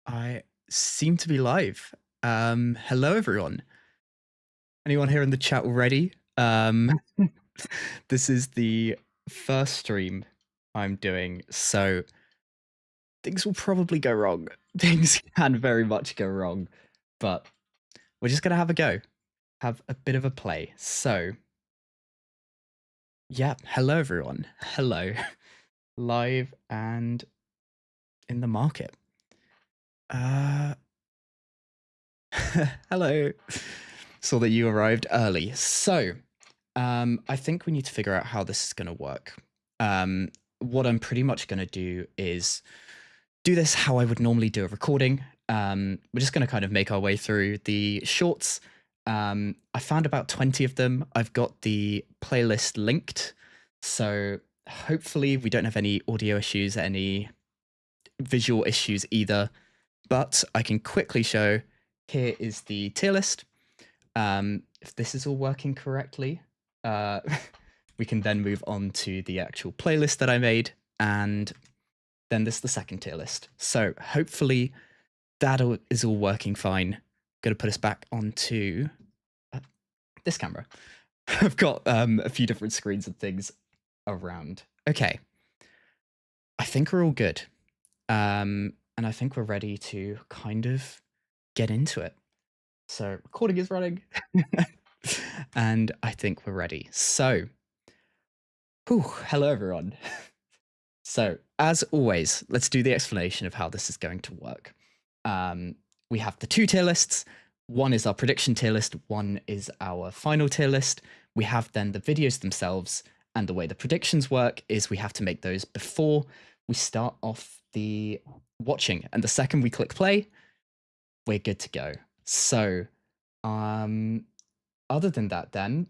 I seem to be live. Hello everyone. Anyone here in the chat already? This is the first stream I'm doing, so things will probably go wrong. Things can very much go wrong, but we're just gonna have a go, have a bit of a play. So, yeah, hello everyone. Hello, live and in the market. Hello. Saw that you arrived early. So, I think we need to figure out how this is going to work. What I'm pretty much going to do is do this how I would normally do a recording. We're just going to kind of make our way through the shorts. I found about 20 of them. I've got the playlist linked. So hopefully we don't have any audio issues, any visual issues either. But I can quickly show, here is the tier list. If this is all working correctly, we can then move on to the actual playlist that I made, and then this is the second tier list. So hopefully that is all working fine. Going to put us back onto this camera. I've got a few different screens and things around. Okay. I think we're all good. And I think we're ready to kind of get into it. So recording is running. And I think we're ready. So, hello everyone. So, as always, let's do the explanation of how this is going to work. We have the two tier lists. One is our prediction tier list, one is our final tier list. We have then the videos themselves, and the way the predictions work is we have to make those before we start off the watching. And the second we click play, we're good to go. So, other than that, then,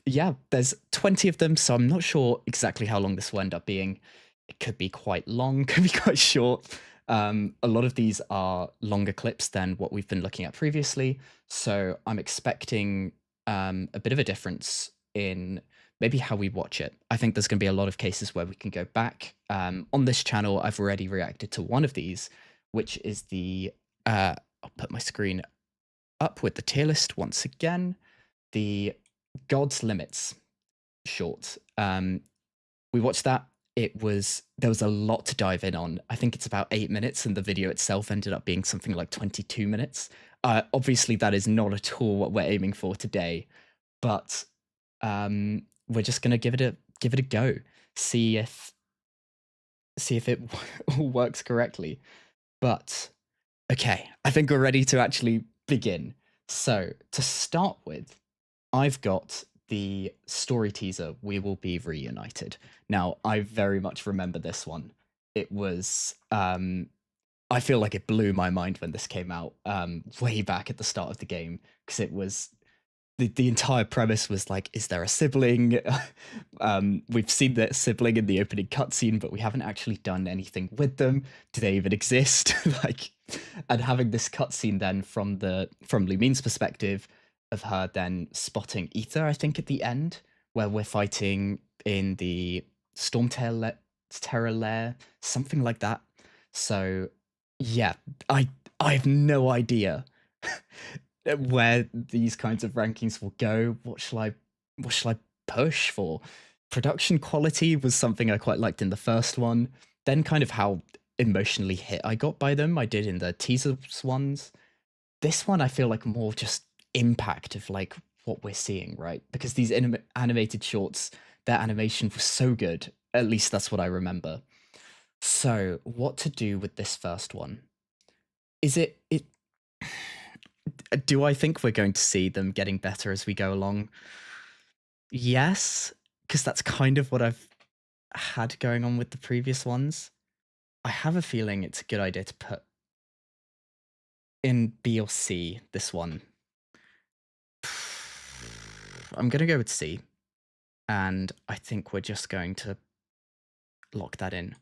yeah, there's 20 of them, so I'm not sure exactly how long this will end up being. It could be quite long, could be quite short. A lot of these are longer clips than what we've been looking at previously, so I'm expecting a bit of a difference in maybe how we watch it. I think there's going to be a lot of cases where we can go back. On this channel, I've already reacted to one of these, which is the, I'll put my screen up with the tier list once again, the God's Limits short. We watched that. There was a lot to dive in on. I think it's about 8 minutes, and the video itself ended up being something like 22 minutes. Obviously, that is not at all what we're aiming for today, but we're just gonna give it a go. See if it all works correctly. But okay, I think we're ready to actually begin. So to start with, I've got the story teaser, We Will Be Reunited. Now, I very much remember this one. It was, I feel like it blew my mind when this came out way back at the start of the game, because it was, the entire premise was like, is there a sibling? We've seen the sibling in the opening cutscene, but we haven't actually done anything with them. Do they even exist? Like, and having this cutscene then from Lumine's perspective, of her then spotting Ether, I think, at the end, where we're fighting in the Terror Lair, something like that. So, yeah, I have no idea where these kinds of rankings will go. What shall I push for? Production quality was something I quite liked in the first one. Then kind of how emotionally hit I got by them, I did in the teasers ones. This one I feel like more just impact of like what we're seeing, right? Because these animated shorts, their animation was so good. At least that's what I remember. So, what to do with this first one? Is it do I think we're going to see them getting better as we go along? Yes, because that's kind of what I've had going on with the previous ones. I have a feeling it's a good idea to put in B or C this one. I'm going to go with C. And I think we're just going to lock that in.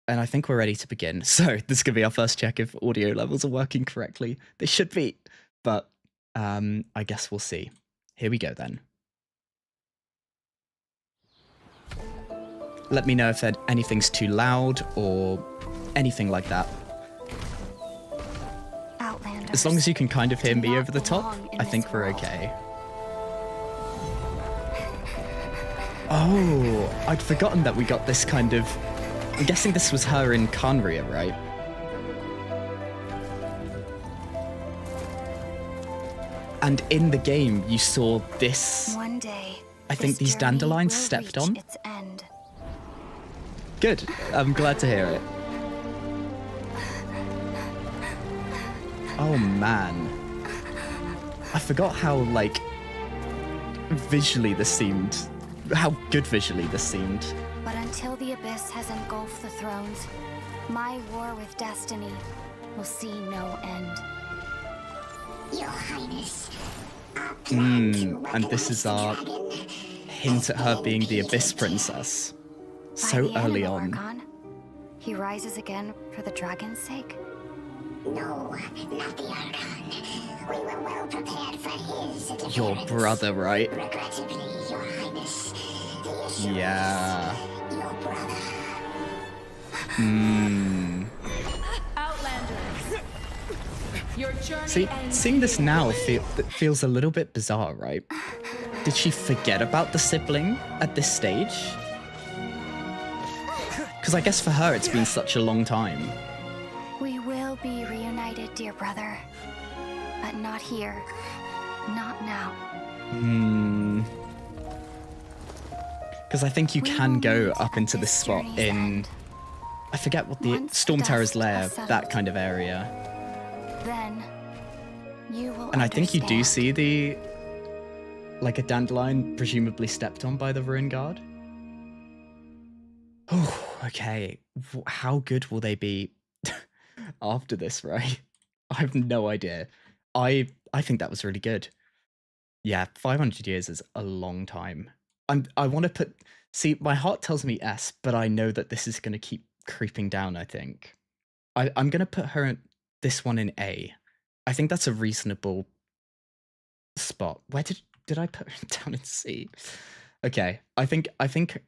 And I think we're ready to begin. So this is going to be our first check if audio levels are working correctly. They should be, but I guess we'll see. Here we go then. Let me know if anything's too loud or anything like that. Outlanders, As long as you can kind of hear do me not over the top, belong in I this think we're world. okay. Oh, I'd forgotten that we got this kind of... I'm guessing this was her in Khaenri'ah, right? And in the game, you saw this... One day, I think this these journey dandelions will stepped reach on. its end. Good. I'm glad to hear it. Oh, man. I forgot how, like, visually this seemed... How good visually this seemed. But until the abyss has engulfed the thrones, my war with destiny will see no end. Your Highness, And this is our hint at her being the Abyss Princess. So By the early end, on. Archon, he rises again for the dragon's sake. no, not the Archon. We were well prepared for his defense. Your brother, right? Regrettably, Your Highness, the issue Yeah. is your brother. Outlanders, your journey See, ends seeing this here. now feels a little bit bizarre, right? Did she forget about the sibling at this stage? Because I guess for her it's been such a long time. We will be reunited, dear brother. But not here. Not now. Because I think you We can will go meet up at into this this spot journey's in... end. I forget what the... Once Storm the Terror's dust Lair, has that settled. kind of area. Then you will And I think you do understand. see the... Like a dandelion presumably stepped on by the Ruin Guard. Oh, okay. How good will they be after this, right? I have no idea. I think that was really good. Yeah, 500 years is a long time. I want to put... See, my heart tells me S, but I know that this is going to keep creeping down, I think. I'm going to put this one in A. I think that's a reasonable spot. Where did I put her down in C? Okay, I think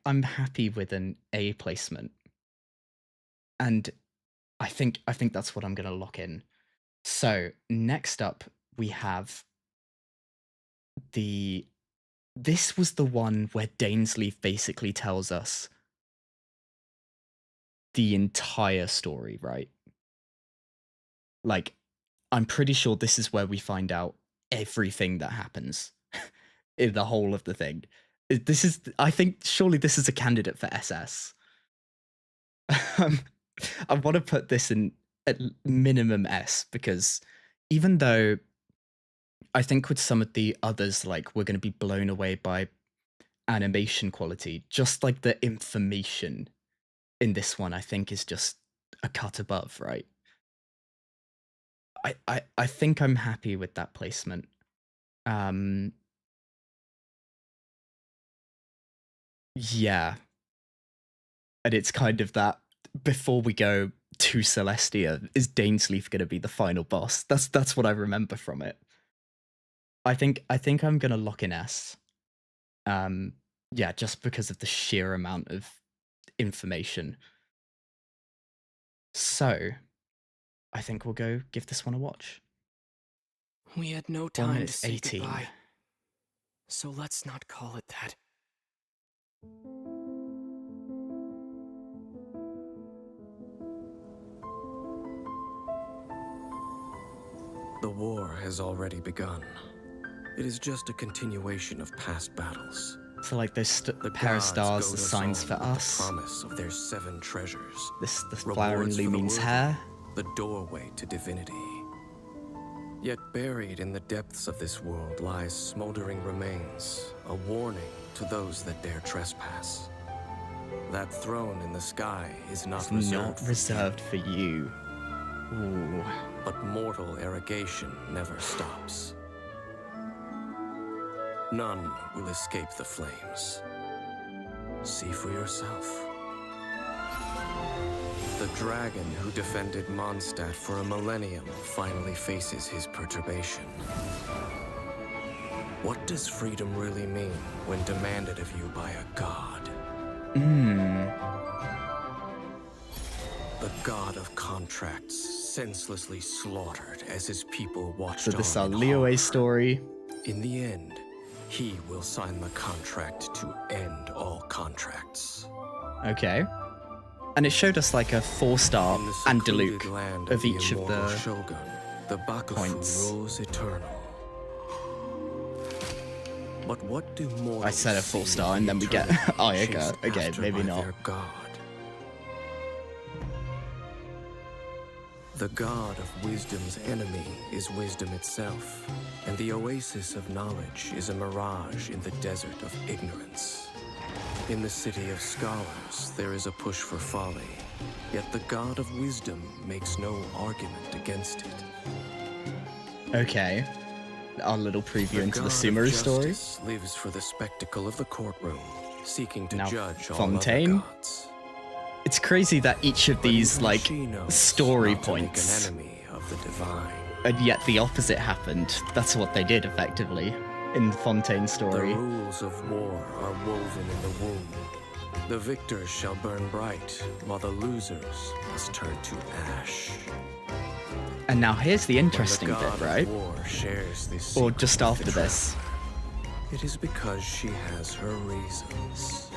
I'm happy with an A placement. And I think that's what I'm going to lock in. So, next up we have this was the one where Dainsleif basically tells us the entire story, right? Like, I'm pretty sure this is where we find out everything that happens in the whole of the thing. I think, surely this is a candidate for SS. I want to put this in at minimum S, because even though I think with some of the others, like, we're going to be blown away by animation quality, just like the information in this one, I think is just a cut above, right? I think I'm happy with that placement. Yeah. And it's kind of that, before we go to Celestia, is Dainsleif going to be the final boss? That's what I remember from it. I think I'm going to lock in S. Yeah, just because of the sheer amount of information. So, I think we'll go give this one a watch. We had no 1 time to minute say 18. goodbye, so let's not call it that. The war has already begun. It is just a continuation of past battles. So like those The pair of gods stars, goad the us signs on for with us. The promise of their 7 treasures. The flower in Rewards for the Lumine's worthy, hair. The doorway to divinity. Yet buried in the depths of this world lies smoldering remains, a warning to those that dare trespass. That throne in the sky is not It's reserved not for reserved for you. Ooh. but mortal arrogation never stops. None will escape the flames. See for yourself. The dragon who defended Mondstadt for a millennium finally faces his perturbation. What does freedom really mean when demanded of you by a god? The god of contracts, senselessly slaughtered as his people watched So this is our on in Liyue horror. story. In the end, he will sign the contract to end all contracts. Okay. And it showed us like a 4-star In the and secluded Diluc land of the each of immortal the Shogun, the Bakufu points. rules eternal. But what do mortals I said a see 4-star of and the then we get eternity Ayaka. chased Okay, after maybe by not. their god? The god of wisdom's enemy is wisdom itself, and the oasis of knowledge is a mirage in the desert of ignorance. In the city of scholars, there is a push for folly, yet the god of wisdom makes no argument against it. Okay. Our little preview into the god of Sumeru story. justice lives for the spectacle of the courtroom, seeking to Now, judge all Fontaine? other gods. It's crazy that each of But these even like she knows story not to make points, an enemy of the divine. and yet the opposite happened. That's what they did effectively in Fontaine's The story. rules of war are woven in the womb. The victors shall burn bright, while the losers must turn to ash. And now here's the When interesting the bit, god of right? war shares this Or secret just with after the this. traveler, it is because she has her reasons.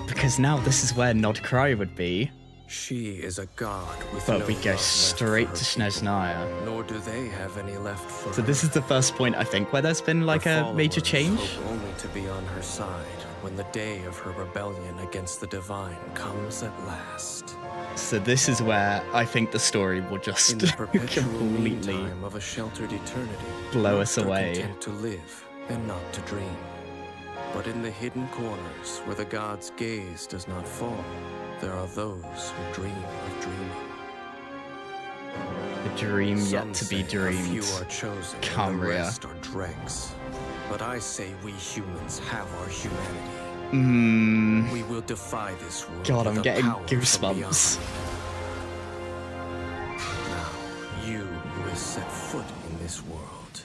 Because now this is where Nod Cry would be, She is a god with but no we love go left straight for to her people, Snezhnaya. nor do they have any left for So her. this is the first point, I think, where there's been like Her a major followers change. hope only to be on her side when the day of her rebellion against the divine comes at last. So this is where I think the story will In just the perpetual completely meantime of a sheltered eternity, blow us most are away. content to live and not to dream. But in the hidden corners where the god's gaze does not fall, there are those who dream of dreaming. The dream Some yet to be say a dreamed. few are chosen, and the Camria. rest are dregs. But I say we humans have our humanity. We will defy this world. God, with I'm a getting power from goosebumps. beyond. Now, you who has set foot in this world,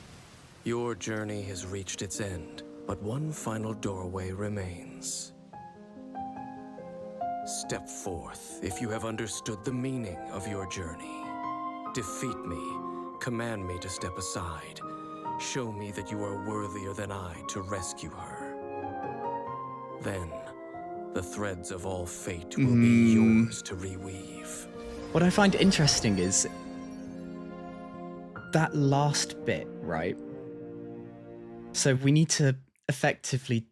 your journey has reached its end, but one final doorway remains. Step forth if you have understood the meaning of your journey. Defeat me, command me to step aside. Show me that you are worthier than I to rescue her. Then, the threads of all fate will be yours to reweave. What I find interesting is that last bit, right? So we need to effectively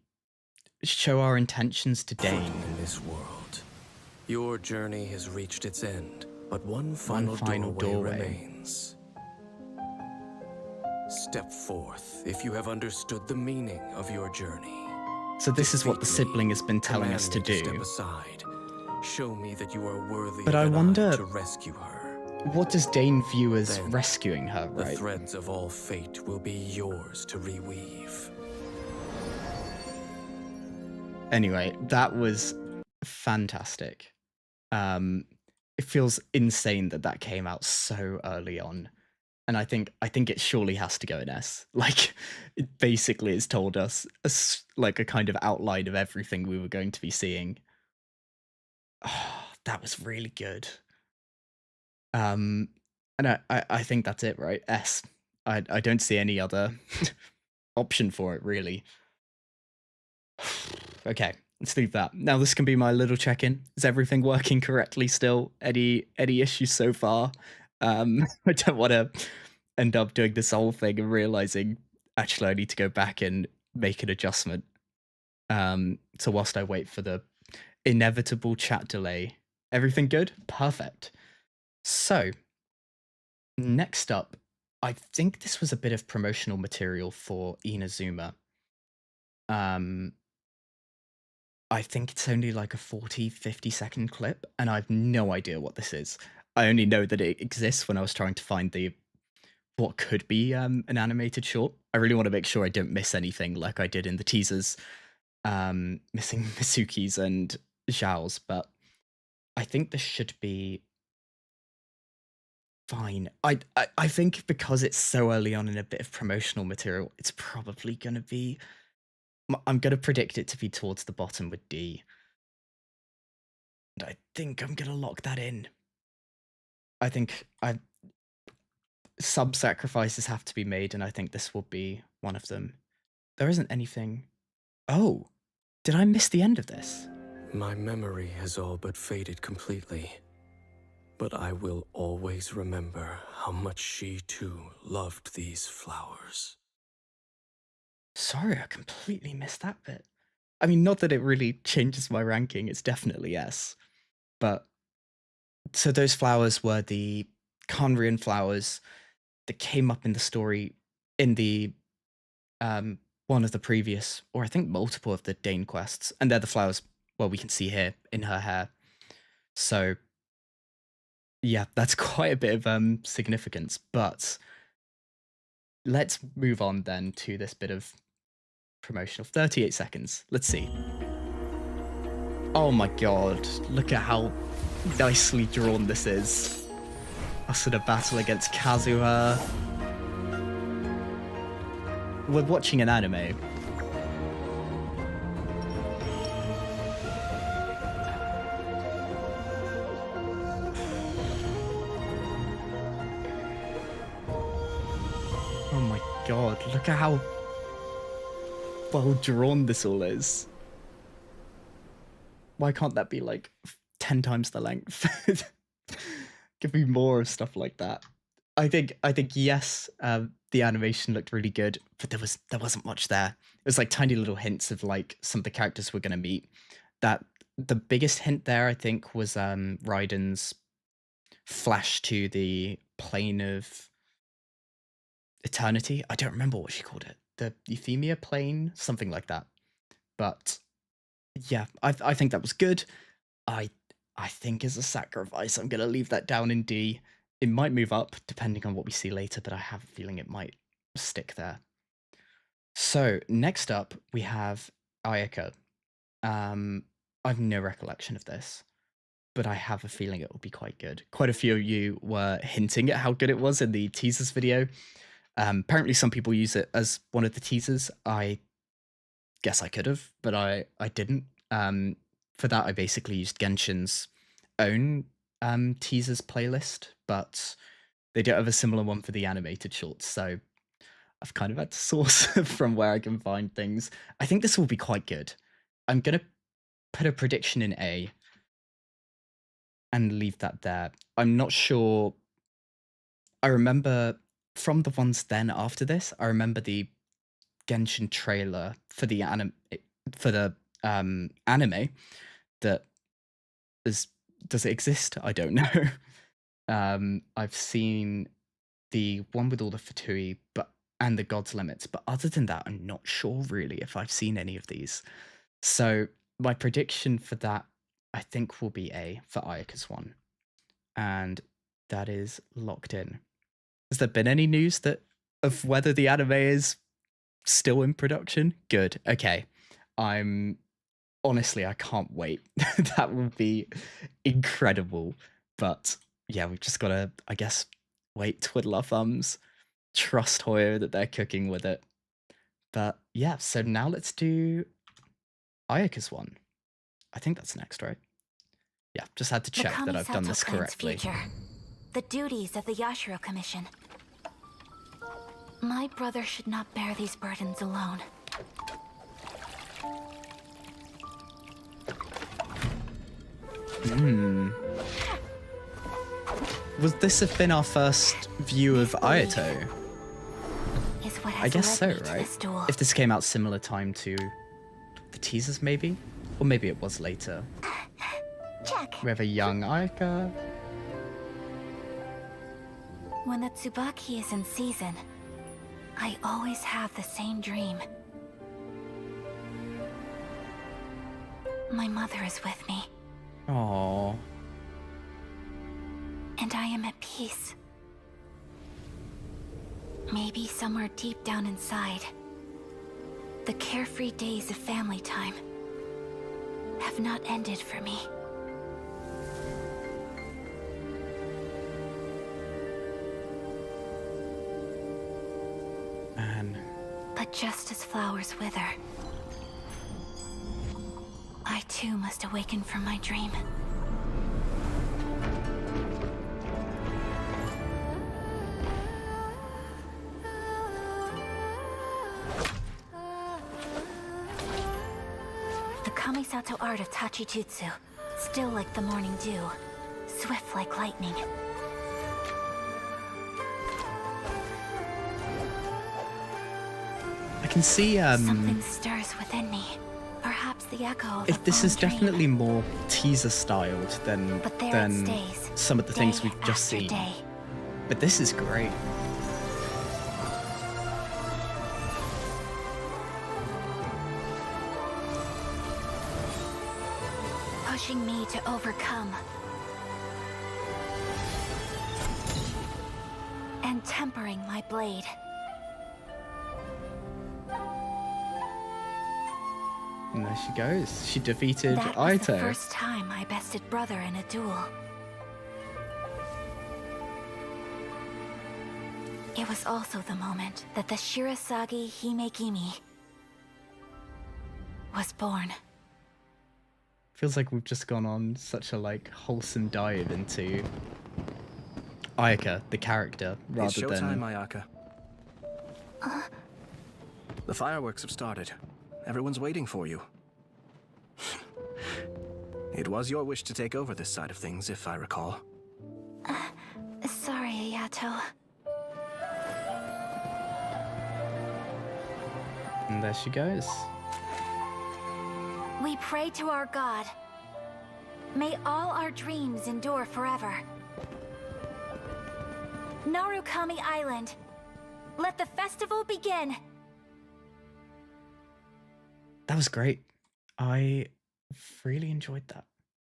show our intentions to Foot Dane. in this world. Your journey has reached its end, but one final final doorway. remains. Step forth if you have understood the meaning of your journey. So this is what the Defeat me, sibling has been telling command us to me do. Step aside. Show me that you are worthy But I than wonder- to rescue her. What does Dane view as Then, rescuing her, The right? threads of all fate will be yours to reweave. Anyway, that was fantastic. It feels insane that that came out so early on. And I think it surely has to go in S. Like, it basically has told us like a kind of outline of everything we were going to be seeing. Oh, that was really good. And I think that's it, right? S. I don't see any other option for it, really. Okay, let's leave that. Now this can be my little check-in. Is everything working correctly still? Any issues so far? I don't want to end up doing this whole thing and realizing actually I need to go back and make an adjustment. So whilst I wait for the inevitable chat delay, everything good? Perfect. So next up, I think this was a bit of promotional material for Inazuma. I think it's only like a 40-50 second clip, and I have no idea what this is. I only know that it exists when I was trying to find what could be an animated short. I really want to make sure I don't miss anything like I did in the teasers, missing Misuki's and Zhao's, but I think this should be fine. I think because it's so early on in a bit of promotional material, it's probably going to be... I'm going to predict it to be towards the bottom with D. And I think I'm going to lock that in. I think some sacrifices have to be made, and I think this will be one of them. There isn't anything. Oh, did I miss the end of this? My memory has all but faded completely. But I will always remember how much she too loved these flowers. Sorry, I completely missed that bit. I mean, not that it really changes my ranking, it's definitely S. But so those flowers were the Conrian flowers that came up in the story in the one of the previous, or I think multiple of the Dane quests, and they're the flowers, well, we can see here in her hair. So yeah, that's quite a bit of significance. But let's move on then to this bit of promotional 38 seconds. Let's see. Oh my god, look at how nicely drawn this is. Us in a battle against Kazuha. We're watching an anime. Oh my god, look at how well drawn this all is. Why can't that be like 10 times the length? Give me more of stuff like that. I think yes, the animation looked really good, but there wasn't much there. It was like tiny little hints of like some of the characters we're gonna meet. That the biggest hint there, I think, was Raiden's flash to the plane of eternity. I don't remember what she called it. The Euphemia plane, something like that. But yeah, I think that was good. I think as a sacrifice, I'm gonna leave that down in D. It might move up depending on what we see later, but I have a feeling it might stick there. So next up we have Ayaka. I've no recollection of this, but I have a feeling it will be quite good. Quite a few of you were hinting at how good it was in the teasers video. Apparently some people use it as one of the teasers. I guess I could have, but I didn't. For that, I basically used Genshin's own teasers playlist, but they don't have a similar one for the animated shorts, so I've kind of had to source from where I can find things. I think this will be quite good. I'm going to put a prediction in A and leave that there. I'm not sure. I remember from the ones then after this, I remember the Genshin trailer for the anime that is, does it exist? I don't know. I've seen the one with all the Fatui and the God's Limits, but other than that, I'm not sure really if I've seen any of these. So my prediction for that, I think, will be A for Ayaka's one. And that is locked in. Has there been any news of whether the anime is still in production? Good. Okay. Honestly, I can't wait. That will be incredible. But yeah, we've just got to, I guess, wait, twiddle our thumbs, trust Hoyo that they're cooking with it. But yeah, so now let's do Ayaka's one. I think that's next, right? Yeah, just had to check that I've done this correctly. Future. The duties of the Yashiro Commission. My brother should not bear these burdens alone. Would this have been our first view of Ayato? I guess so, right? If this came out similar time to the teasers, maybe? Or maybe it was later. Check. We have a young Ayaka. When the Tsubaki is in season, I always have the same dream. My mother is with me. Aww. And I am at peace. Maybe somewhere deep down inside, the carefree days of family time have not ended for me. But just as flowers wither, I too must awaken from my dream. Misato art of Tachijutsu, still like the morning dew, swift like lightning. I can see Something stirs within me. Perhaps the echo of a this is fallen dream. definitely more teaser styled than But there it than stays, some of the things day we've just after seen. day. But this is great. Pushing me to overcome. And tempering my blade. And there she goes. She defeated That was the Aito. first time I bested brother in a duel. It was also the moment that the Shirasagi Himegimi was born. Feels like we've just gone on such a like wholesome dive into Ayaka, the character, It's rather showtime, than Ayaka. The fireworks have started. Everyone's waiting for you. It was your wish to take over this side of things, if I recall. Sorry, Ayato. And there she goes. We pray to our god. May all our dreams endure forever. Narukami Island. Let the festival begin. That was great. I really enjoyed that.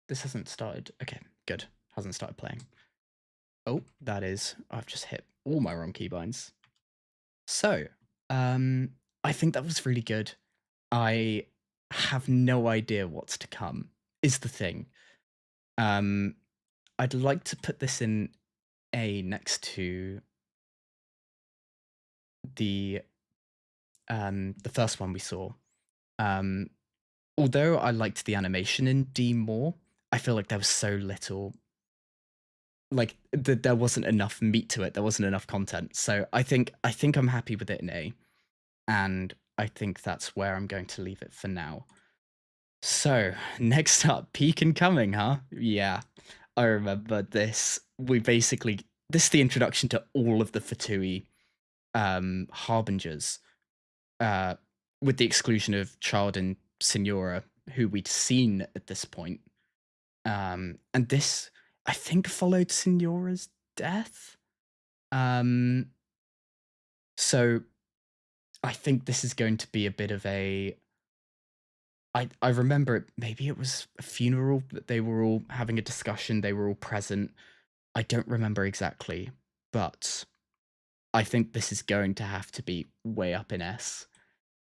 This hasn't started. Okay, good. Hasn't started playing. Oh, that is. I've just hit all my wrong keybinds. So, I think that was really good. I have no idea what's to come, is the thing. I'd like to put this in A next to the first one we saw. Although I liked the animation in D more, I feel like there was so little, like there wasn't enough meat to it. There wasn't enough content. So I think I'm happy with it in A, and I think that's where I'm going to leave it for now. So next up, Peak and Coming, huh? Yeah, I remember this. This is the introduction to all of the Fatui harbingers, with the exclusion of Child and Signora, who we'd seen at this point. And this, I think, followed Signora's death. So I think this is going to be a bit of a... I remember it, maybe it was a funeral that they were all having a discussion, they were all present. I don't remember exactly, but I think this is going to have to be way up in S,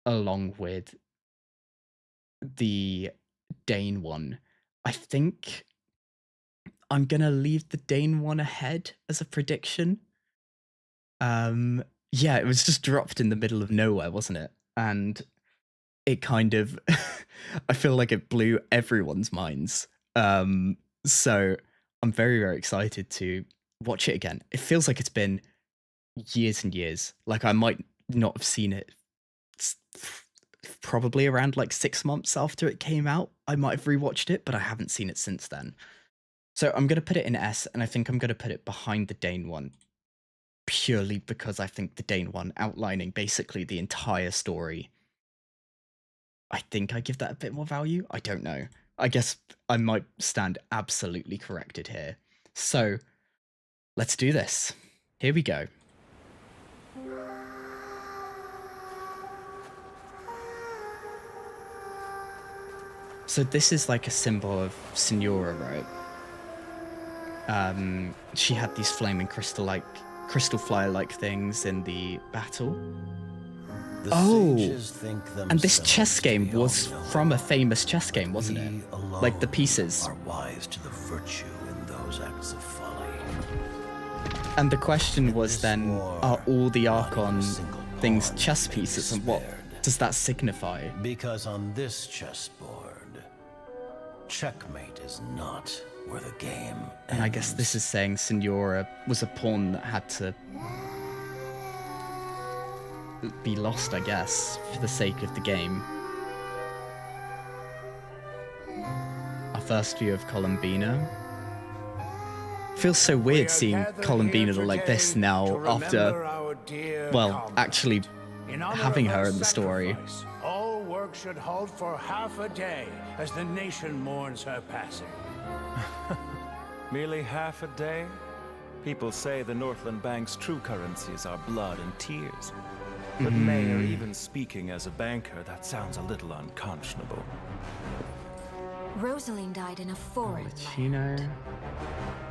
along with the Dane one. I think I'm gonna leave the Dane one ahead as a prediction. Yeah, it was just dropped in the middle of nowhere, wasn't it? And it kind of I feel like it blew everyone's minds. So I'm very, very excited to watch it again. It feels like it's been years and years. Like I might not have seen it probably around like 6 months after it came out. I might have rewatched it, but I haven't seen it since then. So I'm going to put it in S, and I think I'm going to put it behind the Dane one, purely because I think the Dane one, outlining basically the entire story, I think I give that a bit more value. I don't know. I guess I might stand absolutely corrected here. So let's do this. Here we go. So this is like a symbol of Signora, right? She had these flaming crystal flyer-like things in the battle. And this chess game was from a famous chess game, wasn't it? Like the pieces. Are wise to the virtue in those acts of folly. And the question was then, are all the Archon things chess pieces, and what does that signify? Because on this chessboard, checkmate is not where the game ends. And I guess this is saying Signora was a pawn that had to be lost, I guess, for the sake of the game. first view of Columbina. Feels so weird seeing Columbina like this now after, well, actually having her in the story. All work should halt for half a day as the nation mourns her passing. Merely half a day? People say the Northland Bank's true currencies are blood and tears. But Mayor, even speaking as a banker, that sounds a little unconscionable. Rosaline died in a foreign land.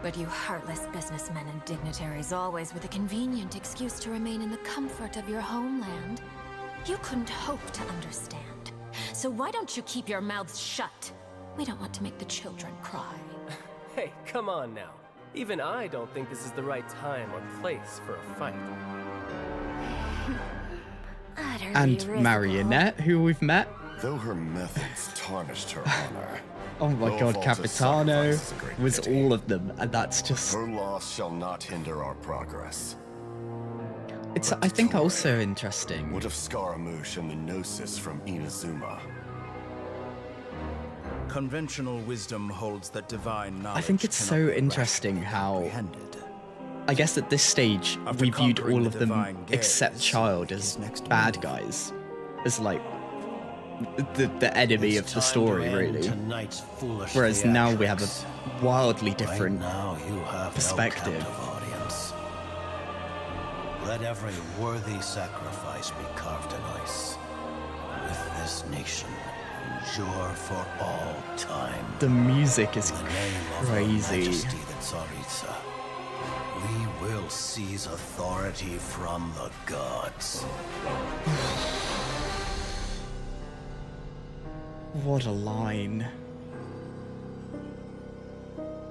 But you heartless businessmen and dignitaries, always with a convenient excuse to remain in the comfort of your homeland. You couldn't hope to understand. So why don't you keep your mouths shut? We don't want to make the children cry. Hey, come on now. Even I don't think this is the right time or place for a fight. And Marionette, who we've met. Though her methods tarnished her honor. Oh my god, Capitano was all of them, and that's just... Her loss shall not hinder our progress. It's, I think, also interesting. What of Scaramouche and the Gnosis from Inazuma? Conventional wisdom holds that divine knowledge. I think it's so interesting how, I guess at this stage, we viewed all of them except Child as bad guys, as like the enemy of the story, really. Whereas now we have a wildly different perspective. Let every worthy sacrifice be carved in ice. With this nation, endure for all time. The music is crazy. We will seize authority from the gods. What a line.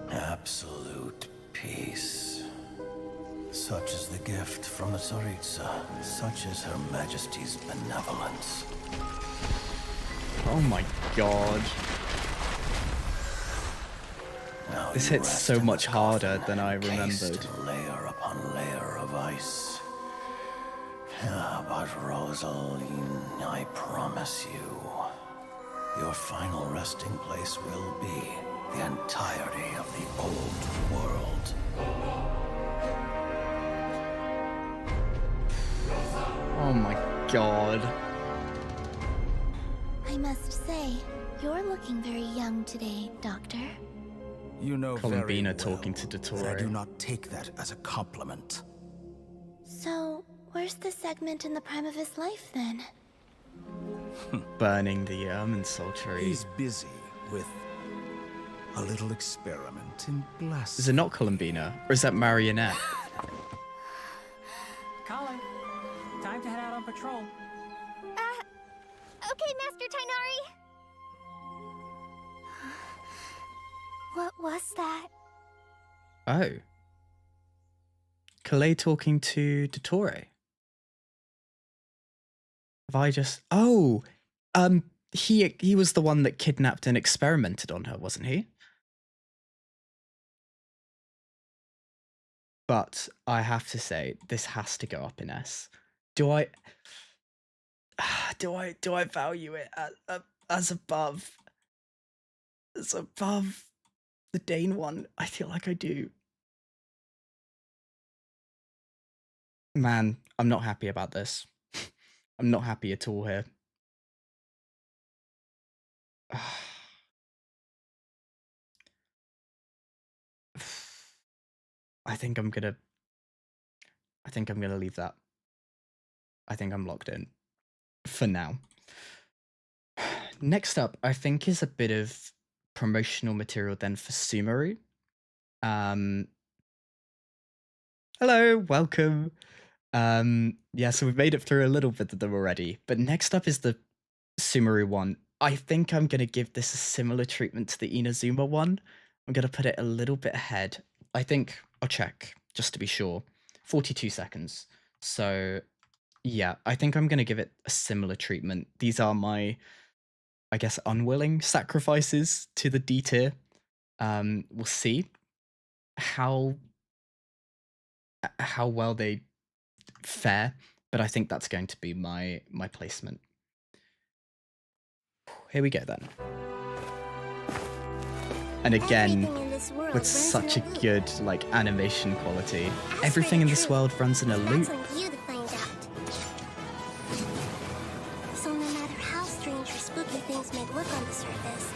Absolute peace. Such is the gift from the Tsaritsa. Such is Her Majesty's benevolence. Oh my god. Now This you hits rest so in much this harder coffin, than I encased remembered. in layer upon layer of ice. But Rosaline, I promise you, your final resting place will be the entirety of the old world. Oh my god. I must say, you're looking very young today, Doctor. You know Columbina very well talking to that I do Dottore. not take that as a compliment. So, where's the segment in the prime of his life, then? Burning the Irminsul tree. He's busy with a little experiment in blasphemy. Is it not Columbina? Or is that Marionette? Colin, time to head out on patrol. Okay, Master Tainari. What was that? Oh. Calais talking to Dottore. Have I just... Oh! He was the one that kidnapped and experimented on her, wasn't he? But I have to say, this has to go up in S. Do I value it as above the Dane one? I feel like I do. Man, I'm not happy about this. I'm not happy at all here. I think I'm gonna leave that. I think I'm locked in for now. Next up, I think, is a bit of promotional material then for Sumeru. Hello, welcome. Yeah, so we've made it through a little bit of them already, but next up is the Sumeru one. I think I'm gonna give this a similar treatment to the Inazuma one. I'm gonna put it a little bit ahead. I think I'll check just to be sure. 42 seconds. So yeah, I think I'm gonna give it a similar treatment. These are my, I guess, unwilling sacrifices to the D tier. We'll see how well they fare, but I think that's going to be my placement. Here we go then. And again, Everything in this world with runs such a in a loop. good like animation quality. As Everything for in the this truth, world runs in a loop. that's on you to find out. So no matter how strange or spooky things may look on the surface,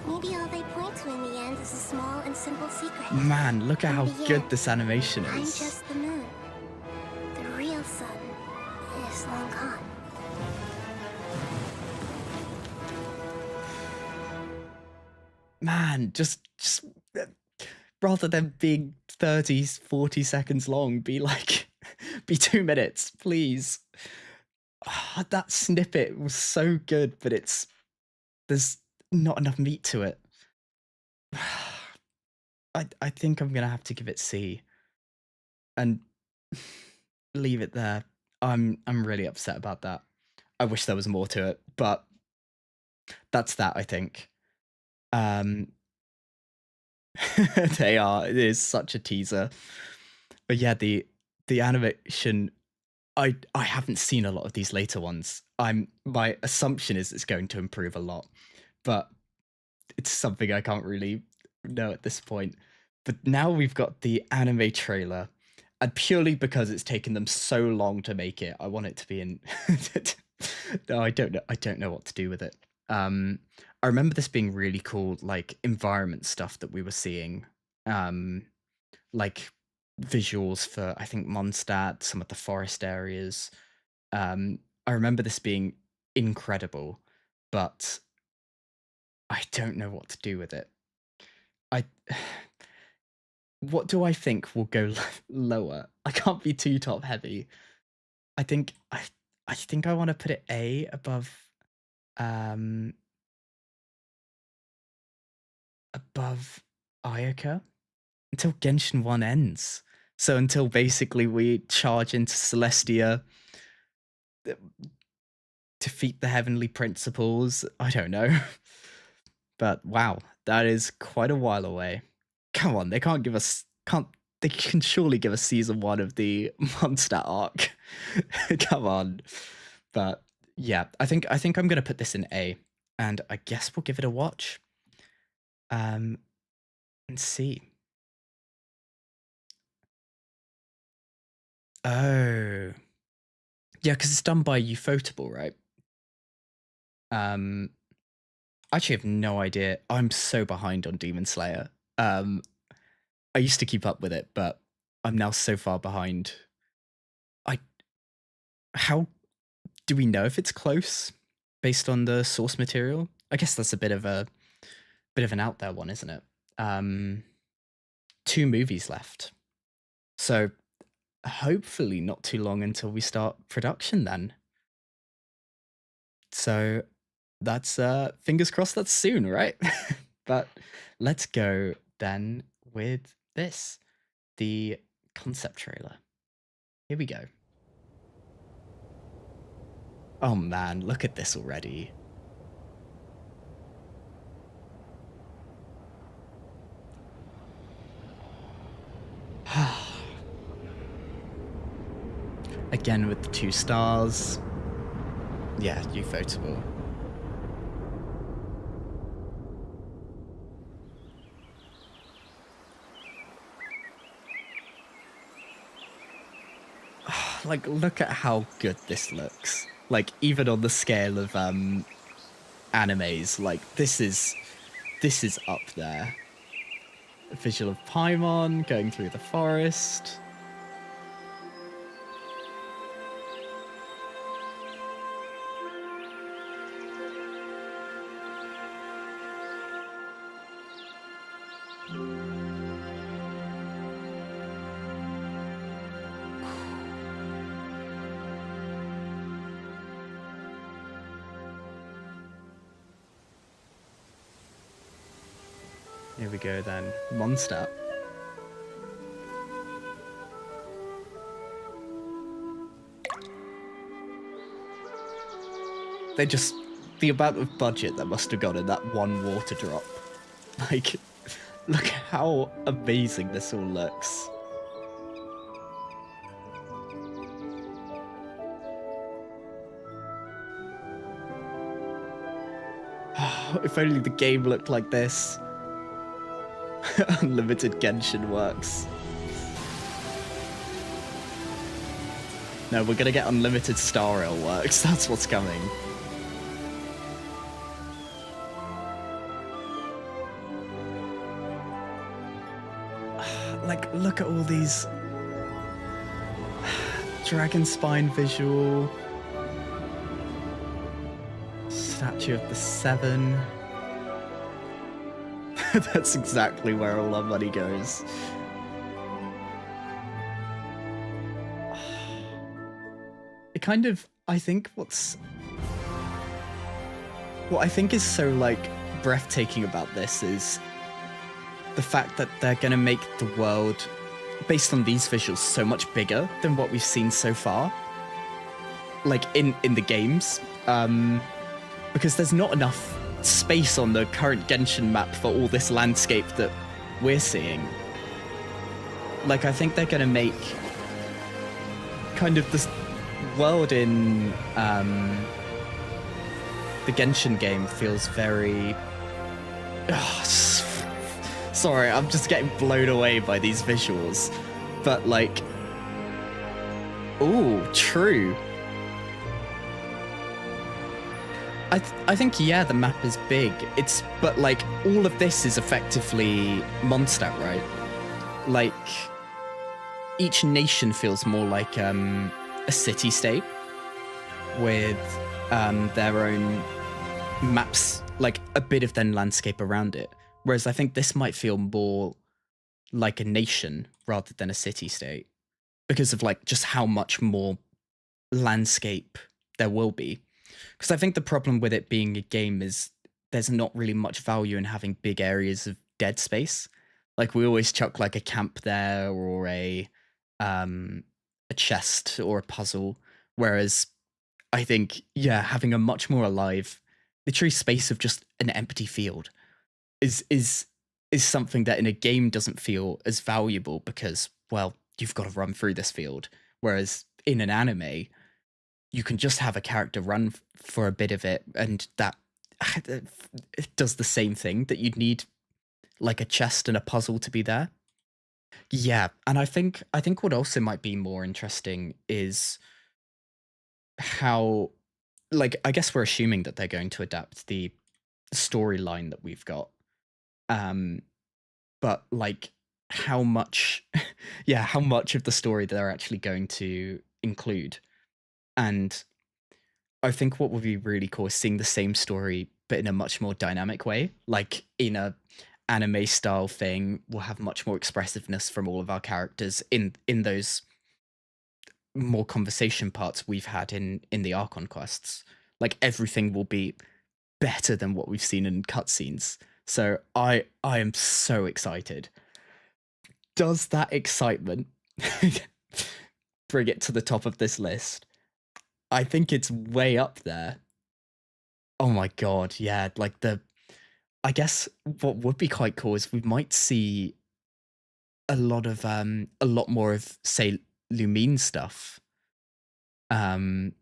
maybe all they point to in the end is a small and simple secret. Man, look at how In the good end, this animation I'm is. just the moon. The real sun is long gone. Man, just rather than being 30, 40 seconds long, be like, be 2 minutes, please. Ah, that snippet was so good, but there's not enough meat to it. I think I'm gonna have to give it C and leave it there. I'm really upset about that. I wish there was more to it, but that's that, I think. They are. It is such a teaser. But yeah, the animation, I haven't seen a lot of these later ones. My assumption is it's going to improve a lot, but it's something I can't really know at this point. But now we've got the anime trailer, and purely because it's taken them so long to make it, I want it to be in. No, I don't know. I don't know what to do with it. I remember this being really cool, like environment stuff that we were seeing, like visuals for I think Mondstadt, some of the forest areas. I remember this being incredible, but I don't know what to do with it. I what do I think will go lower? I can't be too top heavy. I think I want to put it A above um above Ayaka until Genshin 1 ends. So until basically we charge into Celestia, defeat the heavenly principles. I don't know. But wow, that is quite a while away. Come on, they can't give us they can surely give us season 1 of the Mondstadt arc. Come on. But yeah, I think I'm gonna put this in A, and I guess we'll give it a watch. And see. Oh. Yeah, because it's done by Ufotable, right? I actually have no idea. I'm so behind on Demon Slayer. I used to keep up with it, but I'm now so far behind. How do we know if it's close based on the source material? I guess that's a bit of an out there one, isn't it? 2 movies left. So hopefully not too long until we start production then. So that's fingers crossed that's soon, right? But let's go then with this, the concept trailer. Here we go. Oh man, look at this already. Again with the 2 stars. Yeah, Ufotable. Like, look at how good this looks. Like, even on the scale of animes, like this is up there. A visual of Paimon going through the forest. Here we go then. Mondstadt. The amount of budget that must have gone in that one water drop. Like, look how amazing this all looks. If only the game looked like this. unlimited Genshin works. No, we're gonna get unlimited Star Rail works. That's what's coming. Like, look at all these Dragon Spine visual, Statue of the Seven. That's exactly where all our money goes. It kind of, I think what I think is so, like, breathtaking about this is the fact that they're gonna make the world, based on these visuals, so much bigger than what we've seen so far. Like, in the games. Because there's not enough space on the current Genshin map for all this landscape that we're seeing. Like, I think they're gonna make kind of this world in the Genshin game feels very... Sorry, I'm just getting blown away by these visuals. But, like... Ooh, true. I think, yeah, the map is big. But, like, all of this is effectively Mondstadt, right? Like, each nation feels more like a city-state with their own maps, like a bit of their landscape around it. Whereas I think this might feel more like a nation rather than a city-state because of, like, just how much more landscape there will be. Because I think the problem with it being a game is there's not really much value in having big areas of dead space. Like, we always chuck, like, a camp there or a chest or a puzzle. Whereas I think, yeah, having a much more alive, literally space of just an empty field is something that in a game doesn't feel as valuable because, well, you've got to run through this field. Whereas in an anime, you can just have a character run for a bit of it, and that it does the same thing, that you'd need, like, a chest and a puzzle to be there. Yeah, and I think what also might be more interesting is how, like, I guess we're assuming that they're going to adapt the storyline that we've got. But, like, how much how much of the story they're actually going to include. And I think what would be really cool is seeing the same story, but in a much more dynamic way. Like, in a anime style thing, we'll have much more expressiveness from all of our characters in those more conversation parts we've had in the Archon quests. Like, everything will be better than what we've seen in cutscenes. So I am so excited. Does that excitement bring it to the top of this list? I think it's way up there. Oh my god, yeah, like I guess what would be quite cool is we might see a lot more of, say, Lumine stuff. And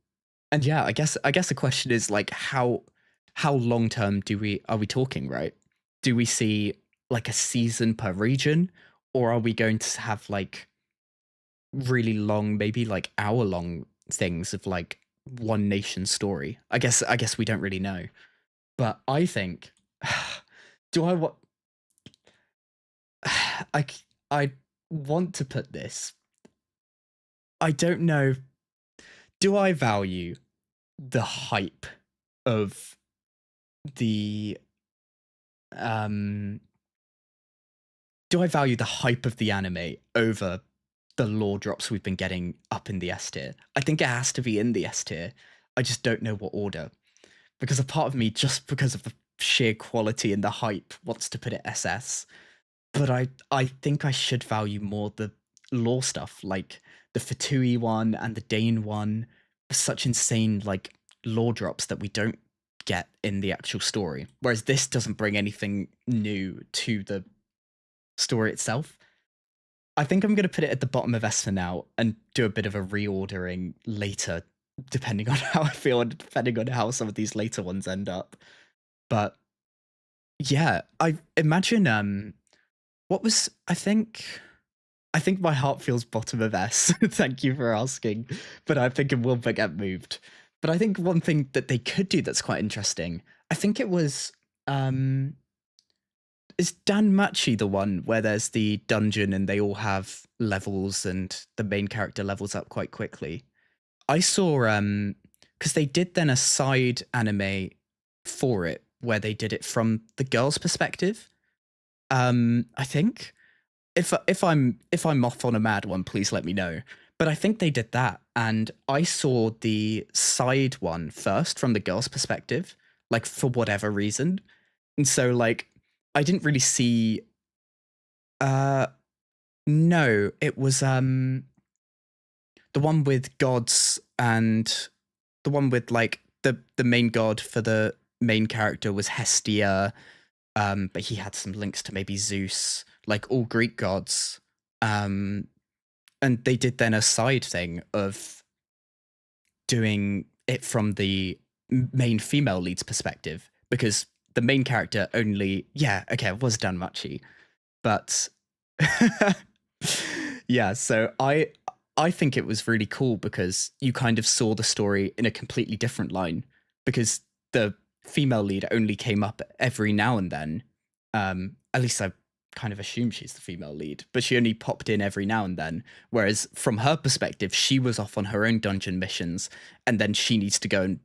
yeah, I guess the question is, like, how long term are we talking, right? Do we see, like, a season per region, or are we going to have, like, really long, maybe, like, hour-long things of, like, one nation story? I guess we don't really know. But I think I want to put this. I don't know. Do I value the hype of the do I value the hype of the anime over the lore drops we've been getting up in the S tier? I think it has to be in the S tier. I just don't know what order. Because a part of me, just because of the sheer quality and the hype, wants to put it SS. But I think I should value more the lore stuff, like the Fatui one and the Dane one. Such insane, like, lore drops that we don't get in the actual story. Whereas this doesn't bring anything new to the story itself. I think I'm going to put it at the bottom of S for now and do a bit of a reordering later, depending on how I feel and depending on how some of these later ones end up. But yeah, I imagine What was I think my heart feels bottom of S. Thank you for asking. But I think it will get moved. But I think one thing that they could do that's quite interesting, I think it was is Danmachi the one where there's the dungeon and they all have levels and the main character levels up quite quickly? I saw because they did then a side anime for it where they did it from the girl's perspective. I think if I'm off on a mad one, please let me know. But I think they did that, and I saw the side one first from the girl's perspective, like for whatever reason, and so like I didn't really see. No, it was the one with gods and the one with like the main god for the main character was Hestia, but he had some links to maybe Zeus, like all Greek gods. And they did then a side thing of doing it from the main female lead's perspective, because the main character only, it was Danmachi, but yeah, so I think it was really cool because you kind of saw the story in a completely different line, because the female lead only came up every now and then. At least I kind of assume she's the female lead, but she only popped in every now and then. Whereas from her perspective, she was off on her own dungeon missions, and then she needs to go and,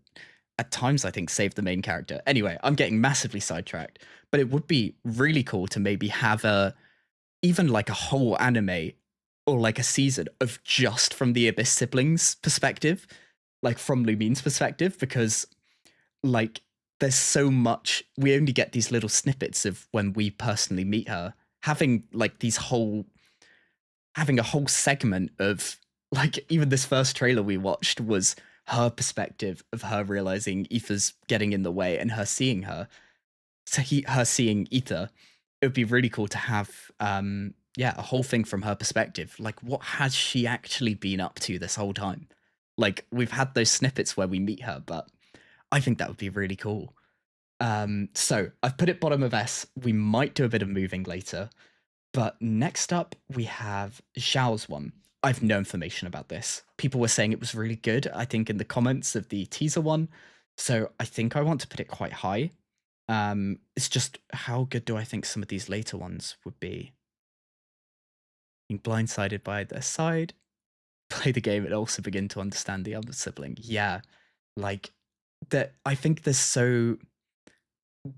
at times, I think, save the main character. Anyway, I'm getting massively sidetracked, but it would be really cool to maybe have even like a whole anime or like a season of just from the Abyss siblings' perspective, like from Lumine's perspective, because like there's so much, we only get these little snippets of when we personally meet her. Having like having a whole segment of like, even this first trailer we watched was her perspective of her realizing Aether's getting in the way and her seeing her. So her seeing Aether, it would be really cool to have a whole thing from her perspective. Like, what has she actually been up to this whole time? Like, we've had those snippets where we meet her, but I think that would be really cool. So I've put it bottom of S. We might do a bit of moving later. But next up, we have Zhao's one. I've no information about this. People were saying it was really good, I think, in the comments of the teaser one. So I think I want to put it quite high. It's just, how good do I think some of these later ones would be? Being blindsided by their side, play the game and also begin to understand the other sibling. Yeah, like that. I think there's so,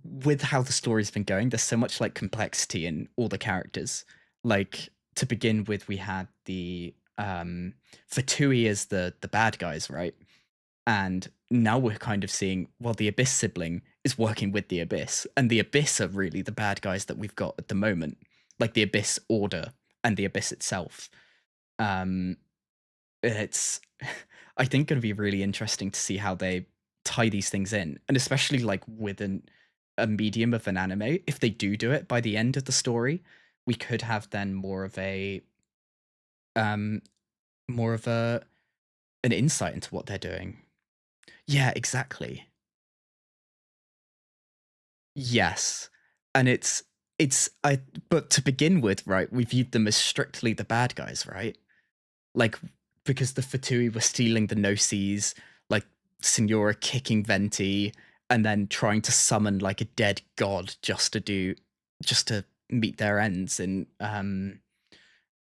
with how the story's been going, there's so much like complexity in all the characters. Like, to begin with, we had the Fatui as the bad guys, right? And now we're kind of seeing, well, the Abyss sibling is working with the Abyss, and the Abyss are really the bad guys that we've got at the moment, like the Abyss Order and the Abyss itself. It's, I think, going to be really interesting to see how they tie these things in, and especially like within a medium of an anime. If they do it by the end of the story, we could have then more of an insight into what they're doing. Yeah, exactly. Yes. And but to begin with, right, we viewed them as strictly the bad guys, right? Like, because the Fatui were stealing the Gnosis, like Signora kicking Venti, and then trying to summon like a dead god just to meet their ends in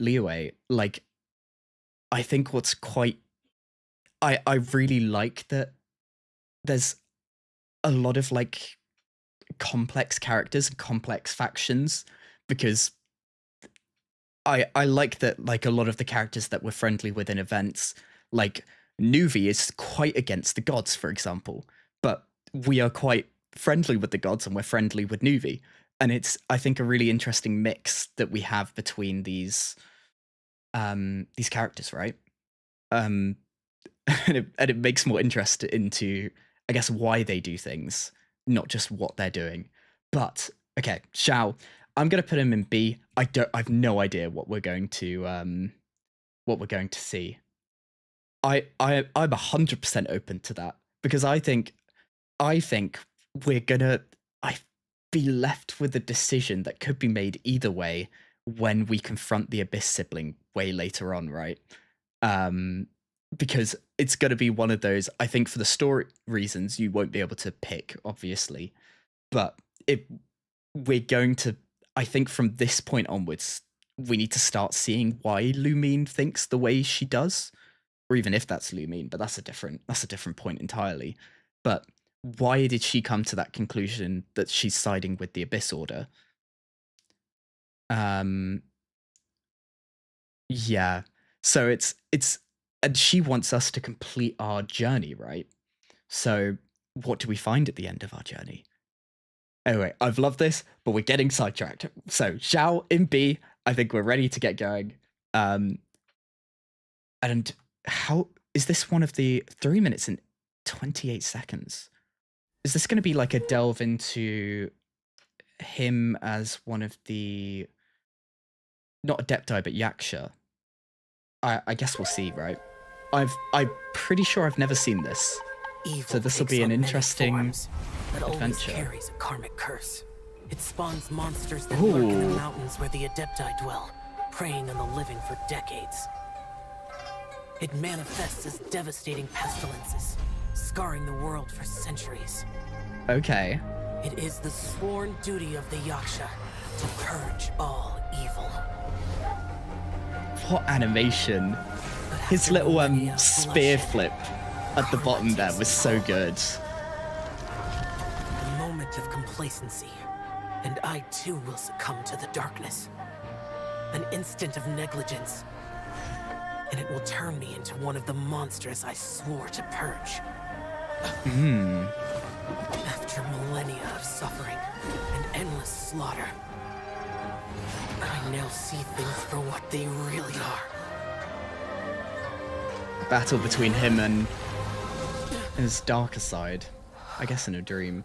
Liyue. Like, I think what's quite, I really like that there's a lot of like complex characters and complex factions, because I like that, like, a lot of the characters that we're friendly with in events, like Nuvi is quite against the gods, for example, but we are quite friendly with the gods and we're friendly with Nuvi. And it's, I think, a really interesting mix that we have between these characters, right? And it makes more interest into, I guess, why they do things, not just what they're doing. But okay, Zhao, I'm gonna put him in B. I've no idea what we're going to see. I'm 100% open to that, because I think we're gonna be left with a decision that could be made either way, when we confront the Abyss sibling way later on, right? Because it's going to be one of those, I think for the story reasons, you won't be able to pick, obviously. But we're going to, I think from this point onwards, we need to start seeing why Lumine thinks the way she does. Or even if that's Lumine, but that's a different point entirely. But why did she come to that conclusion that she's siding with the Abyss Order? Yeah. So it's and she wants us to complete our journey, right? So what do we find at the end of our journey? Anyway, I've loved this, but we're getting sidetracked. So Zhao in B, I think we're ready to get going. And how is this one of the 3 minutes and 28 seconds? Is this going to be like a delve into him as one of the, not Adepti, but Yaksha? I guess we'll see, right? I'm pretty sure I've never seen this. Evil So this will be an interesting but always adventure. Carries a karmic curse. It spawns monsters that lurk in the mountains where the Adepti dwell, preying on the living for decades. It manifests as devastating pestilences, scarring the world for centuries. Okay. It is the sworn duty of the Yaksha to purge all evil. What animation. His little spear flip at the bottom there was so good. A moment of complacency, and I too will succumb to the darkness. An instant of negligence, and it will turn me into one of the monsters I swore to purge. After millennia of suffering and endless slaughter, I now see things for what they really are. Battle between him and his darker side. I guess in a dream.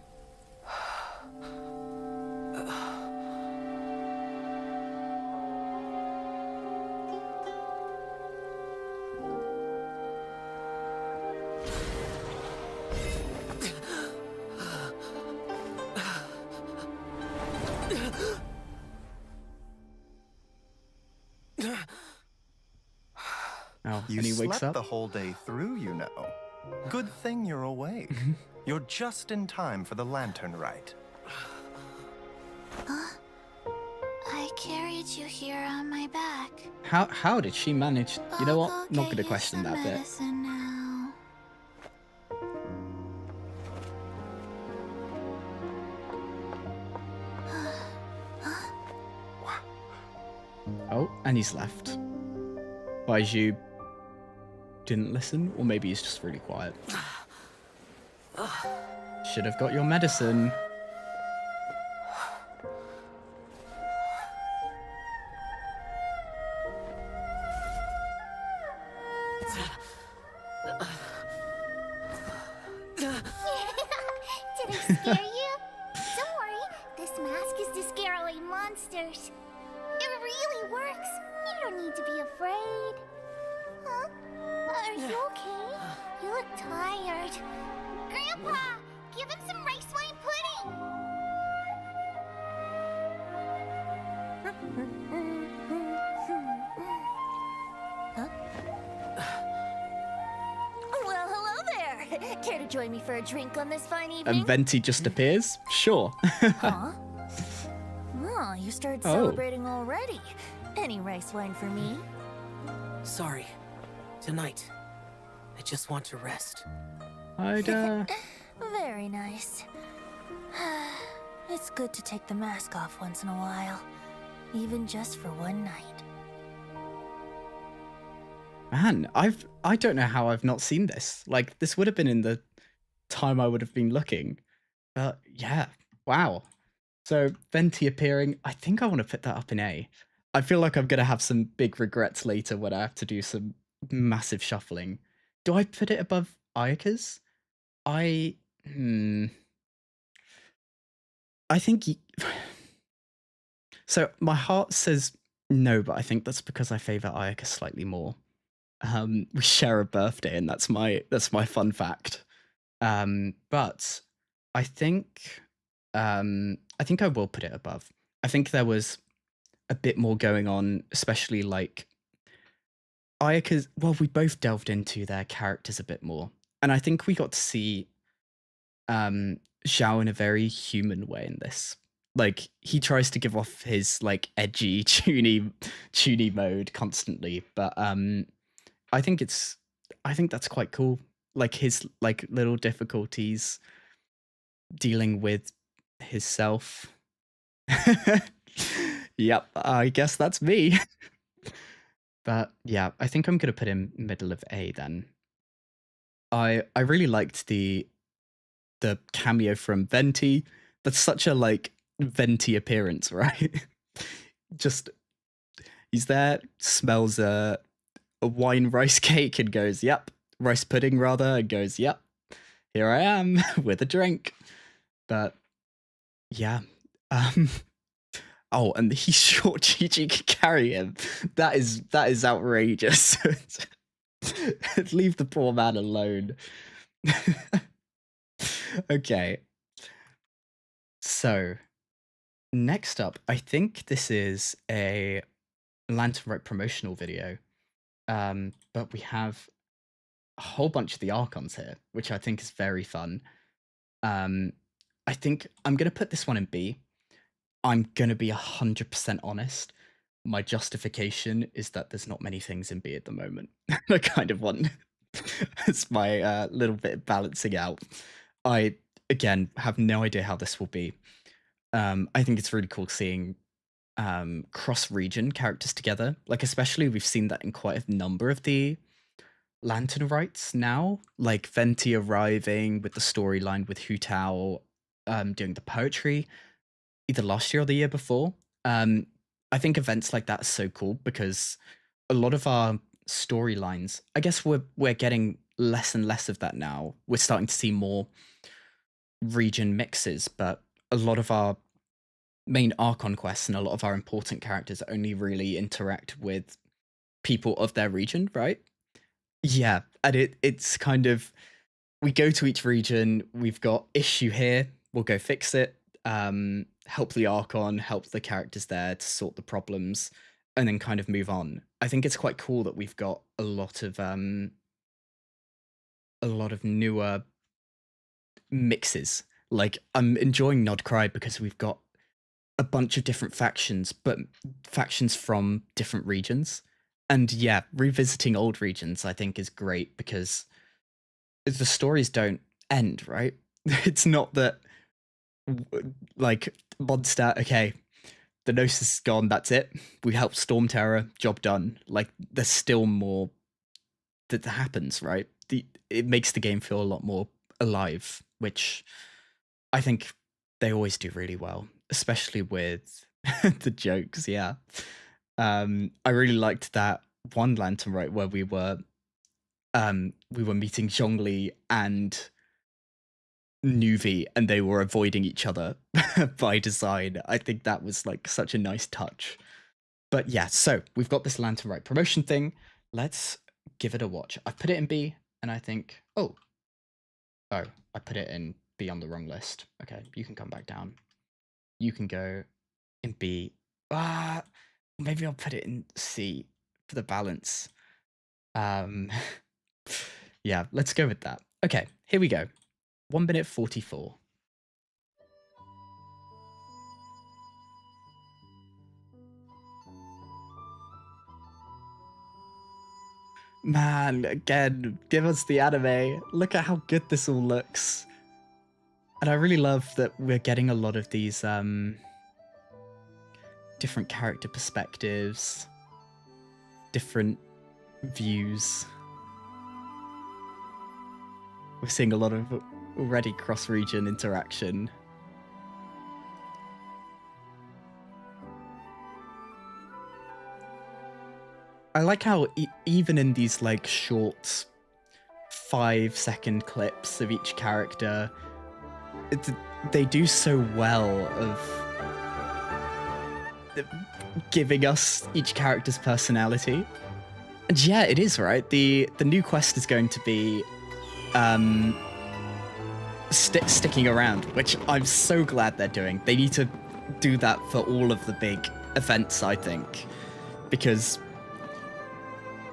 Oh, You and he wakes slept up. the whole day through, you know. Good thing you're awake. You're just in time for the lantern rite. I carried you here on my back. How did she manage? You know what? I'll Not get gonna you question some that bit. medicine now. Oh, and he's left. Baiju didn't listen, or maybe he's just really quiet. Should have got your medicine. Did I scare you? Don't worry, this mask is to scare away monsters. It really works. You don't need to be afraid. Huh? Are you okay? You look tired. Grandpa, give him some rice wine pudding. Huh? Well, hello there. Care to join me for a drink on this fine evening? And Venti just appears? Sure. Huh? Oh, you started Oh. celebrating already. Any rice wine for me? Sorry. Tonight, I just want to rest. I'd, Very nice. It's good to take the mask off once in a while. Even just for one night. Man, I don't know how I've not seen this. Like, this would have been in the time I would have been looking. But yeah, wow. So Venti appearing, I think I want to put that up in A. I feel like I'm gonna have some big regrets later when I have to do some massive shuffling. Do I put it above Ayaka's? I think so my heart says no, but I think that's because I favor Ayaka slightly more. We share a birthday, and that's my fun fact. But I think I will put it above. I think there was a bit more going on, especially like Ayaka's. Well, we both delved into their characters a bit more, and I think we got to see Zhao in a very human way in this. Like he tries to give off his like edgy, toony mode constantly, but I think that's quite cool. Like his like little difficulties dealing with his self. Yep, I guess that's me. But yeah, I think I'm gonna put him middle of A then. I really liked the cameo from Venti. That's such a like Venti appearance, right? Just he's there, smells a wine rice cake and goes, "Yep." Rice pudding rather, and goes, "Yep. Here I am with a drink." But yeah. Oh, and he's short. Gigi can carry him. That is outrageous. Leave the poor man alone. Okay. So, next up, I think this is a Lantern Rite promotional video. But we have a whole bunch of the Archons here, which I think is very fun. I think I'm going to put this one in B. I'm going to be 100% honest. My justification is that there's not many things in B at the moment. I kind of want it's my little bit of balancing out. I, again, have no idea how this will be. I think it's really cool seeing cross-region characters together. Like, especially we've seen that in quite a number of the Lantern Rites now. Like, Venti arriving with the storyline with Hu Tao doing the poetry, either last year or the year before. I think events like that are so cool because a lot of our storylines, I guess we're getting less and less of that now. We're starting to see more region mixes, but a lot of our main Archon quests and a lot of our important characters only really interact with people of their region, right? Yeah, and it's kind of, we go to each region, we've got issue here, we'll go fix it, help the Archon, help the characters there to sort the problems, and then kind of move on. I think it's quite cool that we've got a lot of newer mixes. Like, I'm enjoying Nod Cry because we've got a bunch of different factions, but factions from different regions. And yeah, revisiting old regions I think is great because the stories don't end, right? It's not that like Mondstadt, okay, the Gnosis is gone, that's it. We helped Storm Terror, job done. Like, there's still more that happens, right? It makes the game feel a lot more alive, which I think they always do really well, especially with the jokes, yeah. I really liked that one Lantern Rite where we were meeting Zhongli and Nuvi and they were avoiding each other by design. I think that was like such a nice touch. But yeah, so we've got this Lantern Rite promotion thing. Let's give it a watch. I've put it in B and I think, oh, I put it in B on the wrong list. Okay, you can come back down. You can go in B. Maybe I'll put it in C for the balance. Yeah, let's go with that. Okay, here we go. 1 minute 44. Man, again, give us the anime. Look at how good this all looks. And I really love that we're getting a lot of these different character perspectives, different views. We're seeing a lot of already cross-region interaction. I like how even in these like short 5-second clips of each character, they do so well of giving us each character's personality. And yeah, it is, right? The new quest is going to be sticking around, which I'm so glad they're doing. They need to do that for all of the big events, I think, because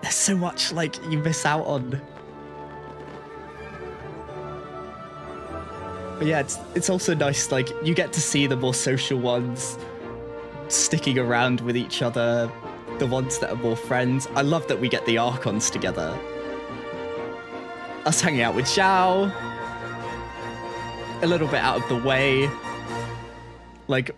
there's so much like you miss out on. But yeah, it's also nice, like you get to see the more social ones sticking around with each other, the ones that are more friends. I love that we get the Archons together. Us hanging out with Zhao, a little bit out of the way. Like,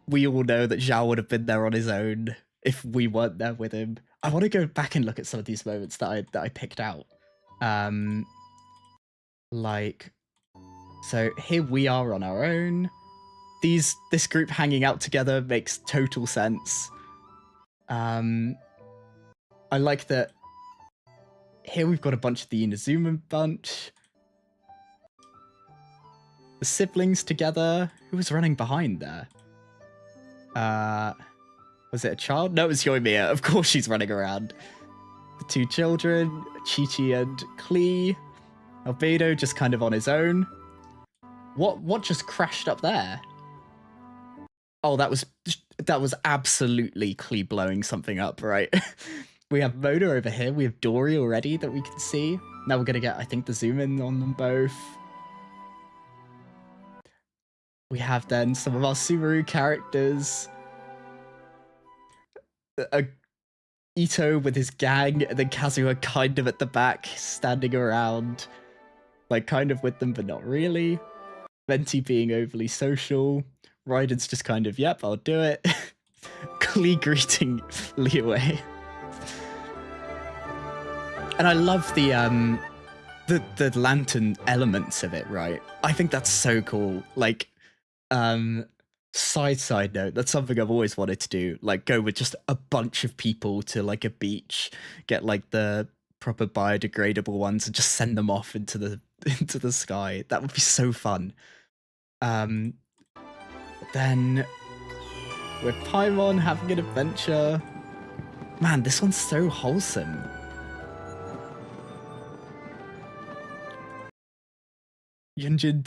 we all know that Zhao would have been there on his own if we weren't there with him. I want to go back and look at some of these moments that I picked out. Like, so here we are on our own. This group hanging out together makes total sense. I like that here we've got a bunch of the Inazuma bunch. The siblings together. Who was running behind there? Was it a child? No, it was Yoimiya. Of course she's running around. The two children, Chi-Chi and Klee. Albedo just kind of on his own. What just crashed up there? Oh, that was absolutely Klee blowing something up, right? We have Moda over here. We have Dory already that we can see. Now we're going to get, I think, the zoom in on them both. We have then some of our Subaru characters. Ito with his gang, and then Kazuha kind of at the back, standing around. Like, kind of with them, but not really. Venti being overly social. Raiden's just kind of, yep, I'll do it. Klee greeting Liyue. And I love the lantern elements of it, right? I think that's so cool. Like, side note, that's something I've always wanted to do. Like, go with just a bunch of people to like a beach, get like the proper biodegradable ones, and just send them off into the sky. That would be so fun. Then with Paimon having an adventure. Man, this one's so wholesome. Yunjin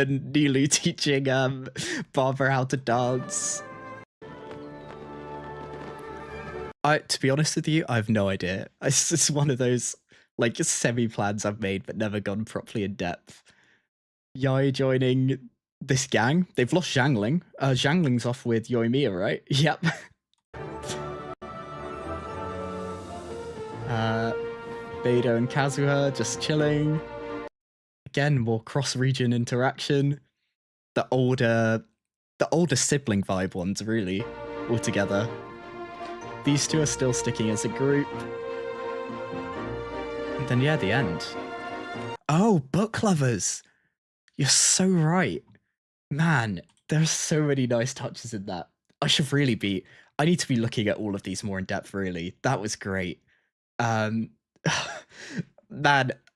and Nilu teaching Barbara how to dance. To be honest with you, I have no idea. It's one of those like semi-plans I've made but never gone properly in depth. Yai joining this gang. They've lost Zhangling. Zhangling's off with Yoimiya, right? Yep. Beidou and Kazuha just chilling. Again, more cross-region interaction. The older sibling vibe ones, really, all together. These two are still sticking as a group. And then, yeah, the end. Oh, book lovers! You're so right. Man, there are so many nice touches in that. I need to be looking at all of these more in depth, really. That was great. Man,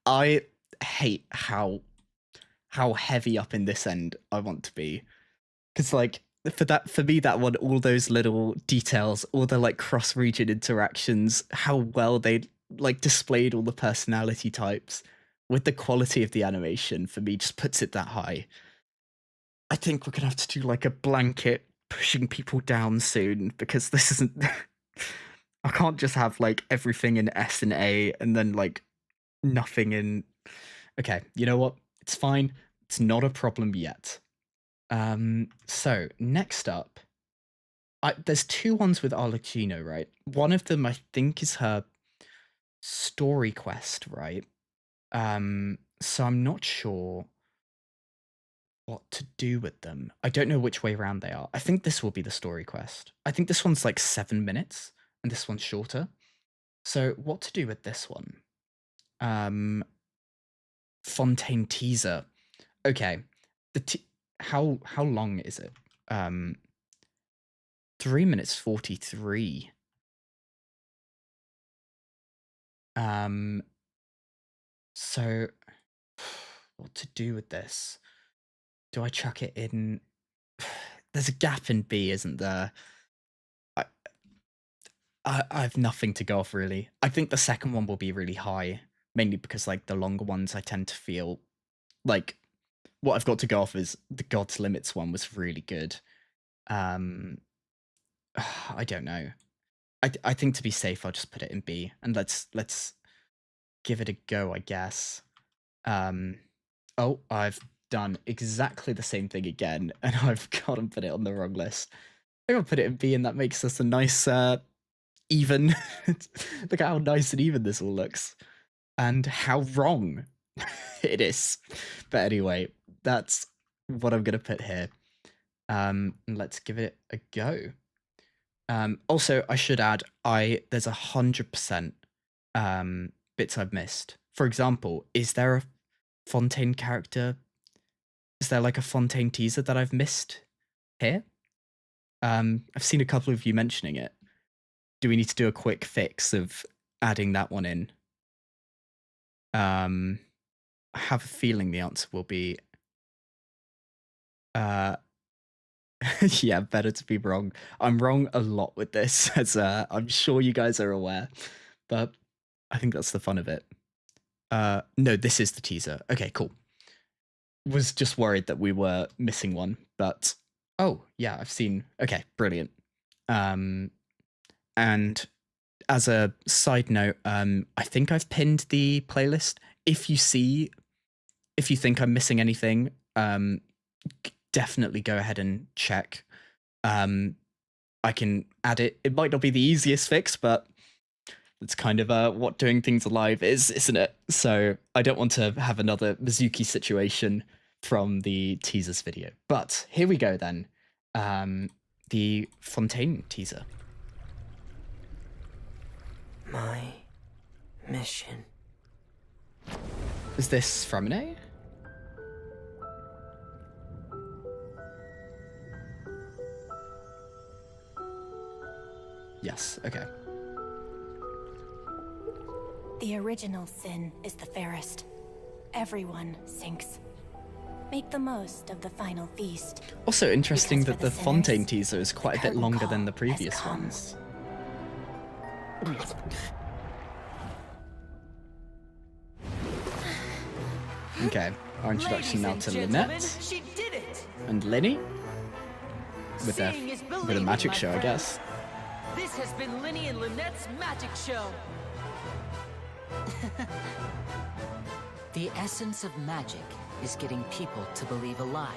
I hate how heavy up in this end I want to be. Because, like, for me, that one, all those little details, all the, like, cross-region interactions, how well they, like, displayed all the personality types with the quality of the animation, for me, just puts it that high. I think we're gonna have to do, like, a blanket pushing people down soon, because this isn't... I can't just have, like, everything in S and A, and then, like, nothing in... Okay, you know what? It's fine. It's not a problem yet. So, next up, there's two ones with Arlecchino, right? One of them, I think, is her story quest, right? So I'm not sure what to do with them. I don't know which way around they are. I think this will be the story quest. I think this one's like 7 minutes, and this one's shorter. So what to do with this one? Fontaine teaser. Okay. How long is it? 3 minutes 43. So what to do with this? Do I chuck it in? There's a gap in B, isn't there? I have nothing to go off, really. I think the second one will be really high, mainly because, like, the longer ones I tend to feel like what I've got to go off is the God's Limits one was really good. I don't know. I think to be safe, I'll just put it in B, and let's give it a go, I guess. Oh, I've done exactly the same thing again, and I've gone and put it on the wrong list. I think I'll put it in B, and that makes us a nice even. Look at how nice and even this all looks, and how wrong it is. But anyway, that's what I'm gonna put here. Let's give it a go. Also, I should add, there's 100% bits I've missed. For example, is there a Fontaine character? Is there like a Fontaine teaser that I've missed here? I've seen a couple of you mentioning it. Do we need to do a quick fix of adding that one in? I have a feeling the answer will be yeah, better to be wrong. I'm wrong a lot with this, as I'm sure you guys are aware, but I think that's the fun of it. No, this is the teaser. Okay, cool. Was just worried that we were missing one, but oh yeah, I've seen. Okay, brilliant. And as a side note, I think I've pinned the playlist. If you think I'm missing anything, definitely go ahead and check. I can add it. It might not be the easiest fix, but it's kind of what doing things live is, isn't it? So I don't want to have another Mizuki situation from the teasers video. But here we go then. The Fontaine teaser. My mission. Is this Fromine? Yes, okay. The original sin is the fairest. Everyone sinks. Make the most of the final feast. Also interesting that the Fontaine teaser is quite a bit longer than the previous ones. Okay, our introduction now to Lynette She did it. and Linny with a magic show, I guess. This has been Linny and Lynette's magic show. The essence of magic is getting people to believe a lie.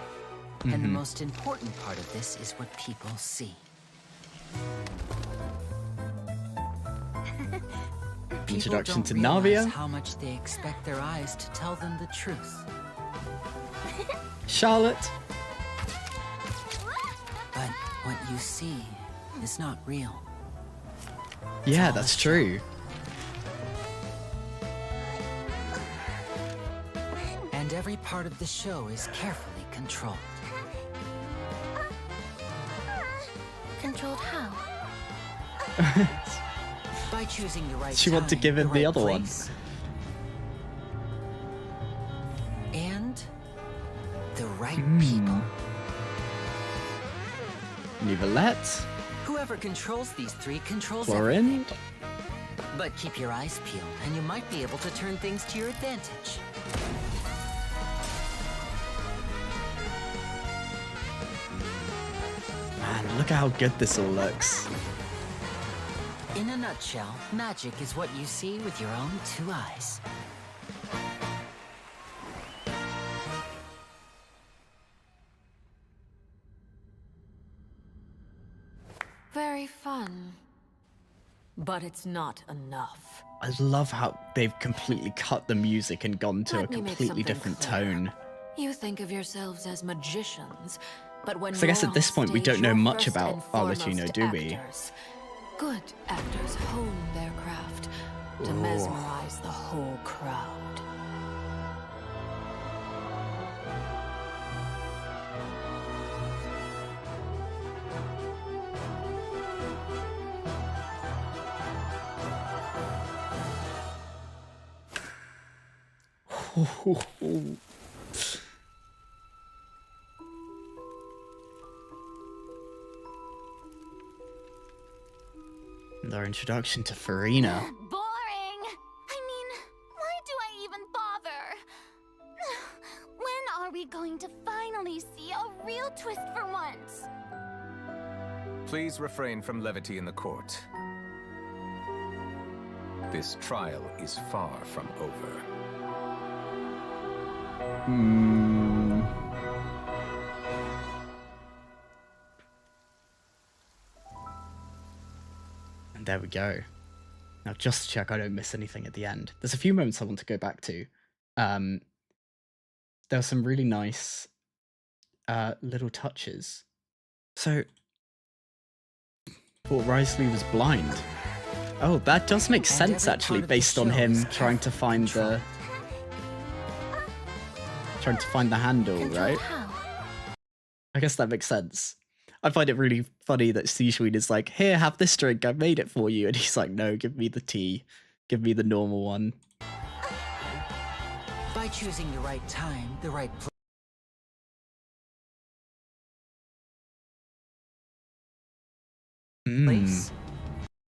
And the most important part of this is what people see. Introduction to People don't realize Navia. how much they expect their eyes to tell them the truth. Charlotte. But what you see is not real. Yeah, that's true. And every part of the show is carefully controlled. Controlled how? By choosing the right She wanted to time, give him the right other one. place, and the right people. Nivelette. Whoever controls these three controls Florin. everything. But keep your eyes peeled, and you might be able to turn things to your advantage. Man, look at how good this all looks. In a nutshell, magic is what you see with your own two eyes. Very fun. But it's not enough. I love how they've completely cut the music and gone to Let a me make completely something different clear. tone. You think of yourselves as magicians, but when So I guess you're at this on point we stage, don't know you're much first about and Arlecchino, foremost do we? actors. Good actors hone their craft to mesmerize the whole crowd. And our introduction to Farina. Boring! I mean, why do I even bother? When are we going to finally see a real twist for once? Please refrain from levity in the court. This trial is far from over. And there we go. Now, just to check I don't miss anything at the end. There's a few moments I want to go back to. There were some really nice little touches. So, thought Risley was blind. Oh, that does make sense actually, based on him trying to find the handle, right? I guess that makes sense. I find it really funny that Seashweed is like, here, have this drink, I made it for you. And he's like, no, give me the tea. Give me the normal one. By choosing the right time, the right place,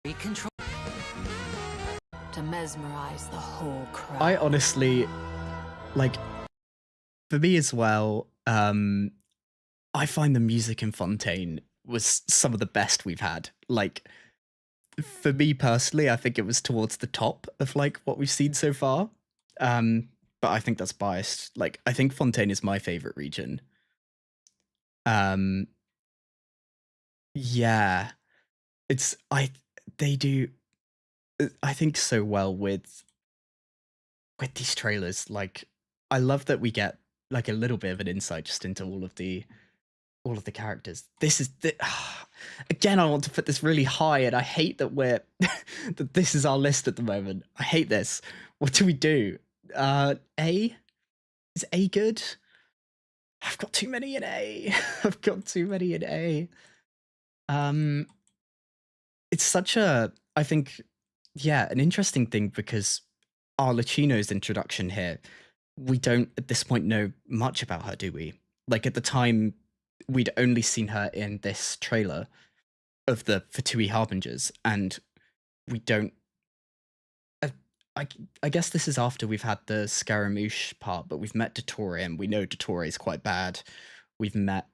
we control to mesmerize the whole crowd. I honestly, like, for me as well, I find the music in Fontaine was some of the best we've had. Like, for me personally, I think it was towards the top of like what we've seen so far. But I think that's biased. Like, I think Fontaine is my favorite region. Yeah, they do, I think, so well with these trailers. Like, I love that we get like a little bit of an insight just into all of the characters. This is again, I want to put this really high, and I hate that that this is our list at the moment. I hate this. What do we do? A? Is A good? I've got too many in A. I've got too many in A. It's such a, I think, yeah, an interesting thing, because Arlecchino's introduction here, we don't at this point know much about her, do we? Like, at the time, we'd only seen her in this trailer of the Fatui Harbingers, and we don't. I guess this is after we've had the Scaramouche part, but we've met Dottore, and we know Dottore is quite bad. We've met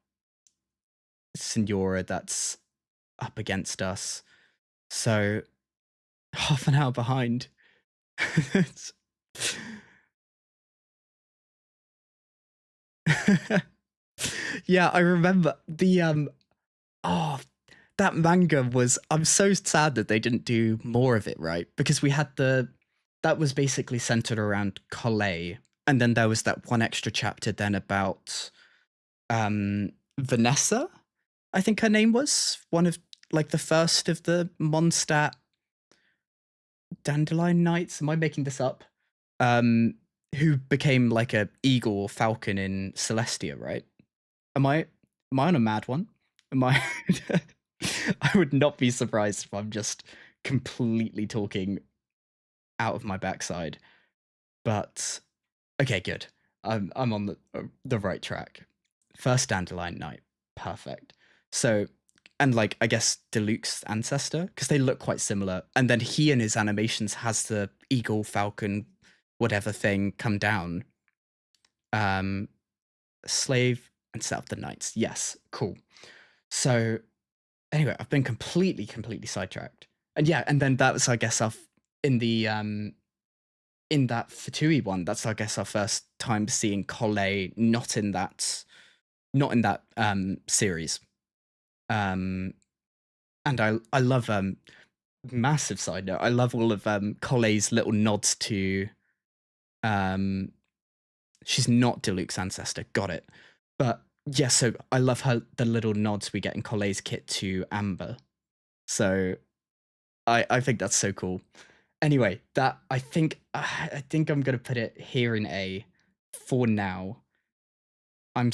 Signora that's up against us. So, half an hour behind. Yeah, I remember the that manga was, I'm so sad that they didn't do more of it, right? Because we had that was basically centered around Collet, and then there was that one extra chapter then about Vanessa, I think her name was, one of like the first of the Mondstadt Dandelion Knights. Am I making this up? Who became like a eagle or falcon in Celestia, right? Am I on a mad one? Am I? I would not be surprised if I'm just completely talking out of my backside. But okay, good. I'm on the right track. First Dandelion Knight, perfect. So, and like, I guess Diluc's ancestor, because they look quite similar. And then he in his animations has the eagle, falcon, whatever thing come down. Slave and set up the knights. Yes, cool. So anyway, I've been completely sidetracked. And yeah, and then that was, I guess, in that Fatui one, that's, I guess, our first time seeing Collet not in that series. And I love massive side note, I love all of Collet's little nods to she's not Diluc's ancestor, got it. But yeah, so I love the little nods we get in Collet's kit to Amber. So I think that's so cool. Anyway, that I think I'm gonna put it here in A for now. I'm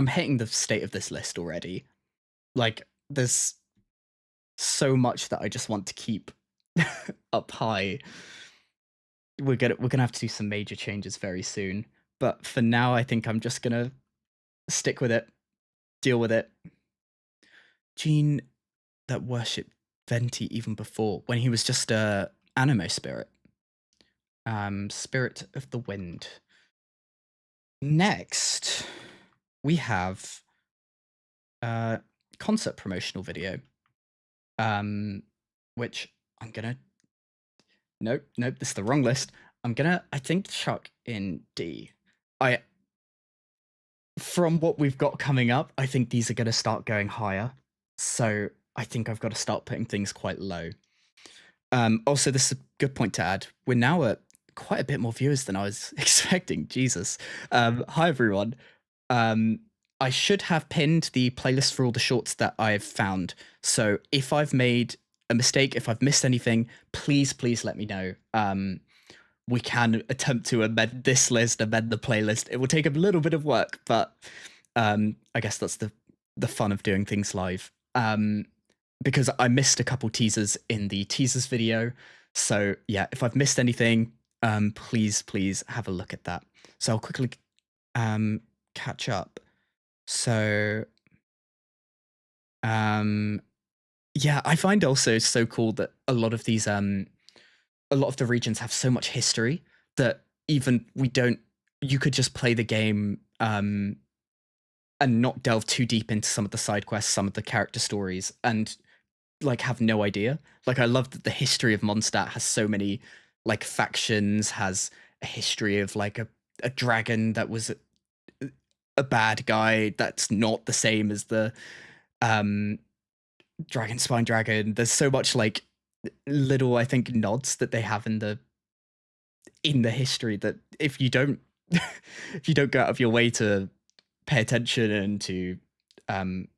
hitting the state of this list already. Like, there's so much that I just want to keep up high. We're gonna have to do some major changes very soon. But for now, I think I'm just gonna stick with it, deal with it. Gene that worshipped Venti even before, when he was just a animo spirit. Spirit of the wind. Next, we have concert promotional video, which I'm gonna. Nope, this is the wrong list. I'm gonna, I think, chuck in D. From what we've got coming up, I think these are gonna start going higher. So I think I've got to start putting things quite low. Also, this is a good point to add. We're now at quite a bit more viewers than I was expecting. Jesus. Hi, everyone. I should have pinned the playlist for all the shorts that I've found. So if I've made a mistake, if I've missed anything, please let me know. We can attempt to amend this list, amend the playlist. It will take a little bit of work, but I guess that's the fun of doing things live. Because I missed a couple teasers in the teasers video. So yeah, if I've missed anything, please have a look at that. So I'll quickly catch up. So yeah, I find also so cool that a lot of these a lot of the regions have so much history that even you could just play the game and not delve too deep into some of the side quests, some of the character stories, and like have no idea. Like, I love that the history of Mondstadt has so many like factions, has a history of like a dragon that was a bad guy that's not the same as the dragon spine dragon. There's so much like little, I think, nods that they have in the history that if you don't if you don't go out of your way to pay attention and to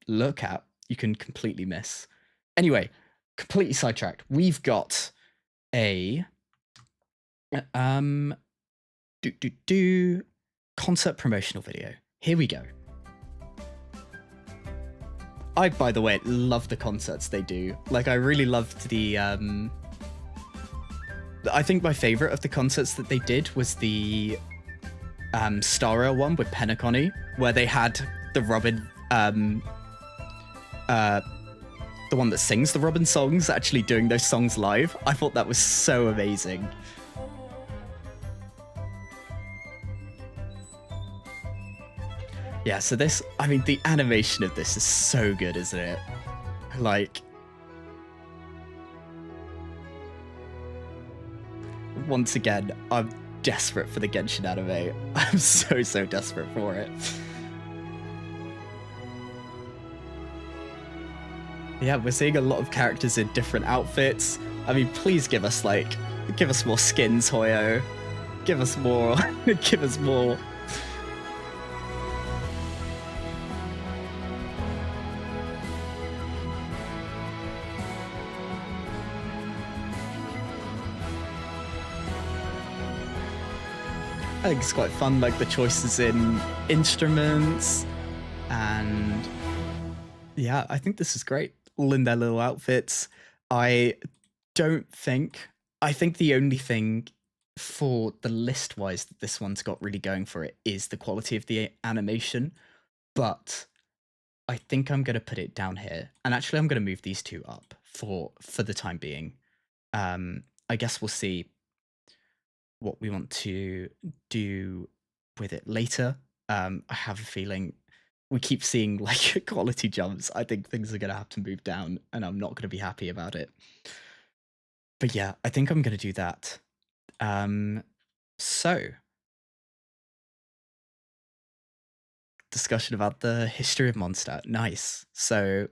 look at, you can completely miss. Anyway, completely sidetracked. We've got a concert promotional video. Here we go. I, by the way, love the concerts they do. Like, I really loved the I think my favorite of the concerts that they did was the Star Rail one with Penacony, where they had the Robin the one that sings the Robin songs actually doing those songs live. I thought that was so amazing. Yeah, so this, I mean, the animation of this is so good, isn't it? Like, once again, I'm desperate for the Genshin anime. I'm so desperate for it. Yeah, we're seeing a lot of characters in different outfits. I mean, please give us more skins, Hoyo. Give us more. Give us more. I think it's quite fun, like the choices in instruments, and yeah, I think this is great. All in their little outfits. I think the only thing for the list-wise that this one's got really going for it is the quality of the animation, but I think I'm going to put it down here, and actually I'm going to move these two up for the time being. I guess we'll see what we want to do with it later. I have a feeling we keep seeing like quality jumps. I think things are going to have to move down, and I'm not going to be happy about it. But yeah, I think I'm going to do that. So, discussion about the history of Mondstadt. Nice. So,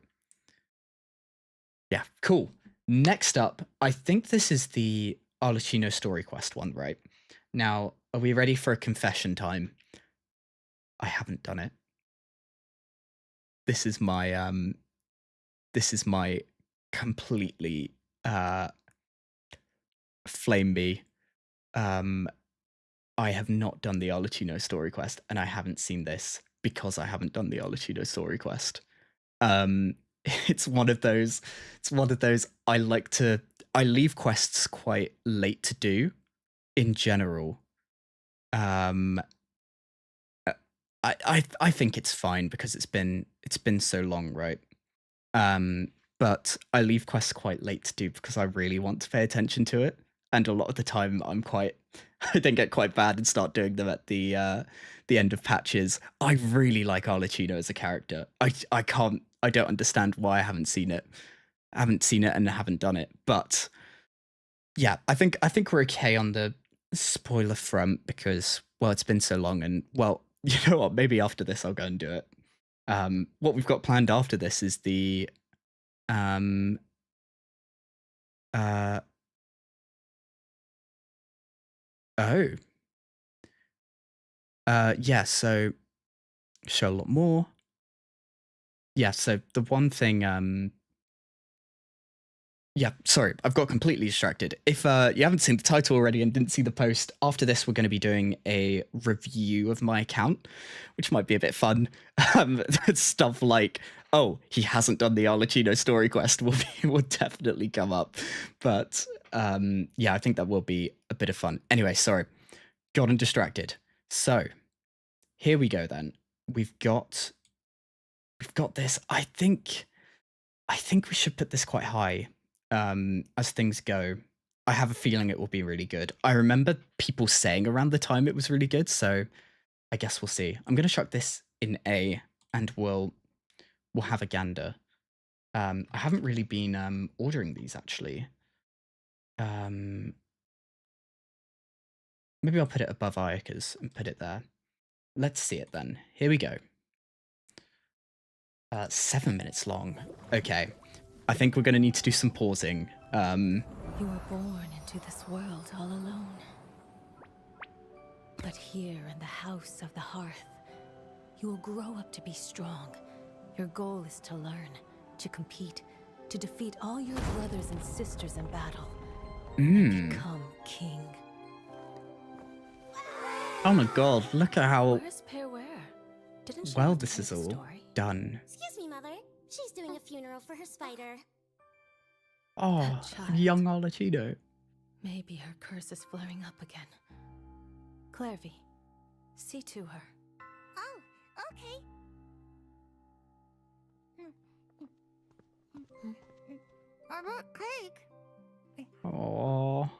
yeah, cool. Next up, I think this is the Arlecchino story quest one, right? Now, are we ready for a confession time? I haven't done it. This is my completely flame me. I have not done the Arlecchino story quest, and I haven't seen this because I haven't done the Arlecchino story quest. It's one of those I leave quests quite late to do in general. I think it's fine because it's been so long, right? But I leave quests quite late to do because I really want to pay attention to it, and a lot of the time I'm quite I then get quite bad and start doing them at the end of patches. I really like Arlecchino as a character. I don't understand why I haven't seen it. I haven't seen it and haven't done it. But yeah, I think we're okay on the spoiler front because, well, it's been so long, and well, you know what? Maybe after this I'll go and do it. What we've got planned after this is the yeah, so show a lot more. Yeah, so the one thing, yeah, sorry, I've got completely distracted. If you haven't seen the title already and didn't see the post, after this we're going to be doing a review of my account, which might be a bit fun. Stuff like, oh, he hasn't done the Arlecchino story quest will definitely come up. But yeah, I think that will be a bit of fun. Anyway, sorry, gotten distracted. So here we go then. We've got this. I think we should put this quite high. As things go, I have a feeling it will be really good. I remember people saying around the time it was really good, so I guess we'll see. I'm gonna chuck this in A, and we'll have a gander. I haven't really been ordering these actually. Maybe I'll put it above Ayaka's and put it there. Let's see it then. Here we go. 7 minutes long. Okay. I think we're going to need to do some pausing. You were born into this world all alone. But here in the house of the hearth, you will grow up to be strong. Your goal is to learn, to compete, to defeat all your brothers and sisters in battle, and become king. Oh my god, look at how Where's Pearware? Didn't she well have to this tell is the all story? done. Excuse me, Mother. She's doing a funeral for her spider. Oh, child. young Arlecchino. Maybe her curse is flaring up again. Clairvy, see to her. Oh, okay. I brought cake. Oh,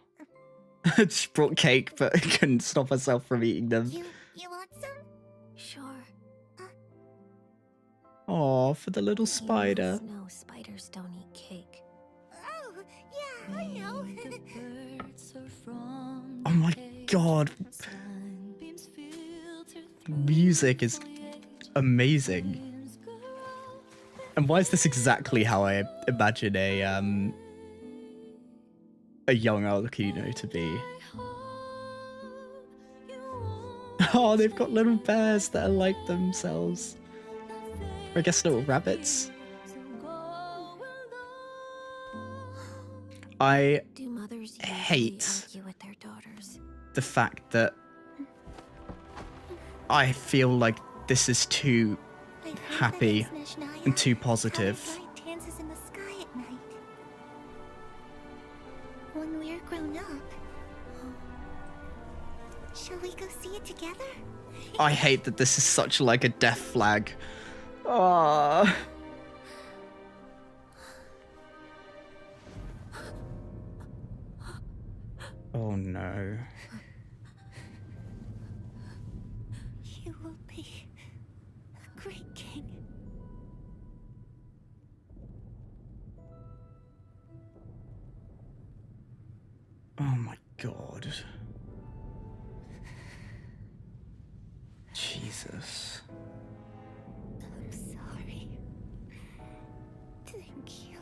she brought cake, but couldn't stop herself from eating them. You want some? Sure. Oh, for the little spider. No, spiders don't eat cake. Oh, yeah, I know. Oh my god. Music is amazing. And why is this exactly how I imagine a young Arlecchino to be? Oh, they've got little bears that are like themselves. Or I guess little rabbits. I hate the fact that I feel like this is too happy and too positive. Dances in the sky at night. When we're grown up, shall we go see it together? I hate that this is such like a death flag. Ah. Oh no. You will be a great king. Oh my god. Jesus. I'm sorry. Thank you.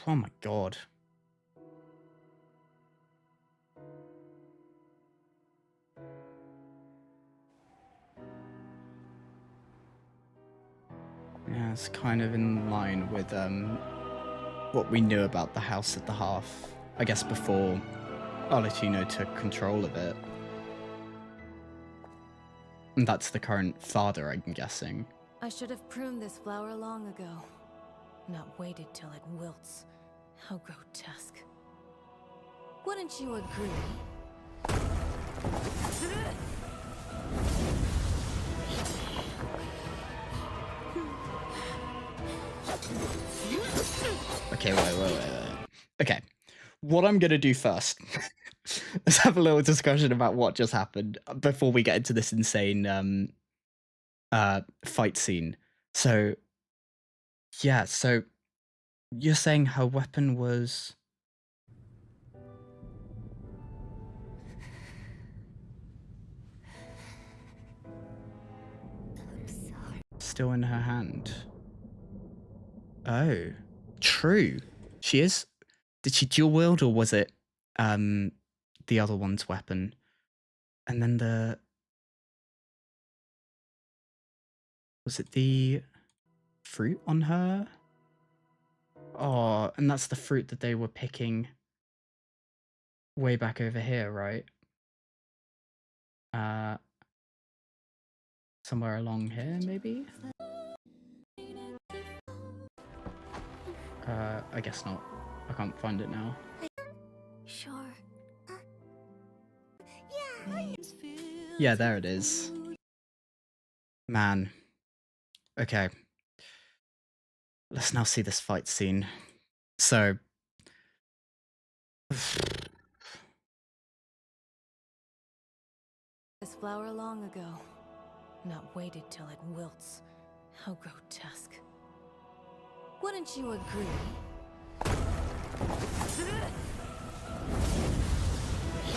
Oh my god. Yeah, it's kind of in line with what we knew about the House at the Hearth, I guess before Arlecchino took control of it. And that's the current father, I'm guessing. I should have pruned this flower long ago, not waited till it wilts. How grotesque. Wouldn't you agree? what I'm gonna do first. Let's have a little discussion about what just happened before we get into this insane fight scene. So yeah, so you're saying her weapon was still in her hand. Oh, true. She is. Did she dual wield, or was it the other one's weapon? And then was it the fruit on her? Oh, and that's the fruit that they were picking way back over here, right? Somewhere along here, maybe? I guess not. I can't find it now. Sure. Yeah, there it is. Man. Okay. Let's now see this fight scene. So... This flower long ago. Not waited till it wilts. How grotesque. Wouldn't you agree?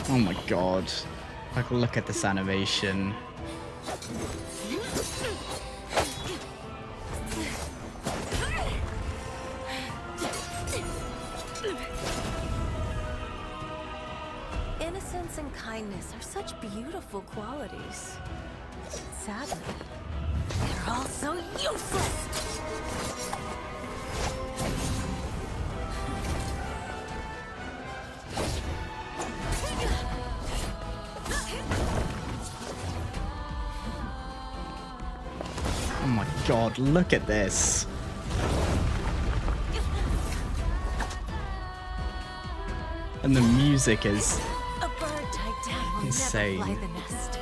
Oh my god. Like, look at this animation. Innocence and kindness are such beautiful qualities. Sadly, they're all so useless! Oh my god, look at this. And the music is A bird tied down will insane. never fly the nest.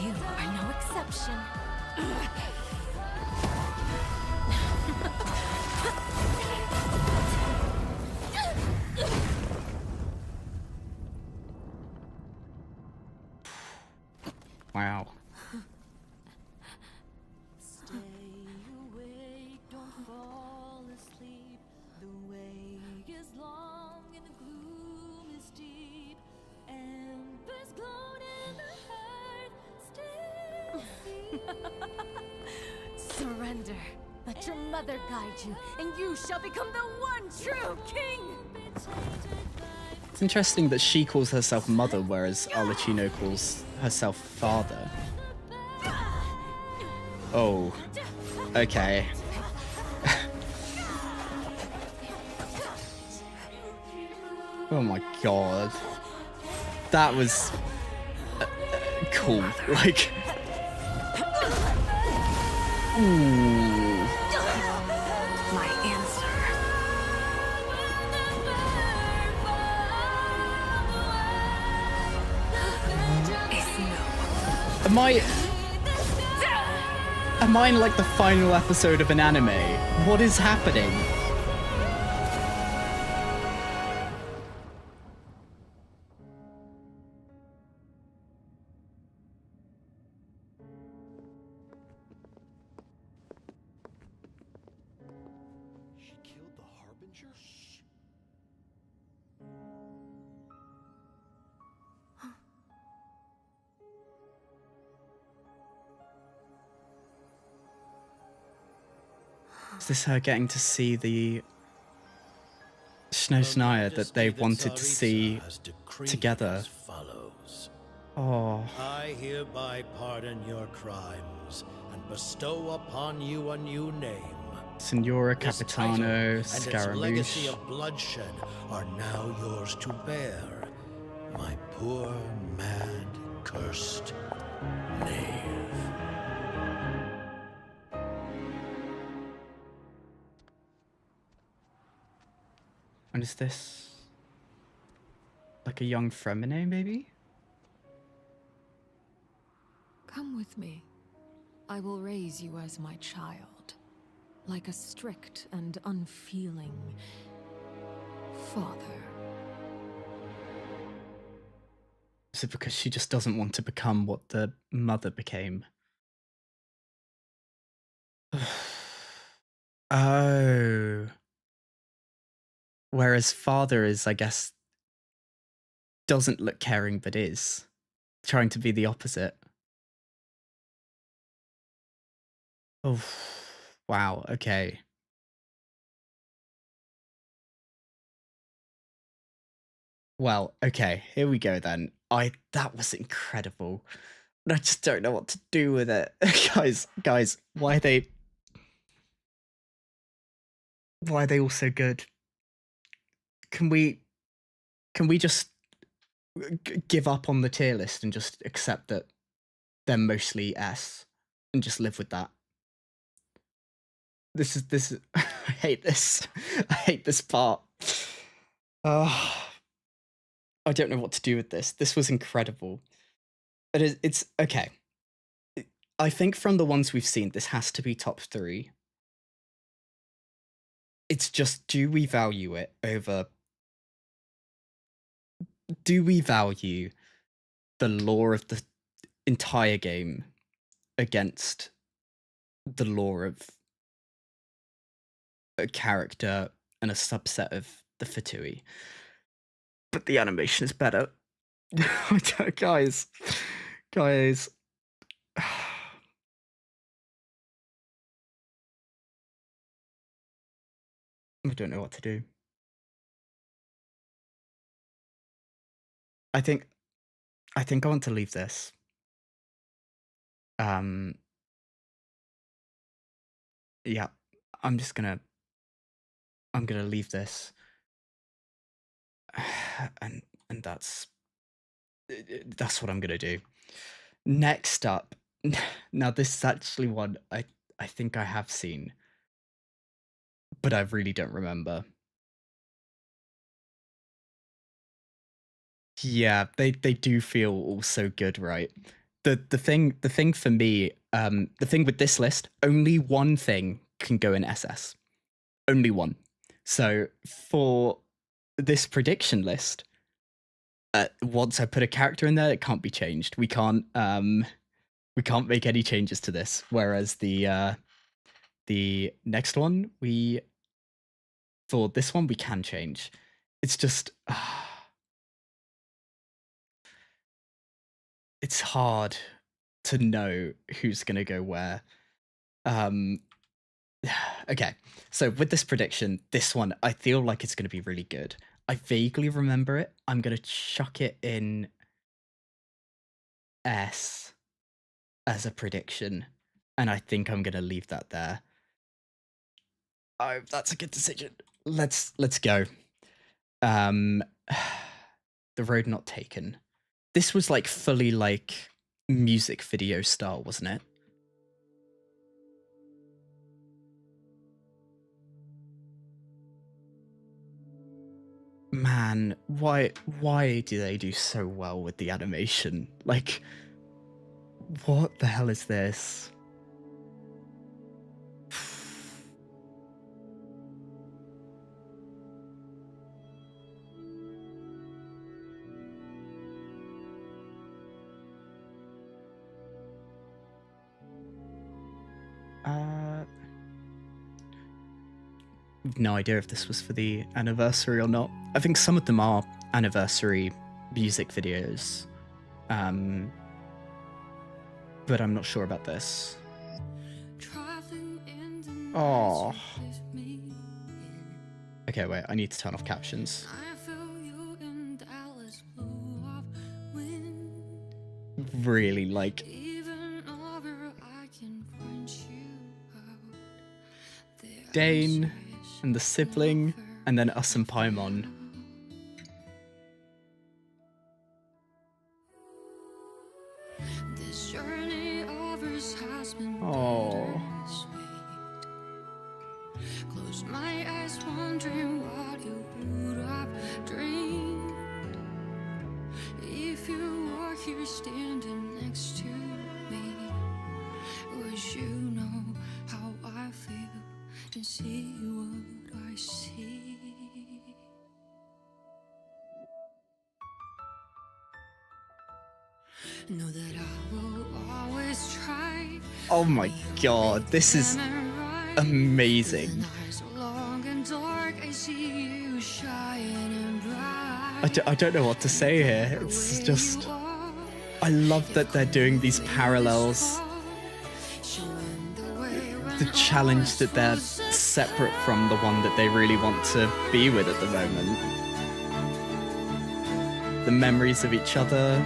You are no exception. Wow. Surrender. Let your mother guide you, and you shall become the one true king! It's interesting that she calls herself mother, whereas Arlecchino calls herself father. Oh. Okay. Oh my god. That was... cool. Like... Ooh. My answer. Is no. Am I in like the final episode of an anime? What is happening? Is this her getting to see the Shania that they wanted to see together? Oh. I hereby pardon your crimes and bestow upon you a new name. Signora This Capitano title and its legacy Scaramouche. of bloodshed are now yours to bear, my poor, mad, cursed knave. And is this like a young Fremine, maybe? Come with me. I will raise you as my child, like a strict and unfeeling father. Is it because she just doesn't want to become what the mother became? Oh. Whereas father is, I guess, doesn't look caring but is. Trying to be the opposite. Oh, wow, okay. Well, okay, here we go then. That was incredible. I just don't know what to do with it. guys, why are they all so good? Can we just give up on the tier list and just accept that they're mostly S and just live with that? This is I hate this. I hate this part. I don't know what to do with this. This was incredible. It's okay. I think from the ones we've seen, this has to be top 3. It's just, do we value it over... Do we value the lore of the entire game against the lore of a character and a subset of the Fatui? But the animation is better. guys. I don't know what to do. I think I want to leave this. Yeah, I'm gonna leave this. And that's what I'm gonna do. Next up, now this is actually one I think I have seen, but I really don't remember. Yeah, they do feel all so good, right? The thing for me, the thing with this list, only one thing can go in SS. Only one. So for this prediction list, once I put a character in there, it can't be changed. We can't make any changes to this. Whereas the next one, for this one we can change. It's just it's hard to know who's gonna go where. Okay, so with this prediction, this one I feel like it's gonna be really good. I vaguely remember it. I'm gonna chuck it in S as a prediction, and I think I'm gonna leave that there. Oh, that's a good decision. Let's go. The Road Not Taken. This was like fully like music video style, wasn't it? Man, why do they do so well with the animation? Like, what the hell is this? No idea if this was for the anniversary or not. I think some of them are anniversary music videos. But I'm not sure about this. Oh. Okay, wait, I need to turn off captions. Really, like... Dane and the sibling, and then us and Paimon. Oh. Close my eyes, wondering what you would have dreamed if you were here standing next to me. Would you know how I feel and see what I see? Know that I will always try. Oh my god, this is amazing. Long and dark, I see you shining bright. I don't know what to say here. It's just... I love that they're doing these parallels. The challenge that they're separate from the one that they really want to be with at the moment. The memories of each other.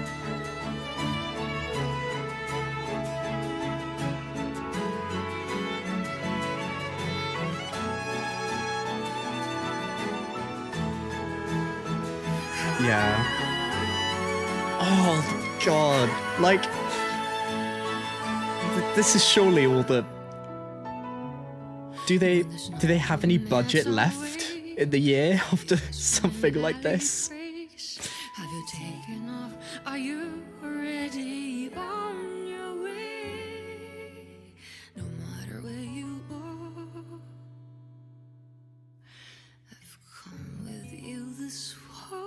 Yeah. Oh god, like this is surely all the... Do they have any budget left in the year after something like this? Have you taken off? Are you already on your way? No matter where you are, I've come with you this far.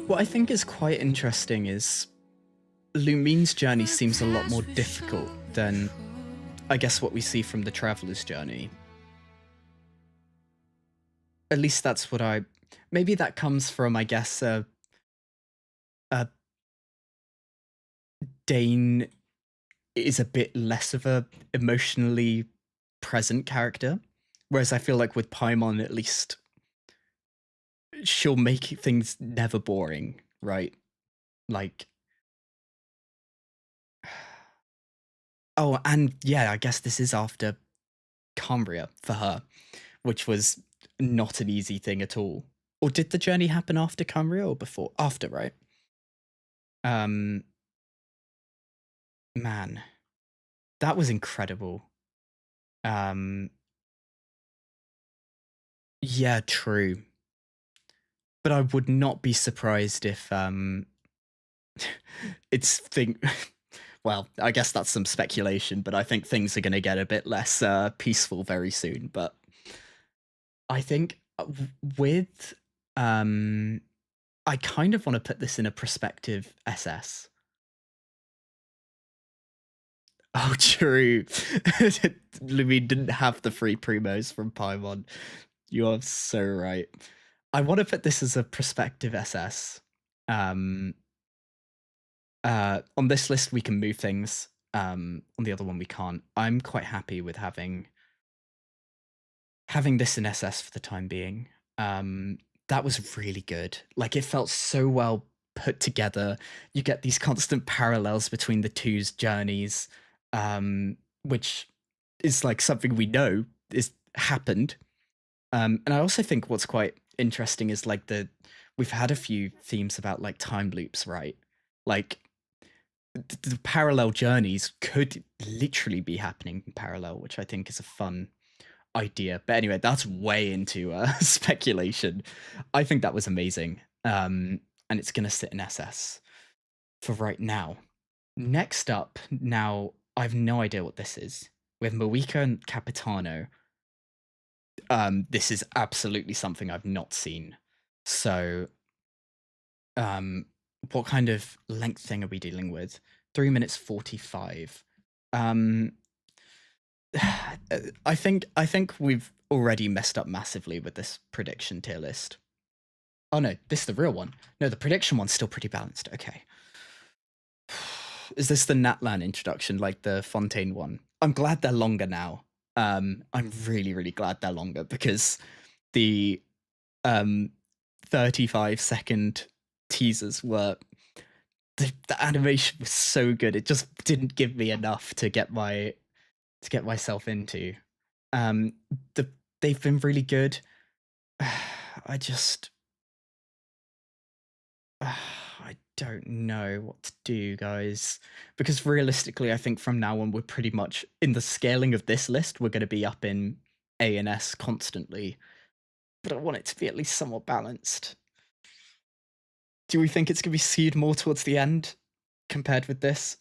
What I think is quite interesting is Lumine's journey seems a lot more difficult than, I guess, what we see from the Traveler's journey. At least that's what I... Maybe that comes from, I guess, Dane is a bit less of a emotionally present character, whereas I feel like with Paimon, at least, she'll make things never boring, right? Like... Oh, and yeah, I guess this is after Cambria for her, which was not an easy thing at all. Or did the journey happen after Cambria or before? After, right? Man, that was incredible. Yeah, true. But I would not be surprised if it's well, I guess that's some speculation, but I think things are going to get a bit less peaceful very soon. But I think with I kind of want to put this in a perspective SS. Oh, true. Lumine didn't have the free primos from Paimon. You are so right. I want to put this as a perspective SS. On this list, we can move things. On the other one, we can't. I'm quite happy with having this in SS for the time being. That was really good. Like, it felt so well put together. You get these constant parallels between the two's journeys, which is like something we know is happened. And I also think what's quite interesting is like we've had a few themes about like time loops, right? Like the parallel journeys could literally be happening in parallel, which I think is a fun idea. But anyway, that's way into speculation. I think that was amazing. And it's going to sit in SS for right now. Next up, now, I have no idea what this is. We have Moika and Capitano. This is absolutely something I've not seen. So, what kind of length thing are we dealing with? 3 minutes 45. I think we've already messed up massively with this prediction tier list. Oh no, this is the real one. No, the prediction one's still pretty balanced. Okay. Is this the Natlan introduction, like the Fontaine one? I'm glad they're longer now. I'm really, really glad they're longer because the 35-second teasers were... The animation was so good. It just didn't give me enough to get myself into. They've been really good. I don't know what to do, guys, because realistically I think from now on we're pretty much in the scaling of this list, we're going to be up in A and S constantly, but I want it to be at least somewhat balanced. Do we think it's going to be skewed more towards the end compared with this?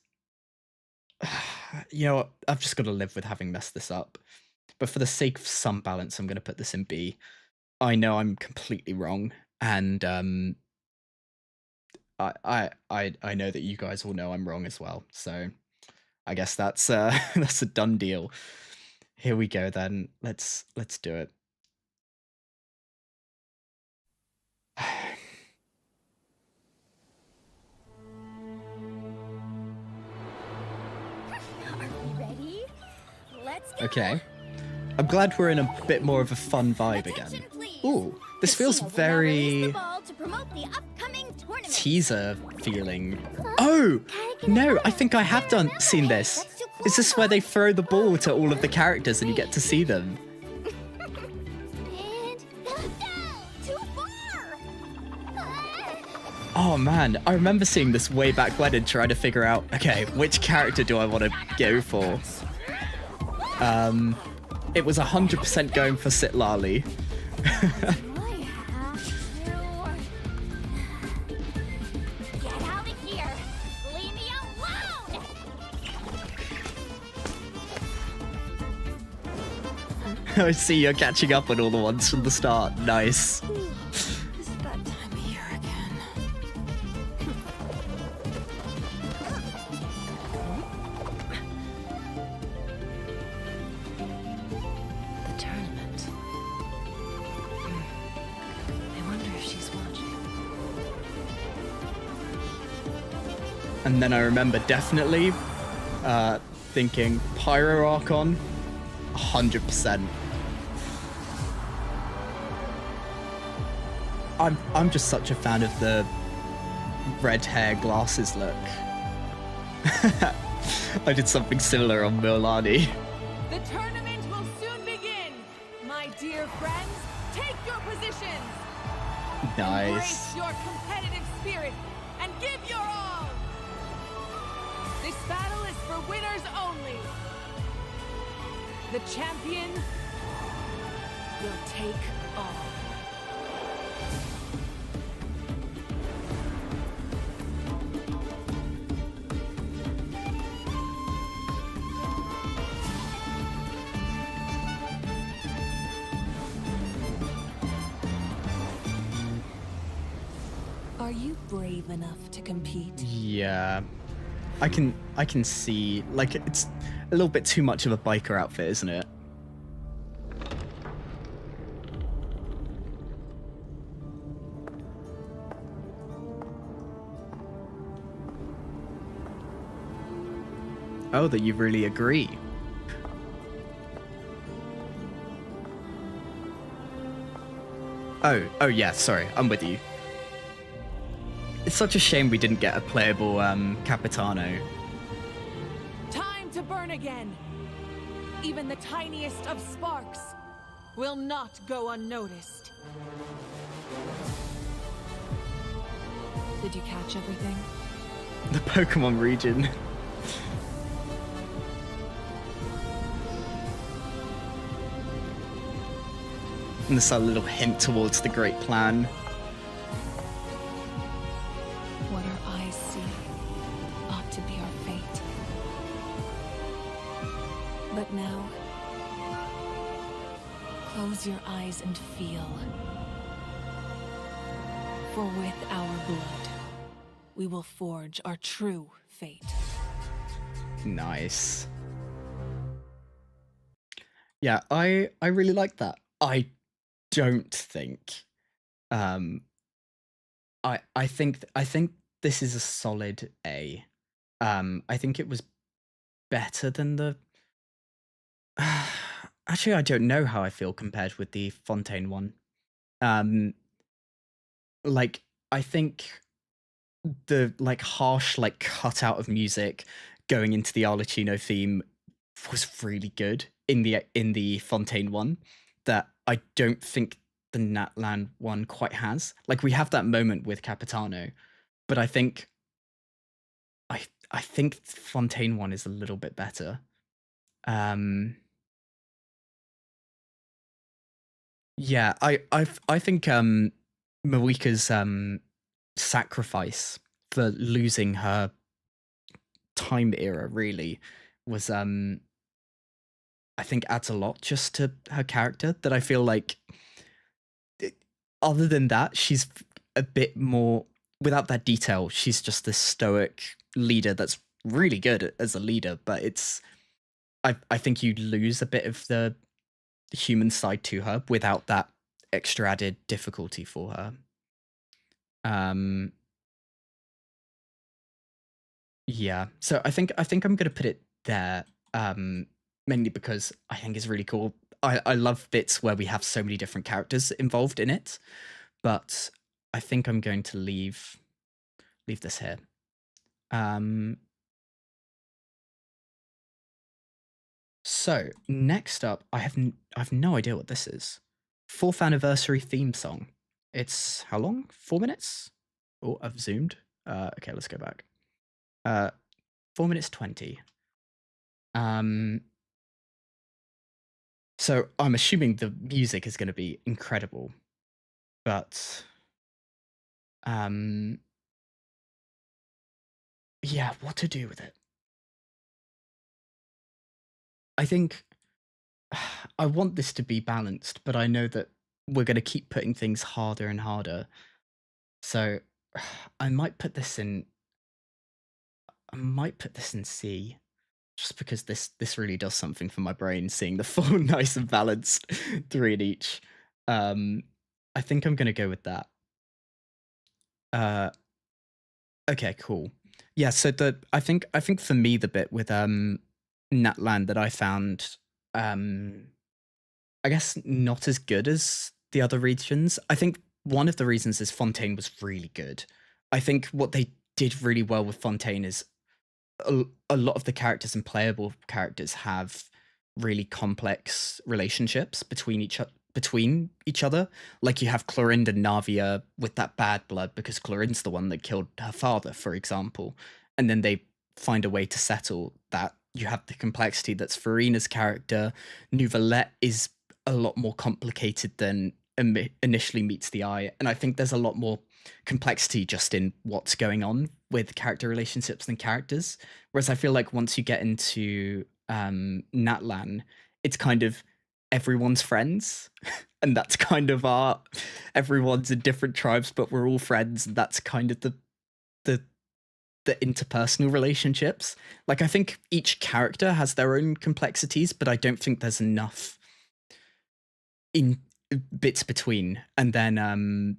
You know what? I've just got to live with having messed this up. But for the sake of some balance, I'm going to put this in B. I know I'm completely wrong, and I know that you guys all know I'm wrong as well. So I guess that's that's a done deal. Here we go then. Let's do it. Ready? Let's go. Okay. I'm glad we're in a bit more of a fun vibe again. Ooh, this feels very teaser feeling. Oh, no, I think I have seen this. Is this where they throw the ball to all of the characters and you get to see them? Oh man, I remember seeing this way back when and trying to figure out, okay, which character do I want to go for? It was 100% going for Sitlali. Get out of here! Leave me alone! I see you're catching up on all the ones from the start. Nice. Is it that time of year again? The tournament. I wonder if she's watching. And then I remember definitely thinking Pyro Archon, 100%. I'm just such a fan of the red hair glasses look. I did something similar on Milani. The tournament will soon begin. My dear friends, take your positions. Nice. Embrace your competitive spirit and give your all. This battle is for winners only. The champion will take all. Are you brave enough to compete? Yeah. I can see, like, it's a little bit too much of a biker outfit, isn't it? Oh, that you really agree. Oh yeah, sorry, I'm with you. It's such a shame we didn't get a playable Capitano. Time to burn again. Even the tiniest of sparks will not go unnoticed. Did you catch everything? The Pokemon region. And there's a little hint towards the great plan. What our eyes see ought to be our fate. But now, close your eyes and feel. For with our blood, we will forge our true fate. Nice. Yeah, I really like that. I don't think I think this is a solid A. I think it was better than the actually I don't know how I feel compared with the Fontaine one. Like I think the like harsh like cutout of music going into the Arlecchino theme was really good in the Fontaine one that I don't think the Natlan one quite has. Like we have that moment with Capitano, but I think Fontaine one is a little bit better. Yeah, I think Marika's sacrifice for losing her time era really was I think adds a lot just to her character that I feel like other than that, she's a bit more, without that detail, she's just this stoic leader that's really good as a leader, but I think you lose a bit of the human side to her without that extra added difficulty for her. Yeah, so I think I'm gonna put it there, mainly because I think it's really cool. I love bits where we have so many different characters involved in it, but I think I'm going to leave this here. So next up, I have no idea what this is. 4th anniversary theme song. It's how long? 4 minutes? Oh, I've zoomed. Okay, let's go back. 4 minutes 20. So I'm assuming the music is going to be incredible, but yeah, what to do with it? I think I want this to be balanced, but I know that we're going to keep putting things harder and harder. So I might put this in C, just because this really does something for my brain, seeing the full nice and balanced 3 in each. I think I'm going to go with that. Okay, cool. Yeah, so I think for me the bit with Natland that I found I guess not as good as the other regions. I think one of the reasons is Fontaine was really good. I think what they did really well with Fontaine is a lot of the characters and playable characters have really complex relationships between each other. Like you have Clorinde and Navia with that bad blood because Clorinde's the one that killed her father, for example. And then they find a way to settle that. You have the complexity that's Farina's character. Nouvelette is a lot more complicated than initially meets the eye. And I think there's a lot more complexity just in what's going on with character relationships than characters. Whereas I feel like once you get into Natlan, it's kind of everyone's friends. And that's kind of everyone's in different tribes, but we're all friends. And that's kind of the interpersonal relationships. Like, I think each character has their own complexities, but I don't think there's enough in bits between. And then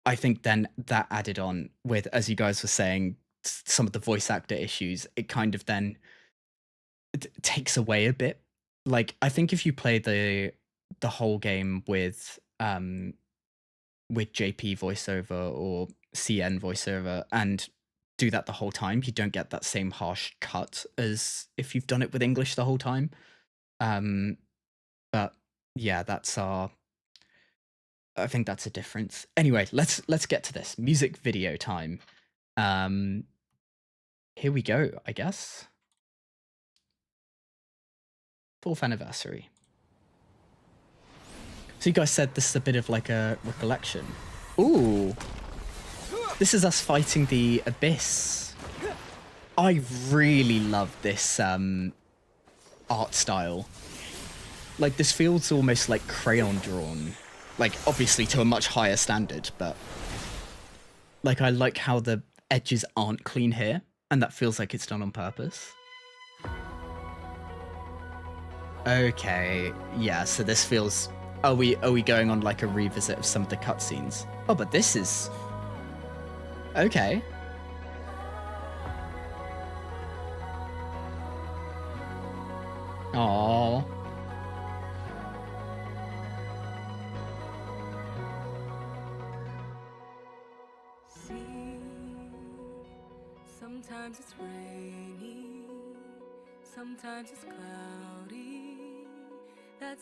I think then that added on with, as you guys were saying, some of the voice actor issues, it kind of then takes away a bit. Like, I think if you play the whole game with JP voiceover or CN voiceover and do that the whole time, you don't get that same harsh cut as if you've done it with English the whole time. But yeah, I think that's a difference. Anyway, let's get to this music video time. Here we go, I guess. 4th anniversary. So you guys said this is a bit of like a recollection. Ooh. This is us fighting the Abyss. I really love this art style. Like, this feels almost like crayon drawn. Like, obviously to a much higher standard, but like, I like how the edges aren't clean here, and that feels like it's done on purpose. Okay, yeah, so this feels... Are we going on like a revisit of some of the cutscenes? Oh, but this is... Okay. Aww. Sometimes it's rainy, sometimes it's cloudy.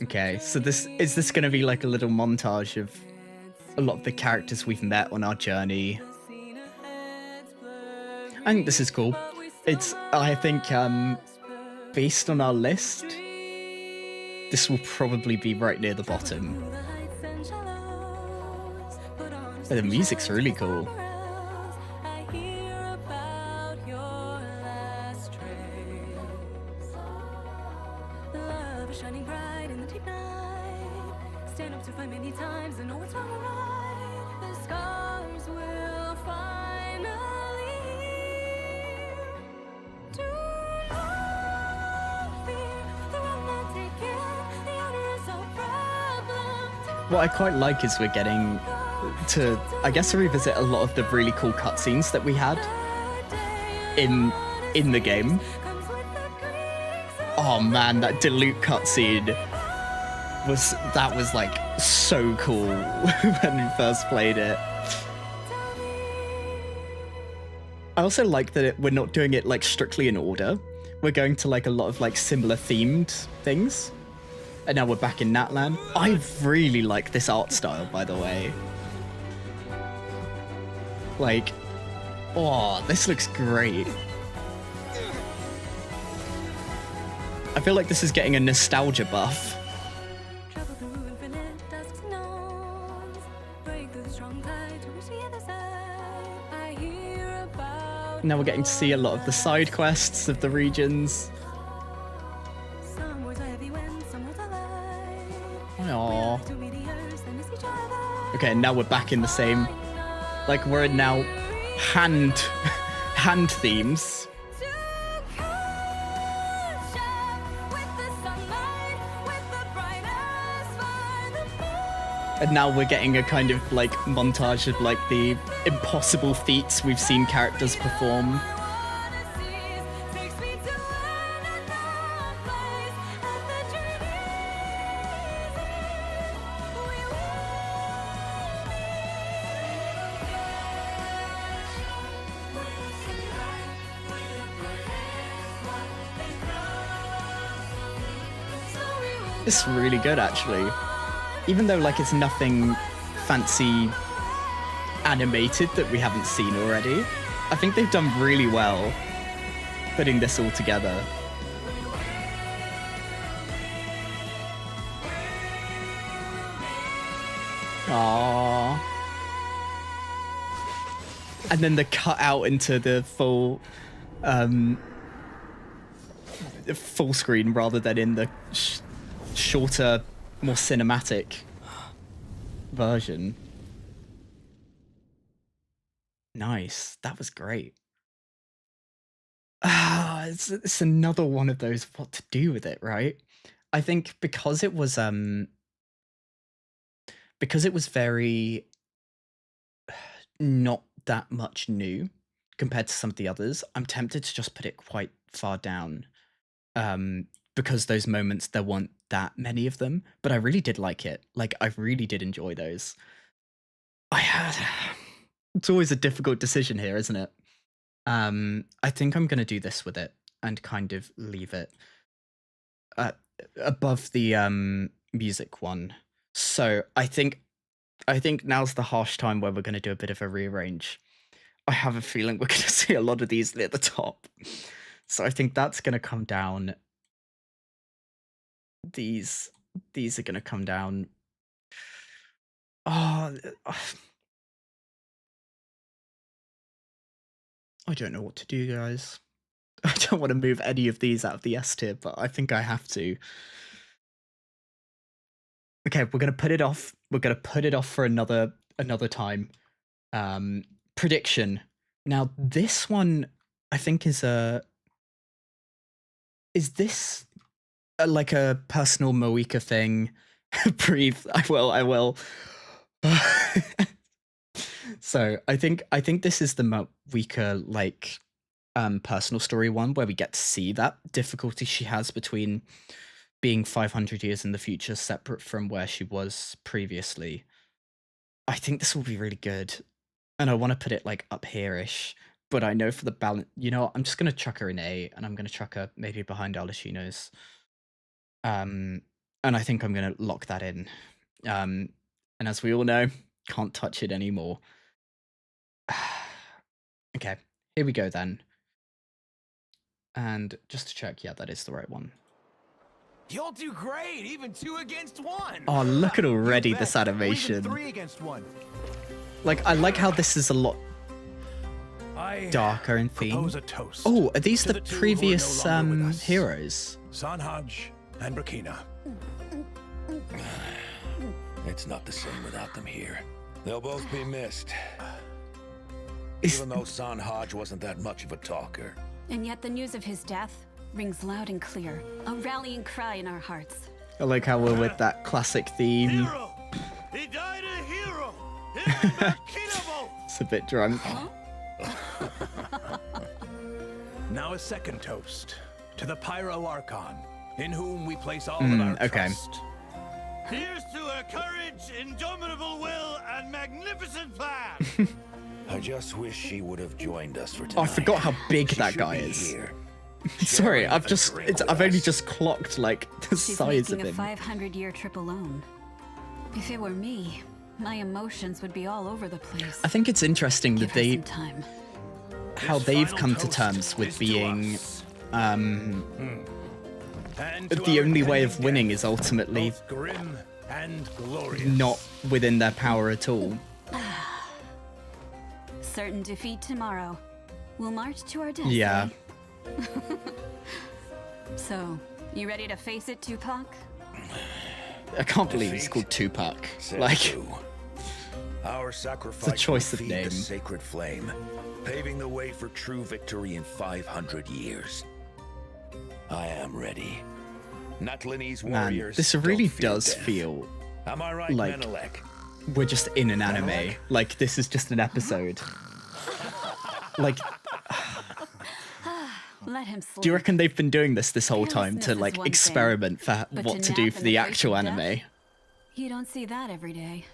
Okay, so is this going to be like a little montage of a lot of the characters we've met on our journey? I think this is cool. I think, based on our list, this will probably be right near the bottom. But the music's really cool. Shining bright in the deep night. Stand up to fight many times and know what's wrong or right. what I quite like is we're getting to, I guess, revisit a lot of the really cool cutscenes that we had in the game. Oh man, that Dilute cutscene was like so cool when we first played it. I also like that we're not doing it like strictly in order. We're going to like a lot of like similar themed things. And now we're back in Natlan. I really like this art style, by the way. Like, oh, this looks great. I feel like this is getting a nostalgia buff. Now we're getting to see a lot of the side quests of the regions. Aww. Okay, now we're back in the same... Like, we're in now hand themes. And now we're getting a kind of like montage of like the impossible feats we've seen characters perform. It's really good, actually. Even though like it's nothing fancy animated that we haven't seen already, I think they've done really well putting this all together. Aww. And then the cut out into the full screen rather than in the shorter, more cinematic version. Nice. That was great. It's another one of those what to do with it, right? I think because it was very not that much new compared to some of the others, I'm tempted to just put it quite far down. Because those moments, there weren't that many of them, but I really did like it. Like, I really did enjoy those. It's always a difficult decision here, isn't it? I think I'm going to do this with it and kind of leave it above the music one. So I think now's the harsh time where we're going to do a bit of a rearrange. I have a feeling we're going to see a lot of these at the top. So I think that's going to come down. These are going to come down. Oh, I don't know what to do, guys. I don't want to move any of these out of the S tier, but I think I have to. Okay, we're going to put it off. We're going to put it off for another time. Prediction. Now, this one, I think, is this like a personal Moeka thing? Breathe. I will. So I think this is the Moeka like personal story one where we get to see that difficulty she has between being 500 years in the future, separate from where she was previously. I think this will be really good, and I want to put it like up here-ish. But I know for the balance, you know, I'm just gonna chuck her in A, and I'm gonna chuck her maybe behind Alashino's. And I think I'm gonna lock that in. And as we all know, can't touch it anymore. Okay, here we go then. And just to check, yeah, that is the right one. You'll do great, even 2 against 1. Oh, look at already this animation. Even 3 against 1. Like, I like how this is a lot darker in theme. A toast oh, are these to the two previous who are no longer with us. heroes? Sanhaj and Burkina. It's not the same without them here. They'll both be missed. Even though Sanhaj wasn't that much of a talker. And yet the news of his death rings loud and clear. A rallying cry in our hearts. I like how we're with that classic theme. It's a bit drunk. Now a second toast to the Pyro Archon, in whom we place all of our trust. Here's to her courage, indomitable will, and magnificent plan. I just wish she would have joined us for tonight. Oh, I forgot how big that guy is. Sorry, I've only just clocked like the size of She's him. making a 500-year trip alone. If it were me, my emotions would be all over the place. I think it's interesting that Give her some time. how they've come to terms with being the only way of winning is ultimately grim and glorious. not within their power at all. Certain defeat tomorrow. We'll march to our death. Yeah. So, you ready to face it, Tupac? I can't believe it's called Tupac. Like, our sacrifice it's a choice will of feed name. the sacred flame, paving the way for true victory in 500 years. I am ready. Natlinese Man, warriors. this really don't fear does death. feel Am I right, like Menelek? we're just in an anime. Like, this is just an episode. Like, Let him sleep. do you reckon they've been doing this whole time to Carelessness is like one thing, experiment for but what to nap do in for the the face actual of death? anime? You don't see that every day.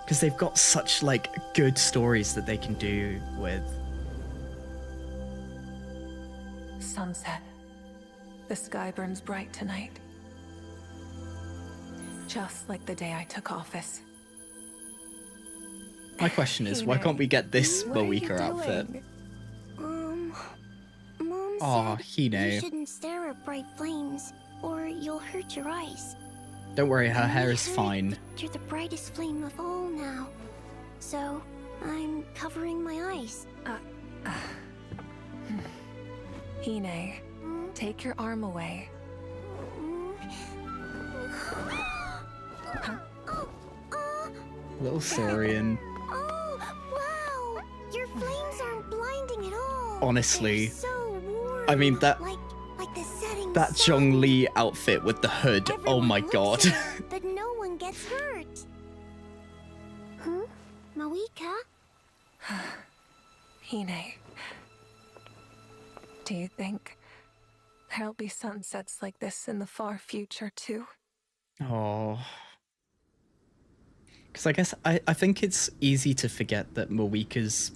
Because they've got such like good stories that they can do with. Sunset. The sky burns bright tonight. Just like the day I took office. My question is, why can't we get this Moeka outfit? Mom Aw, said Hine. you shouldn't stare at bright flames, or you'll hurt your eyes. Don't worry, her hair is I heard fine. that you're the brightest flame of all now. So, I'm covering my eyes. Hine, take your arm away. Little Saurian. Oh, wow! Your flames aren't blinding at all. Honestly, They're so warm. I mean that like the setting that sun. Zhongli outfit with the hood. Oh my god. But no one gets hurt. Huh? Moeka? Hine, do you think there'll be sunsets like this in the far future too? Oh. Because I guess I think it's easy to forget that Moeka's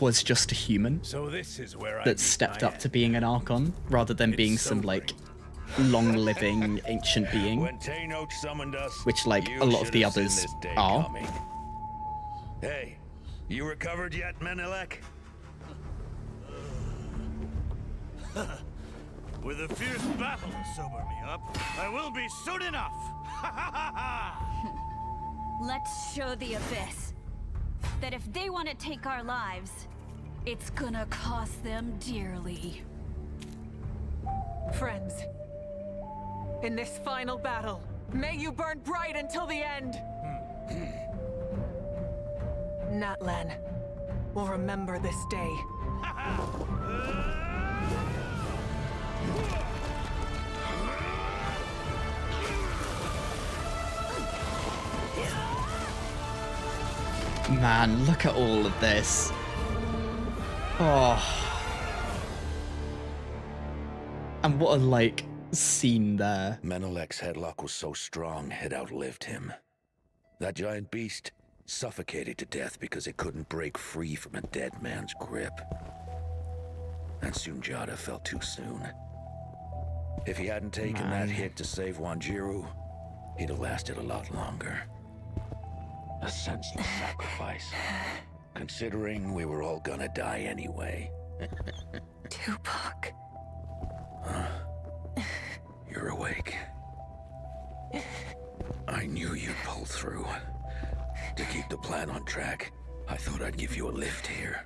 was just a human So this is where I that meet stepped my up to being an Archon, rather than being some like long-living ancient being, When Tenoch summoned us, which like you a lot of the should have seen others this day are. coming. Hey, you recovered yet, Menelek? With a fierce battle to sober me up, I will be soon enough. Let's show the Abyss that if they want to take our lives, it's gonna cost them dearly. Friends, in this final battle, may you burn bright until the end. Natlan will remember this day. Man, look at all of this. Oh. And what a like scene there. Menelek's headlock was so strong it outlived him. That giant beast suffocated to death because it couldn't break free from a dead man's grip. And Sunjata fell too soon. If he hadn't taken that hit to save Wanjiru, he'd have lasted a lot longer. A senseless sacrifice, considering we were all gonna die anyway. Tupac. You're awake. I knew you'd pull through. To keep the plan on track, I thought I'd give you a lift here.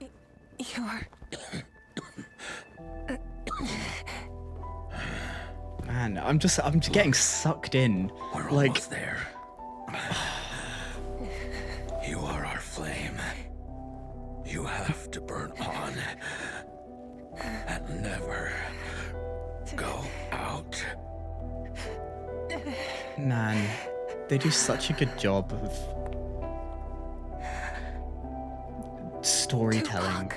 You're... Man, I'm getting sucked in. We're like almost there. You are our flame. You have to burn on. And never go out. Man, They do such a good job of storytelling.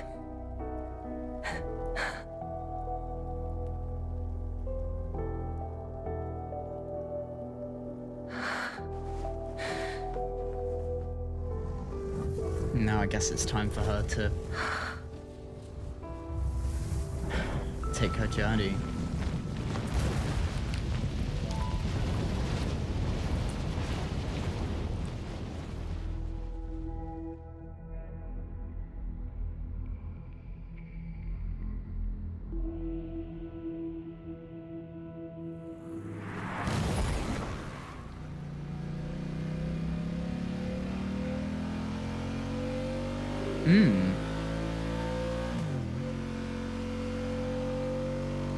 Now I guess it's time for her to take her journey.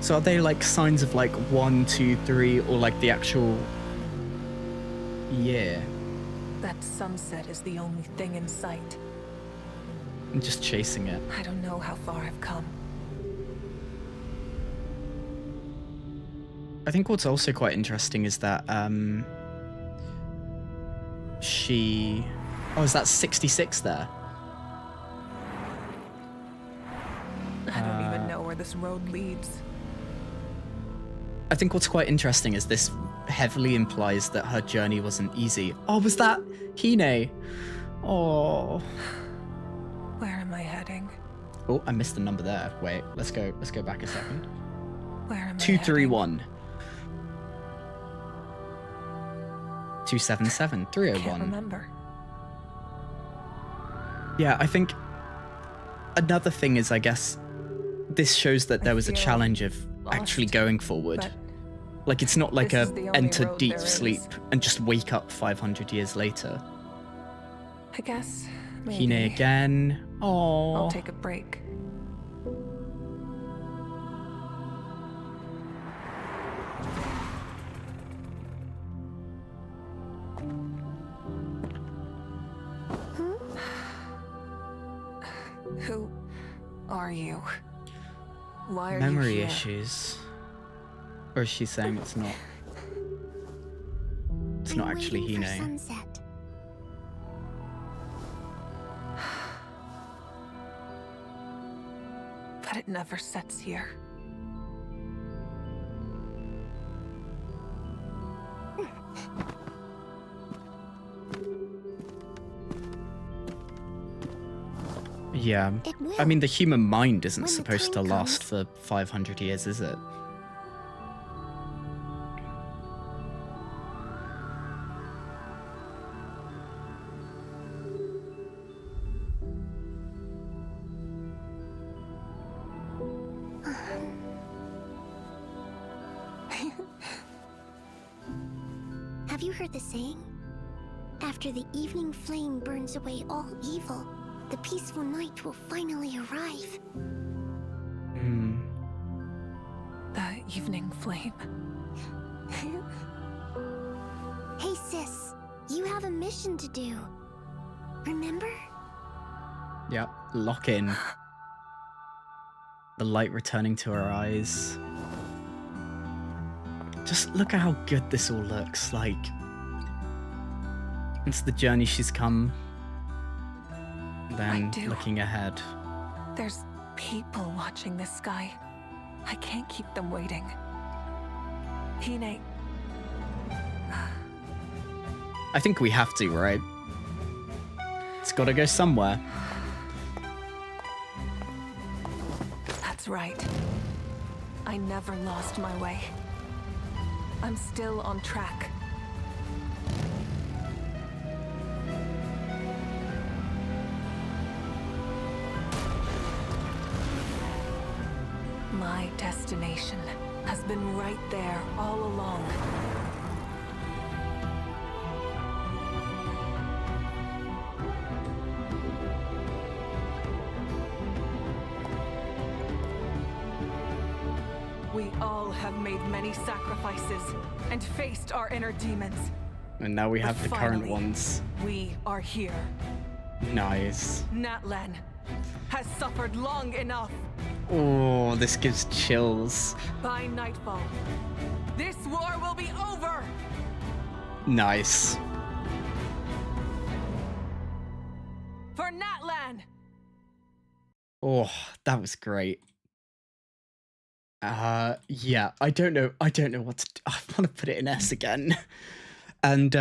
So are they like signs of like 1, 2, 3, or like the actual year? That sunset is the only thing in sight. I'm just chasing it. I don't know how far I've come. I think what's also quite interesting is that she... Oh, is that 66 there? I don't even know where this road leads. I think what's quite interesting is this heavily implies that her journey wasn't easy. Oh, was that Hine? Oh. Where am I heading? Oh, I missed the number there. Wait, let's go back a second. Where am I 231. 277 301. Can't remember. Yeah, I think another thing is, I guess, this shows that there was a challenge of actually going forward. Like, it's not like enter deep sleep and just wake up 500 years later. I guess Hine again. Oh. I'll take a break. Who are you? Why are Memory you here? issues. Or is she saying it's not? It's not actually waiting for Hine. sunset. But it never sets here. Yeah. I mean, the human mind isn't supposed to last for 500 years, is it? Have you heard the saying? After the evening flame burns away all evil, the peaceful night will finally arrive. The evening flame. Hey sis, you have a mission to do. Remember? Yep, lock in. The light returning to her eyes. Just look at how good this all looks like. It's the journey she's come. Then looking ahead. There's people watching this sky. I can't keep them waiting. Hine. I think we have to, right? It's gotta go somewhere. That's right. I never lost my way. I'm still on track. My destination has been right there all along. We all have made many sacrifices and faced our inner demons. And now we have But the current finally, ones. We are here. Nice. Natlan has suffered long enough. Oh, this gives chills. By nightfall, this war will be over. Nice. for Natlan! Oh, that was great. Yeah, I don't know what to do. I want to put it in S again. And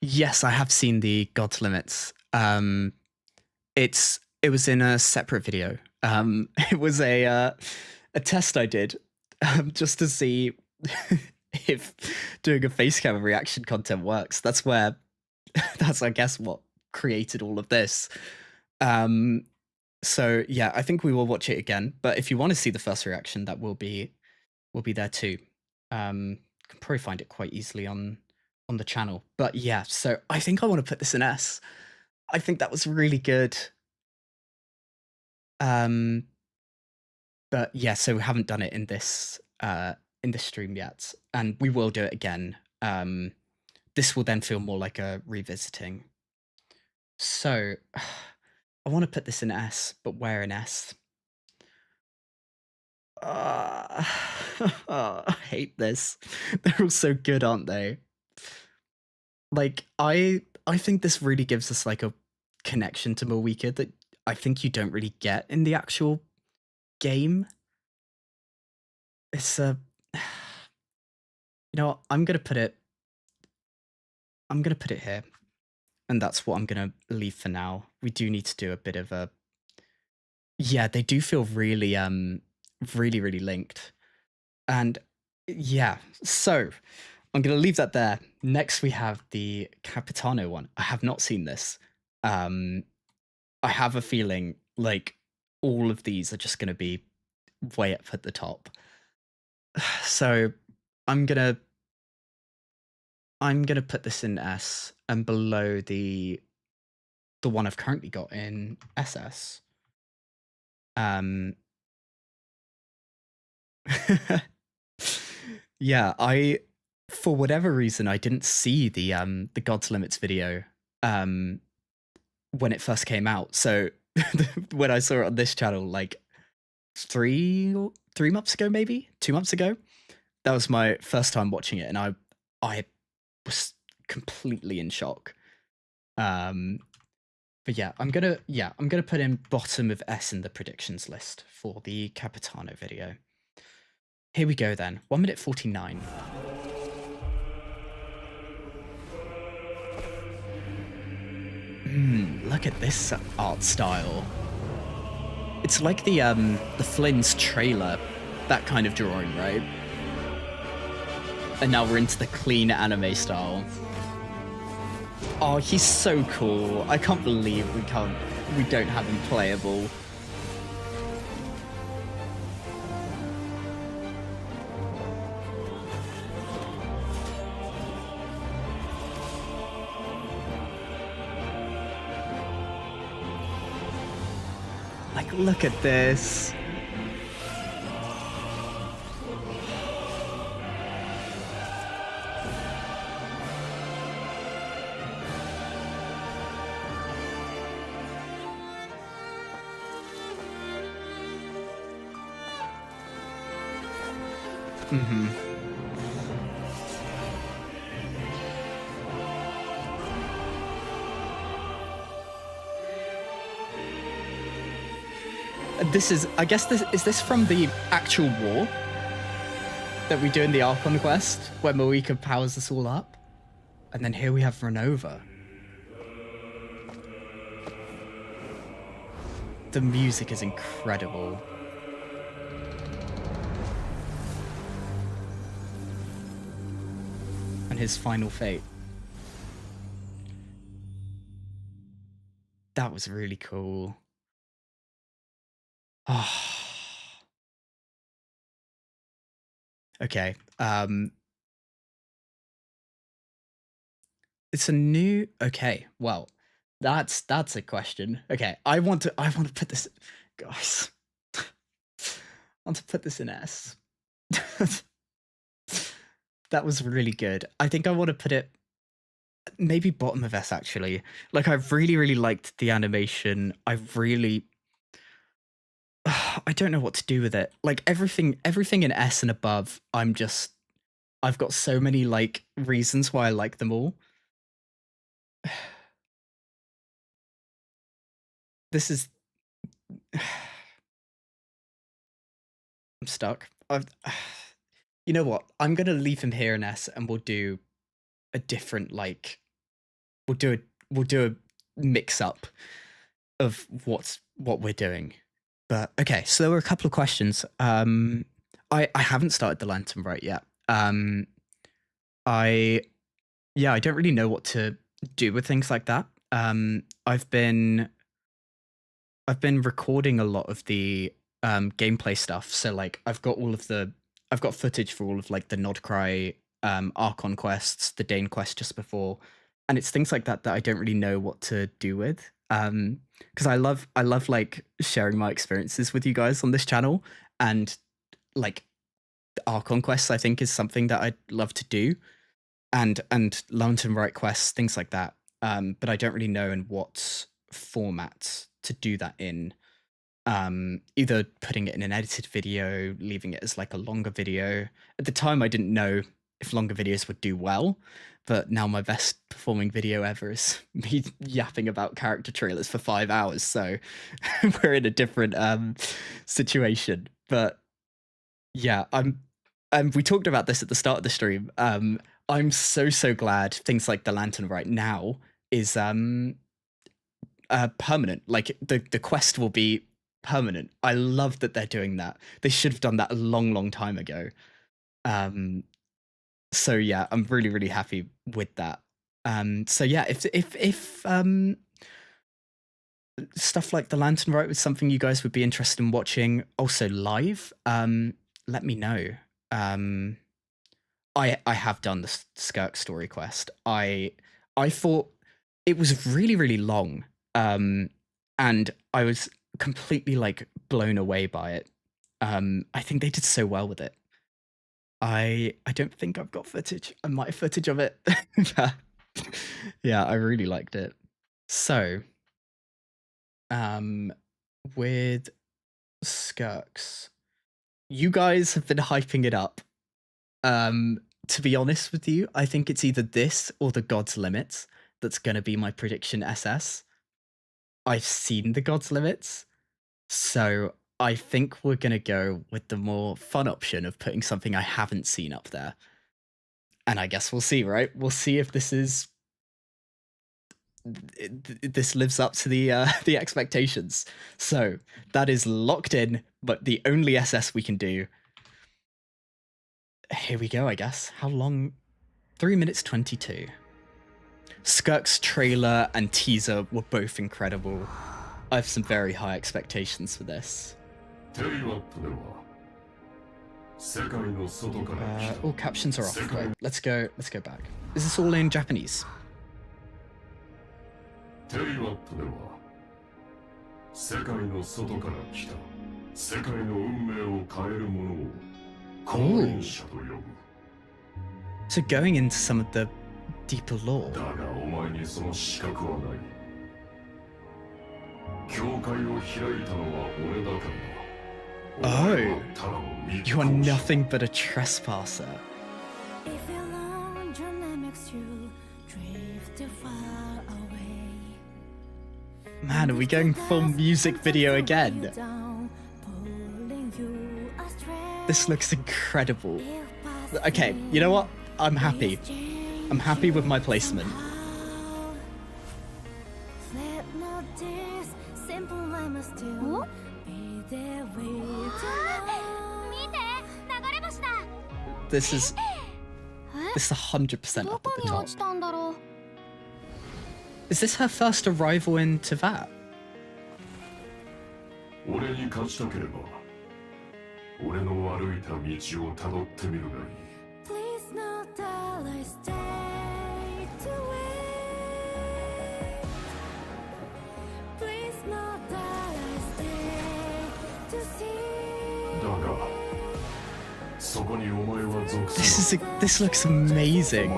yes, I have seen the God's Limits. It was in a separate video. It was a test I did just to see if doing a face cam reaction content works. That's I guess what created all of this. So yeah, I think we will watch it again. But if you want to see the first reaction, that will be there too. Can probably find it quite easily on the channel. But yeah, so I think I want to put this in S. I think that was really good. But yeah, so we haven't done it in this stream yet, and we will do it again. This will then feel more like a revisiting. So I want to put this in S, but where in S? I hate this. They're all so good, aren't they? Like, I think this really gives us like a connection to Moika that I think you don't really get in the actual game. It's you know what, I'm gonna put it here, and that's what I'm gonna leave for now. We do need to do a bit of a, yeah, they do feel really really linked. And yeah, so I'm gonna leave that there. Next we have the Capitano one. I have not seen this. I have a feeling like all of these are just gonna be way up at the top. So I'm gonna put this in S, and below the one I've currently got in SS. Yeah, for whatever reason I didn't see the God's Limits video when it first came out. So when I saw it on this channel like 3 months ago, maybe 2 months ago, that was my first time watching it, and I was completely in shock. But yeah, I'm gonna put in bottom of S in the predictions list for the Capitano video. Here we go then. 1 minute 49. Look at this art style. It's like the Flynn's trailer, that kind of drawing, right? And now we're into the clean anime style. Oh, he's so cool. I can't believe we don't have him playable. Like, look at this. This is, I guess, is this from the actual war that we do in the Archon quest, where Moika powers us all up? And then here we have Renova. The music is incredible. And his final fate. That was really cool. Oh. Okay. It's a new. Okay. Well, that's a question. Okay. I want to put this, guys. I want to put this in S. That was really good. I think I want to put it maybe bottom of S, actually. Like, I really liked the animation. I don't know what to do with it. Like, everything in S and above, I've got so many like reasons why I like them all. This is... I'm stuck. You know what? I'm going to leave him here in S, and we'll do a different, like... We'll do a mix-up of what we're doing. But, okay, so there were a couple of questions. I haven't started the Lantern Rite yet. I don't really know what to do with things like that. I've been recording a lot of the gameplay stuff. So like I've got footage for all of like the Nodcry Archon quests, the Dane quest just before, and it's things like that I don't really know what to do with. Because I love like sharing my experiences with you guys on this channel, and like Archon quests I think is something that I'd love to do, and Lantern Rite quests, things like that. But I don't really know in what format to do that in. Either putting it in an edited video, leaving it as like a longer video. At the time I didn't know if longer videos would do well, but now my best performing video ever is me yapping about character trailers for 5 hours, so we're in a different situation. But yeah, we talked about this at the start of the stream. I'm so glad things like the Lantern Rite now is permanent. Like the quest will be permanent. I love that they're doing that. They should have done that a long time ago. So yeah, I'm really happy with that. So yeah, if stuff like the Lantern Rite was something you guys would be interested in watching also live, let me know. I have done the Skirk story quest. I thought it was really long, and I was completely like blown away by it. I think they did so well with it. I don't think I've got footage. I might have footage of it. Yeah, I really liked it. So, with Skirks, you guys have been hyping it up. To be honest with you, I think it's either this or the God's Limits that's going to be my prediction SS. I've seen the God's Limits, so I think we're going to go with the more fun option of putting something I haven't seen up there. And I guess we'll see, right? We'll see if this lives up to the expectations. So that is locked in, but the only SS we can do. Here we go, I guess. How long? 3 minutes 22. Skirk's trailer and teaser were both incredible. I have some very high expectations for this. All captions are off. Wait, let's go back. Is this all in Japanese? Ooh. So going into some of the deeper lore. Oh, you are nothing but a trespasser. Man, are we going full music video again? This looks incredible. Okay, you know what? I'm happy. I'm happy with my placement. This is 100% up at the top. Is this her first arrival in Teyvat? This looks amazing.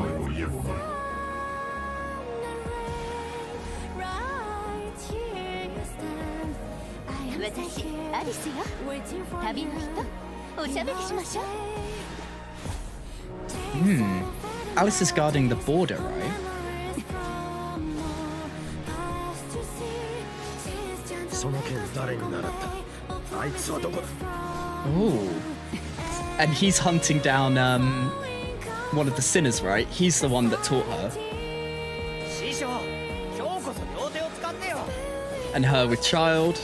Alice is guarding the border, right? Oh. And he's hunting down one of the sinners, right? He's the one that taught her. And her with child.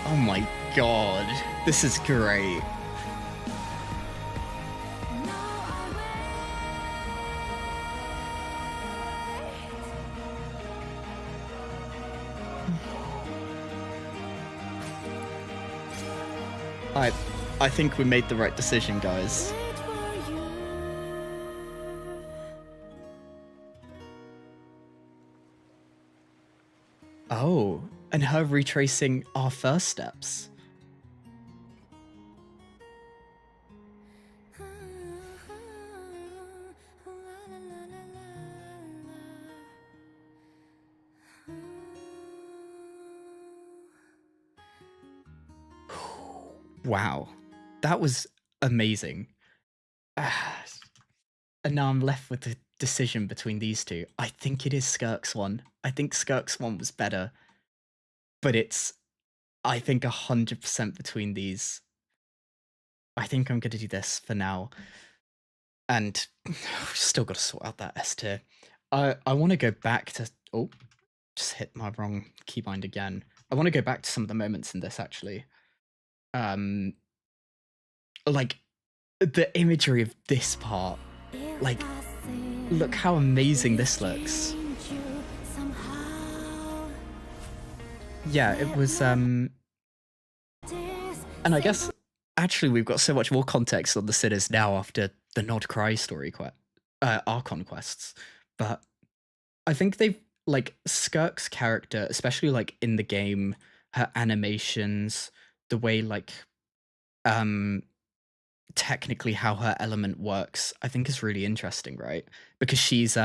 Oh my god, this is great. I think we made the right decision, guys. Oh, and her retracing our first steps. Wow, that was amazing. And now I'm left with the decision between these two. I think it is Skirk's one. I think Skirk's one was better. But it's, I think, 100% between these. I think I'm going to do this for now. And still got to sort out that S tier. I want to go back to... Oh, just hit my wrong keybind again. I want to go back to some of the moments in this, actually. Like, the imagery of this part. Like, look how amazing this looks. Yeah, it was, and I guess, actually, we've got so much more context on the sinners now after the Nod Cry story Archon quests. But I think they've, like, Skirk's character, especially, like, in the game, her animations, the way, like, technically how her element works, I think is really interesting, right? Because she's,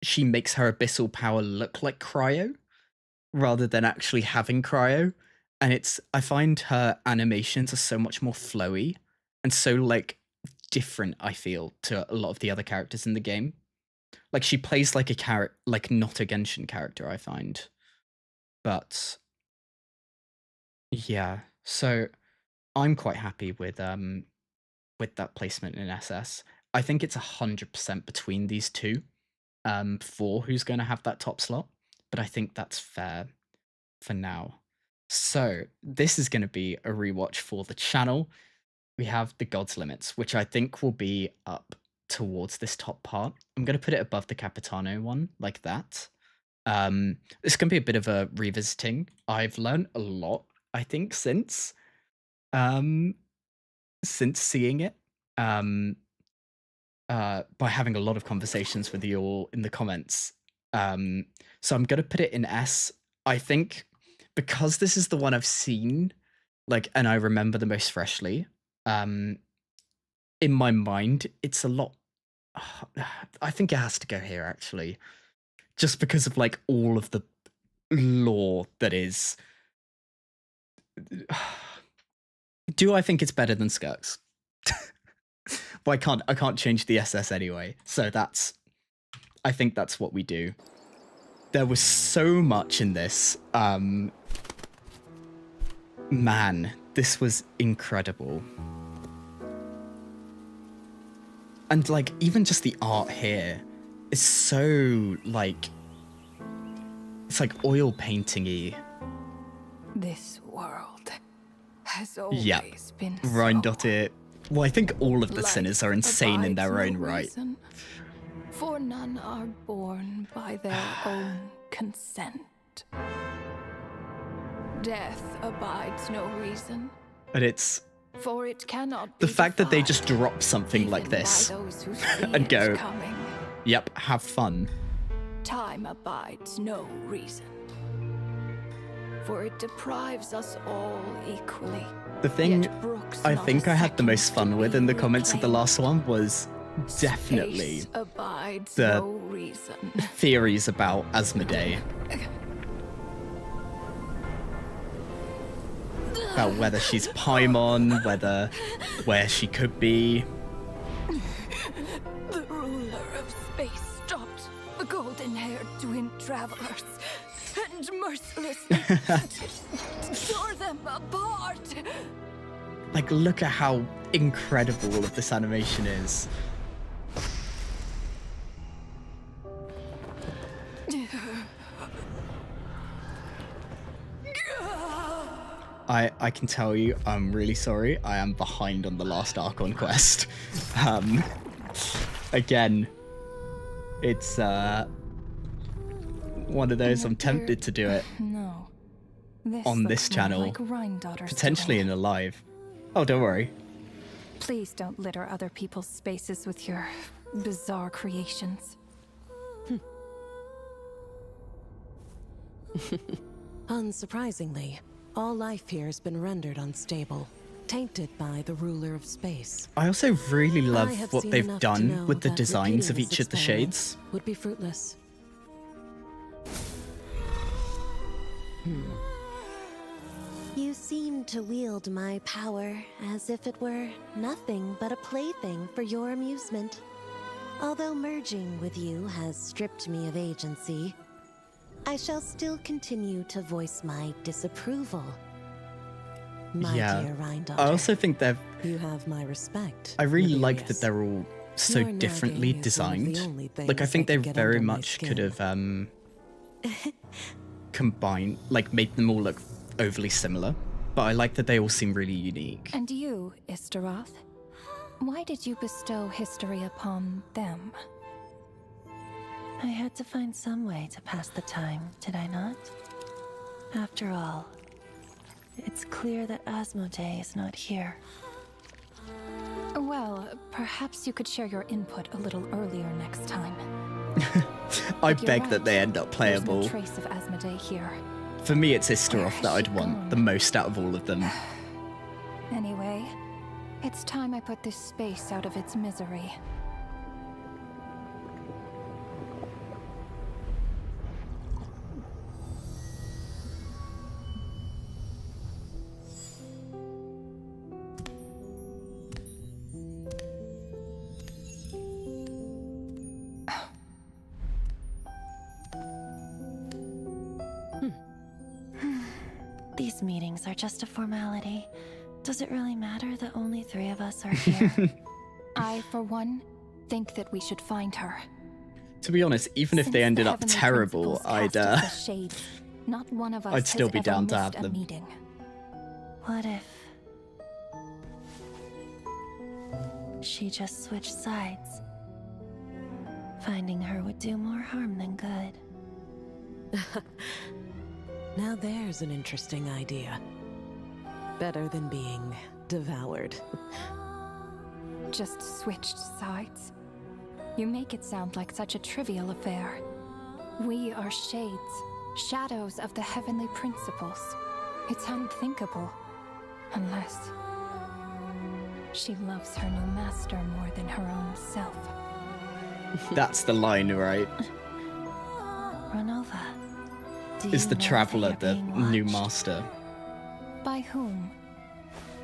she makes her abyssal power look like cryo rather than actually having cryo. And I find her animations are so much more flowy and so, like, different, I feel, to a lot of the other characters in the game. Like, she plays like a character, like, not a Genshin character, I find. But yeah, so I'm quite happy with that placement in SS. I think it's 100% between these two for who's going to have that top slot, but I think that's fair for now. So this is going to be a rewatch for the channel. We have the God's Limits, which I think will be up towards this top part. I'm going to put it above the Capitano one, like that. It's going to be a bit of a revisiting. I've learned a lot, I think, since seeing it, by having a lot of conversations with you all in the comments. So I'm going to put it in S. I think because this is the one I've seen, like, and I remember the most freshly, in my mind, it's a lot. I think it has to go here, actually, just because of, like, all of the lore that is. Do I think it's better than Skirk's? Well, I can't change the SS anyway, so I think that's what we do. There was so much in this. Man, this was incredible. And, like, even just the art here is so, like, it's like oil painting-y. This world has always been Rhine.it. Well, I think all of the sinners are insane in their own right. Reason, for none are born by their own consent. Death abides no reason. And it's for it cannot be the fact that they just drop something like this and go, yep, have fun. Time abides no reason, for it deprives us all equally. The thing I think I had the most fun with in the comments of the last one was definitely the theories about Asmodee. about whether she's Paimon, where she could be. The ruler of space stopped the golden-haired twin travelers and mercilessly tore them apart. Like, look at how incredible all of this animation is. I can tell you, I'm really sorry. I am behind on the last Archon quest. Again, it's one of those I'm tempted to do it on this channel, like Rhine daughters potentially in a live. Oh, don't worry. Please don't litter other people's spaces with your bizarre creations. Unsurprisingly, all life here has been rendered unstable, tainted by the ruler of space. I also really love what they've enough to done know with the that designs of repeating each of the this shades. Would be fruitless. You seem to wield my power as if it were nothing but a plaything for your amusement. Although merging with you has stripped me of agency, I shall still continue to voice my disapproval. My dear Rhine daughter, I also think they've. You have my respect. I really like that they're all so Your differently nagging is one of the designed. only Like, I things think that they can get very under my much could skin. have combined, like, made them all look overly similar. But I like that they all seem really unique. And you, Istaroth? Why did you bestow history upon them? I had to find some way to pass the time, did I not? After all, it's clear that Asmodee is not here. Well, perhaps you could share your input a little earlier next time. I But you're beg right. that they end up There's playable. no trace of Asmodee here. For me, it's Istaroth that I'd want the most out of all of them. Anyway, it's time I put this space out of its misery. These meetings are just a formality. Does it really matter that only 3 of us are here? I, for one, think that we should find her. To be honest, even if Since they the ended up Heavenly terrible, Principles cast us as shades, not one of us I'd still has be ever down to missed have a them. meeting. What if she just switched sides? Finding her would do more harm than good. Now there's an interesting idea. Better than being devoured. Just switched sides? You make it sound like such a trivial affair. We are shades, shadows of the heavenly principles. It's unthinkable. Unless she loves her new master more than her own self. That's the line, right? Ranova, do Is you the know Traveler that the you're being new watched? master? By whom?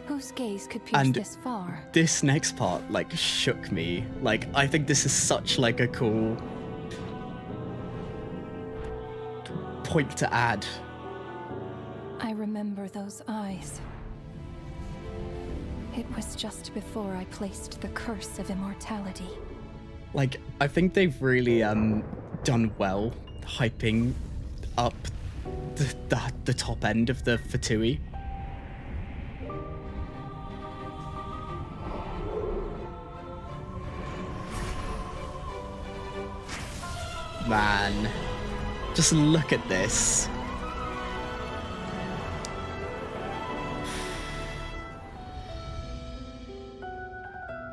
Whose gaze could pierce And this far? this next part, like, shook me. Like, I think this is such, like, a cool point to add. I remember those eyes. It was just before I placed the curse of immortality. Like, I think they've really done well hyping up the top end of the Fatui. Man, just look at this.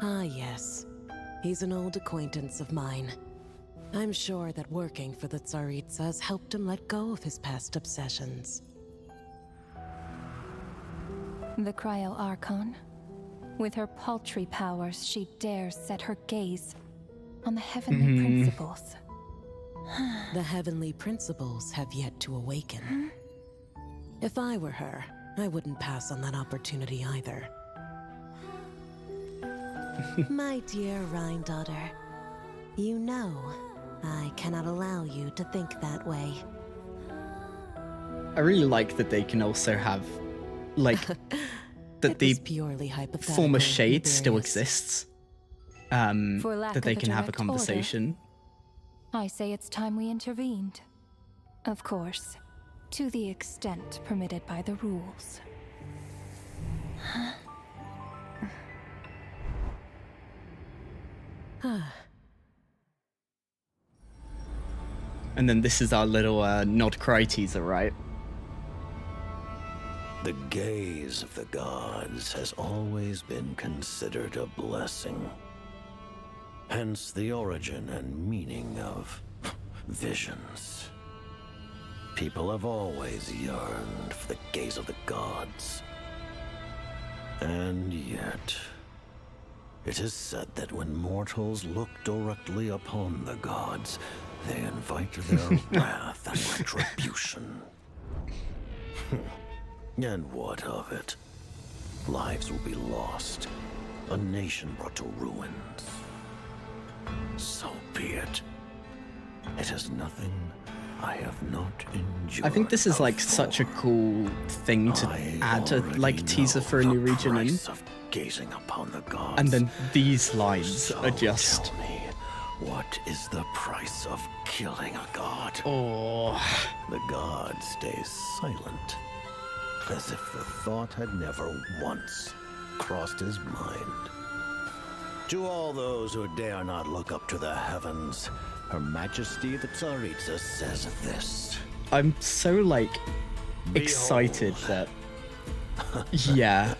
Ah, yes. He's an old acquaintance of mine. I'm sure that working for the Tsaritsa has helped him let go of his past obsessions. The Cryo Archon. With her paltry powers, she dares set her gaze on the heavenly principles. The heavenly principles have yet to awaken. If I were her, I wouldn't pass on that opportunity either. My dear Rhine daughter, you know I cannot allow you to think that way. I really like that they can also have, like, that the purely former shade still Tiberius. exists. For lack That they of a can have a direct order, conversation. I say it's time we intervened. Of course, to the extent permitted by the rules. And then this is our little nod cry teaser, right? The gaze of the gods has always been considered a blessing. Hence the origin and meaning of visions. People have always yearned for the gaze of the gods. And yet, it is said that when mortals look directly upon the gods, they invite their wrath and retribution. And what of it? Lives will be lost, a nation brought to ruins. So be it. It is nothing I have not endured. I think this is like such a cool thing to add a like teaser for a new region in. Gazing upon the gods. And then these lines are just. Tell me, what is the price of killing a god? Oh. The god stays silent, as if the thought had never once crossed his mind. To all those who dare not look up to the heavens, Her Majesty the Tsaritsa says this. I'm so, like, excited that... Yeah.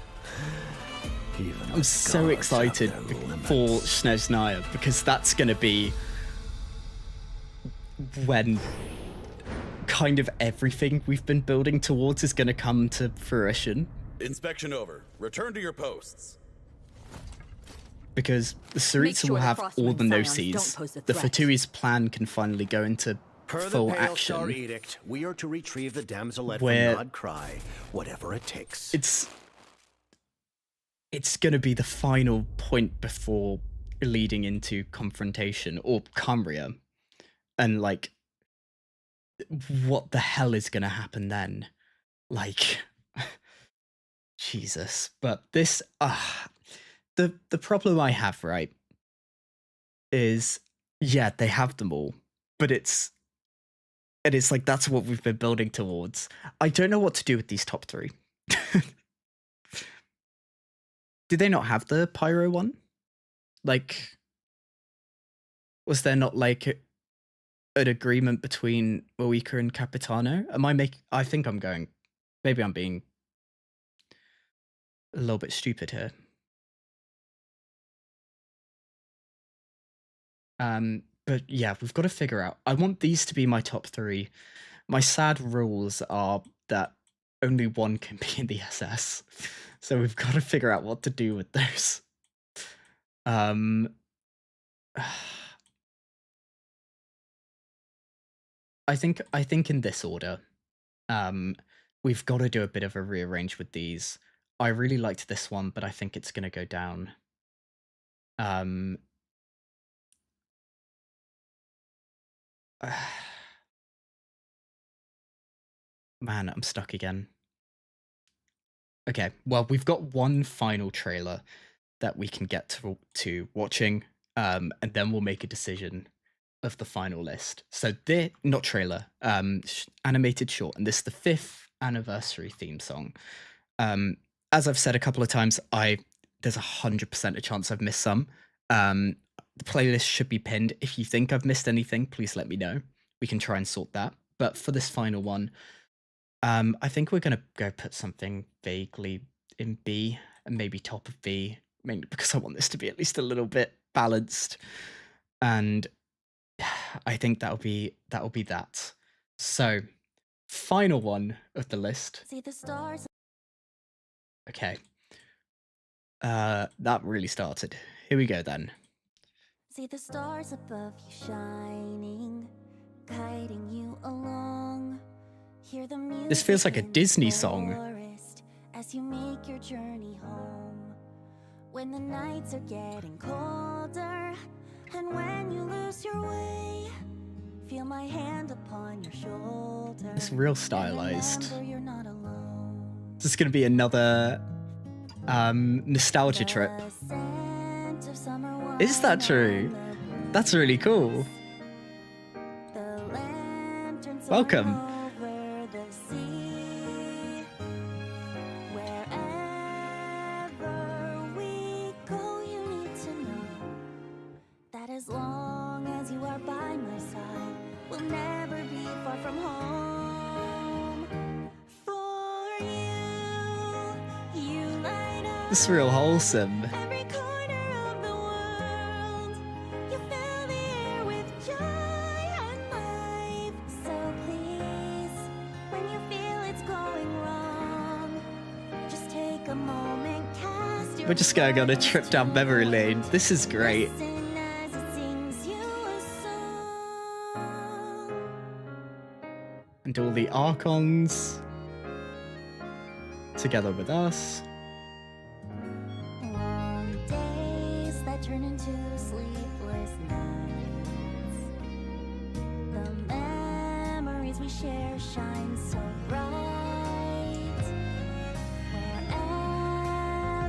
I'm so excited for Snezhnaya, because that's going to be when kind of everything we've been building towards is going to come to fruition. Inspection over. Return to your posts. Because the Tsaritsa will have all the no-sees. The Fatui's plan can finally go into full action. Per the Pale Star Edict, we are to retrieve the damselette Where from Nod Cry, whatever it takes. It's going to be the final point before leading into confrontation or Cambria. And, like, what the hell is going to happen then? Like, Jesus. But this, the problem I have, right, is, yeah, they have them all, but it's like, that's what we've been building towards. I don't know what to do with these top three. Did they not have the Pyro one? Like, was there not, like, an agreement between Moika and Capitano? I think I'm going... Maybe I'm being a little bit stupid here. But yeah, we've got to figure out... I want these to be my top three. My sad rules are that only one can be in the SS. So we've got to figure out what to do with those. I think in this order, we've got to do a bit of a rearrange with these. I really liked this one, but I think it's going to go down. Man, I'm stuck again. Okay, well, we've got one final trailer that we can get to watching, and then we'll make a decision of the final list. So not trailer, animated short, and this is the 5th anniversary theme song. As I've said a couple of times, there's 100% a chance I've missed some. The playlist should be pinned. If you think I've missed anything, please let me know. We can try and sort that. But for this final one, I think we're going to go put something vaguely in B and maybe top of B, mainly because I want this to be at least a little bit balanced. And I think that'll be that. So, final one of the list. See the stars. Okay. That really started. Here we go then. See the stars above you shining, guiding you along. Hear the music This feels like a in the Disney song. forest. as you make your journey home. When the nights are getting colder, and when you lose your way, feel my hand upon your shoulder. It's real stylized. You're not alone. This is going to be another nostalgia trip. Is that true? That's really cool. Welcome. As long as you are by my side, we'll never be far from home. For you light up This is real wholesome. every corner of the world. You fill the air with joy and life. So please, when you feel it's going wrong, just take a moment, cast your We're just going on a trip down memory lane. This is great. And all the Archons together with us. Long days that turn into sleepless nights. The memories we share shine so bright.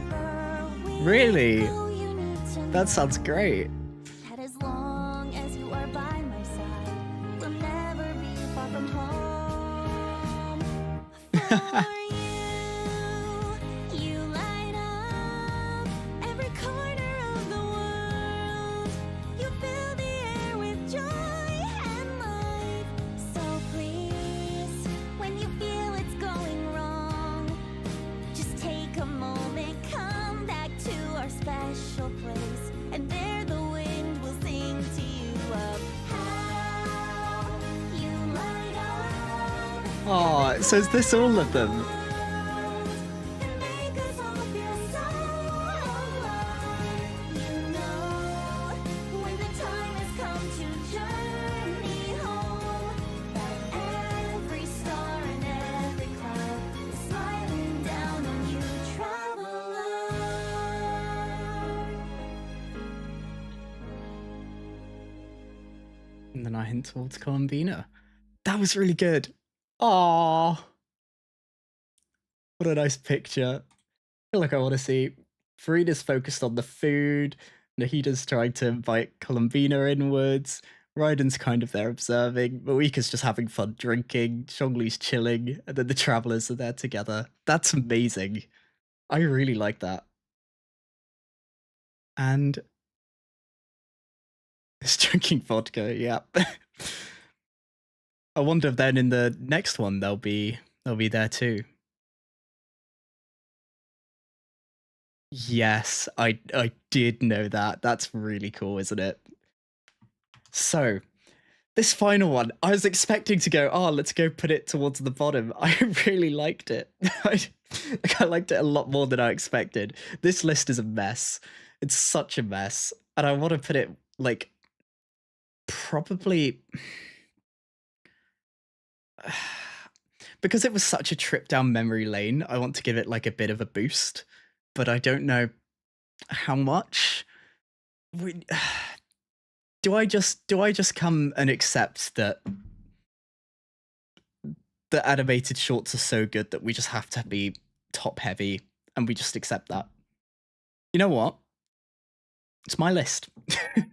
Wherever we Really? go, you need to That sounds great. that as long as you are by my side, we'll never be far from home. You light up every corner of the world. You fill the air with joy and life. So please, when you feel it's going wrong, just take a moment, come back to our special place, and there the wind will sing to you of how you light up. Oh, so is this all of them? Make us all feel so alive. You know, when the time has come to journey home, that every star and every cloud is smiling down on you, traveler. And then I hint towards Columbina. That was really good. Aww. What a nice picture. I feel like I want to see Farina's focused on the food. Nahita's trying to invite Columbina inwards. Raiden's kind of there observing. Moika's just having fun drinking. Zhongli's chilling. And then the travelers are there together. That's amazing. I really like that. And it's drinking vodka, yeah. I wonder if then in the next one they'll be there too. Yes, I did know that. That's really cool, isn't it? So, this final one, I was expecting to go, oh, let's go put it towards the bottom. I really liked it. I liked it a lot more than I expected. This list is a mess. It's such a mess. And I want to put it, like, probably... because it was such a trip down memory lane, I want to give it, like, a bit of a boost. But I don't know how much. Do I just come and accept that the animated shorts are so good that we just have to be top heavy and we just accept that? You know what? It's my list.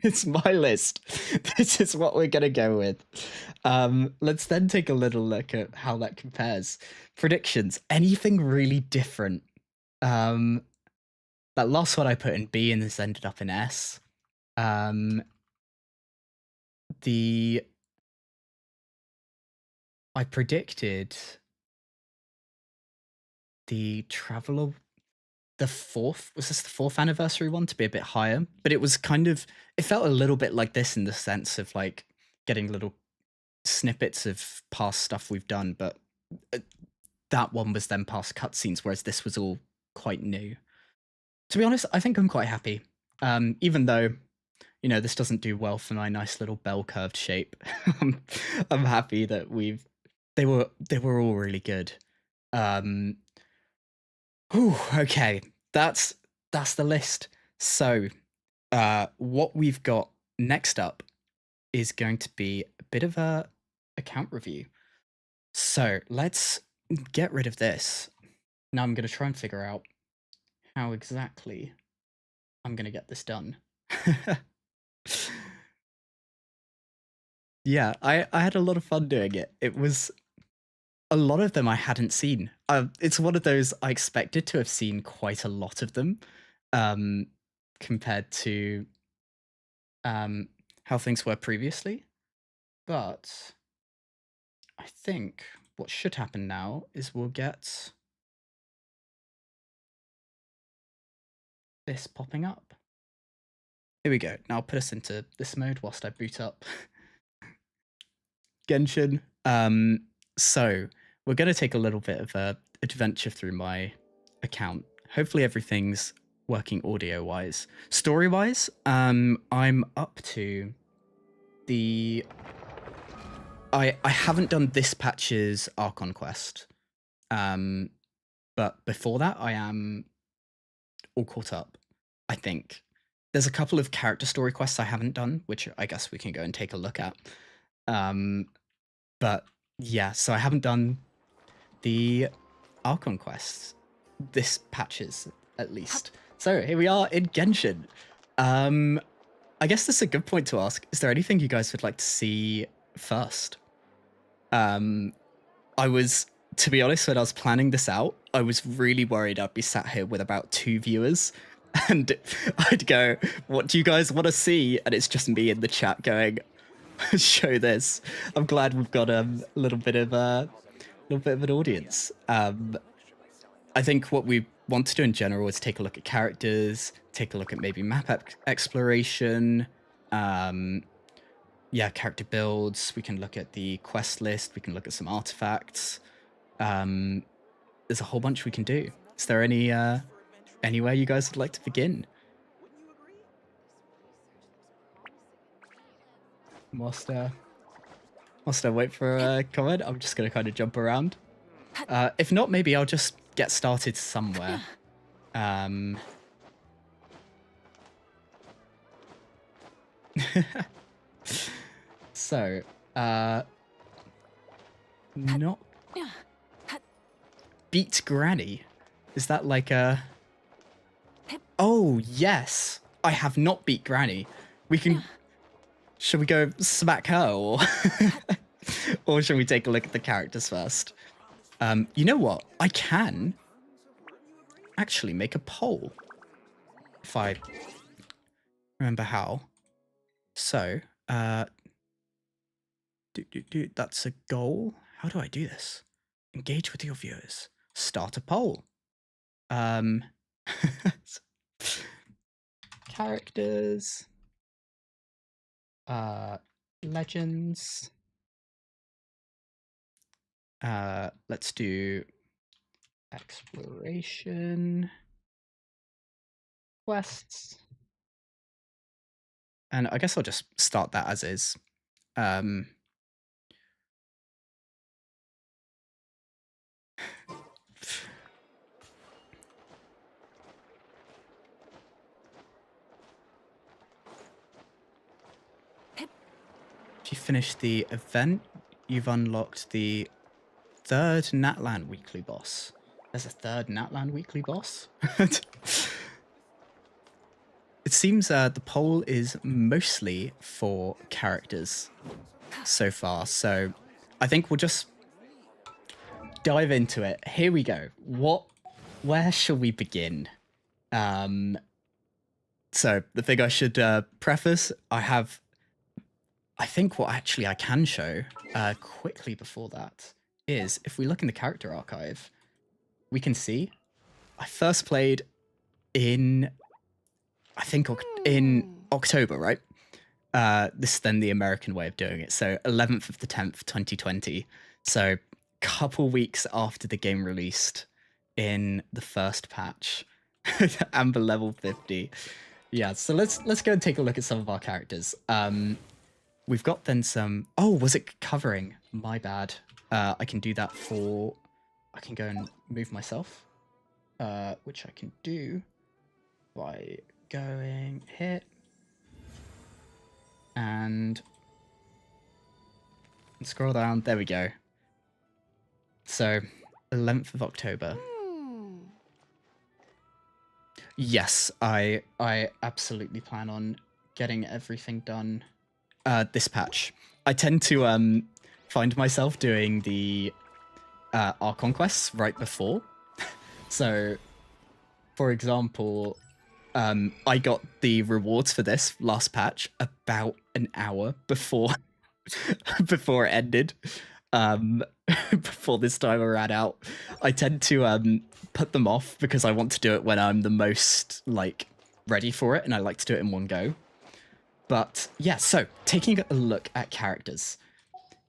It's my list. This is what we're gonna go with. Let's then take a little look at how that compares. Predictions. Anything really different? That last one I put in B and this ended up in S. I predicted the Traveler, was this the 4th anniversary one, to be a bit higher? But it was kind of, it felt a little bit like this in the sense of like getting little snippets of past stuff we've done, but that one was then past cutscenes, whereas this was all quite new. To be honest, I think I'm quite happy. Even though, you know, this doesn't do well for my nice little bell curved shape. I'm happy that they were all really good. Ooh, okay, that's the list. So, what we've got next up is going to be a bit of a account review. So let's get rid of this. Now I'm going to try and figure out how exactly I'm going to get this done. Yeah, I had a lot of fun doing it. It was a lot of them I hadn't seen. It's one of those I expected to have seen quite a lot of them, compared to how things were previously. But I think what should happen now is we'll get this popping up. Here we go. Now I'll put us into this mode whilst I boot up Genshin. So we're going to take a little bit of a adventure through my account. Hopefully everything's working audio-wise. Story-wise, I'm up to the... I haven't done this patch's Archon quest, but before that I am all caught up, I think. There's a couple of character story quests I haven't done, which I guess we can go and take a look at. But yeah, so I haven't done the Archon quests, this patches at least. So here we are in Genshin. I guess this is a good point to ask. Is there anything you guys would like to see first? I was, to be honest, when I was planning this out, I was really worried I'd be sat here with about 2 viewers and I'd go, what do you guys want to see? And it's just me in the chat going, show this. I'm glad we've got a little bit of an audience. I think what we want to do in general is take a look at characters, take a look at maybe map exploration, yeah, character builds. We can look at the quest list. We can look at some artifacts. There's a whole bunch we can do. Is there anywhere you guys would like to begin? Whilst I wait for a comment, I'm just going to kind of jump around. If not, maybe I'll just get started somewhere. So, not beat Granny. Is that like a... Oh, yes. I have not beat Granny. We can... Should we go smack her, or... or should we take a look at the characters first? You know what? I can actually make a poll. If I remember how. So, that's a goal. How do I do this? Engage with your viewers. Start a poll. Characters. Legends. Let's do exploration. Quests. And I guess I'll just start that as is. If you finish the event, you've unlocked the 3rd Natlan weekly boss. There's a 3rd Natlan weekly boss? It seems the poll is mostly for characters so far, so I think we'll just dive into it. Here we go. Where shall we begin? So the thing I should preface, I think what actually I can show quickly before that is, if we look in the character archive, we can see I first played in, I think in October, right? This is then the American way of doing it. So 11th of the 10th, 2020. So couple weeks after the game released in the first patch. Amber level 50. Yeah, so let's go and take a look at some of our characters. We've got then some... Oh, was it covering? My bad. I can do that for... I can go and move myself. which I can do by going here and scroll down. There we go. So 11th of October. Yes, I absolutely plan on getting everything done this patch. I tend to find myself doing the Archon quests right before. So, for example, I got the rewards for this last patch about an hour before before it ended. Before this timer ran out. I tend to put them off because I want to do it when I'm the most like ready for it, and I like to do it in one go. But yeah, so taking a look at characters.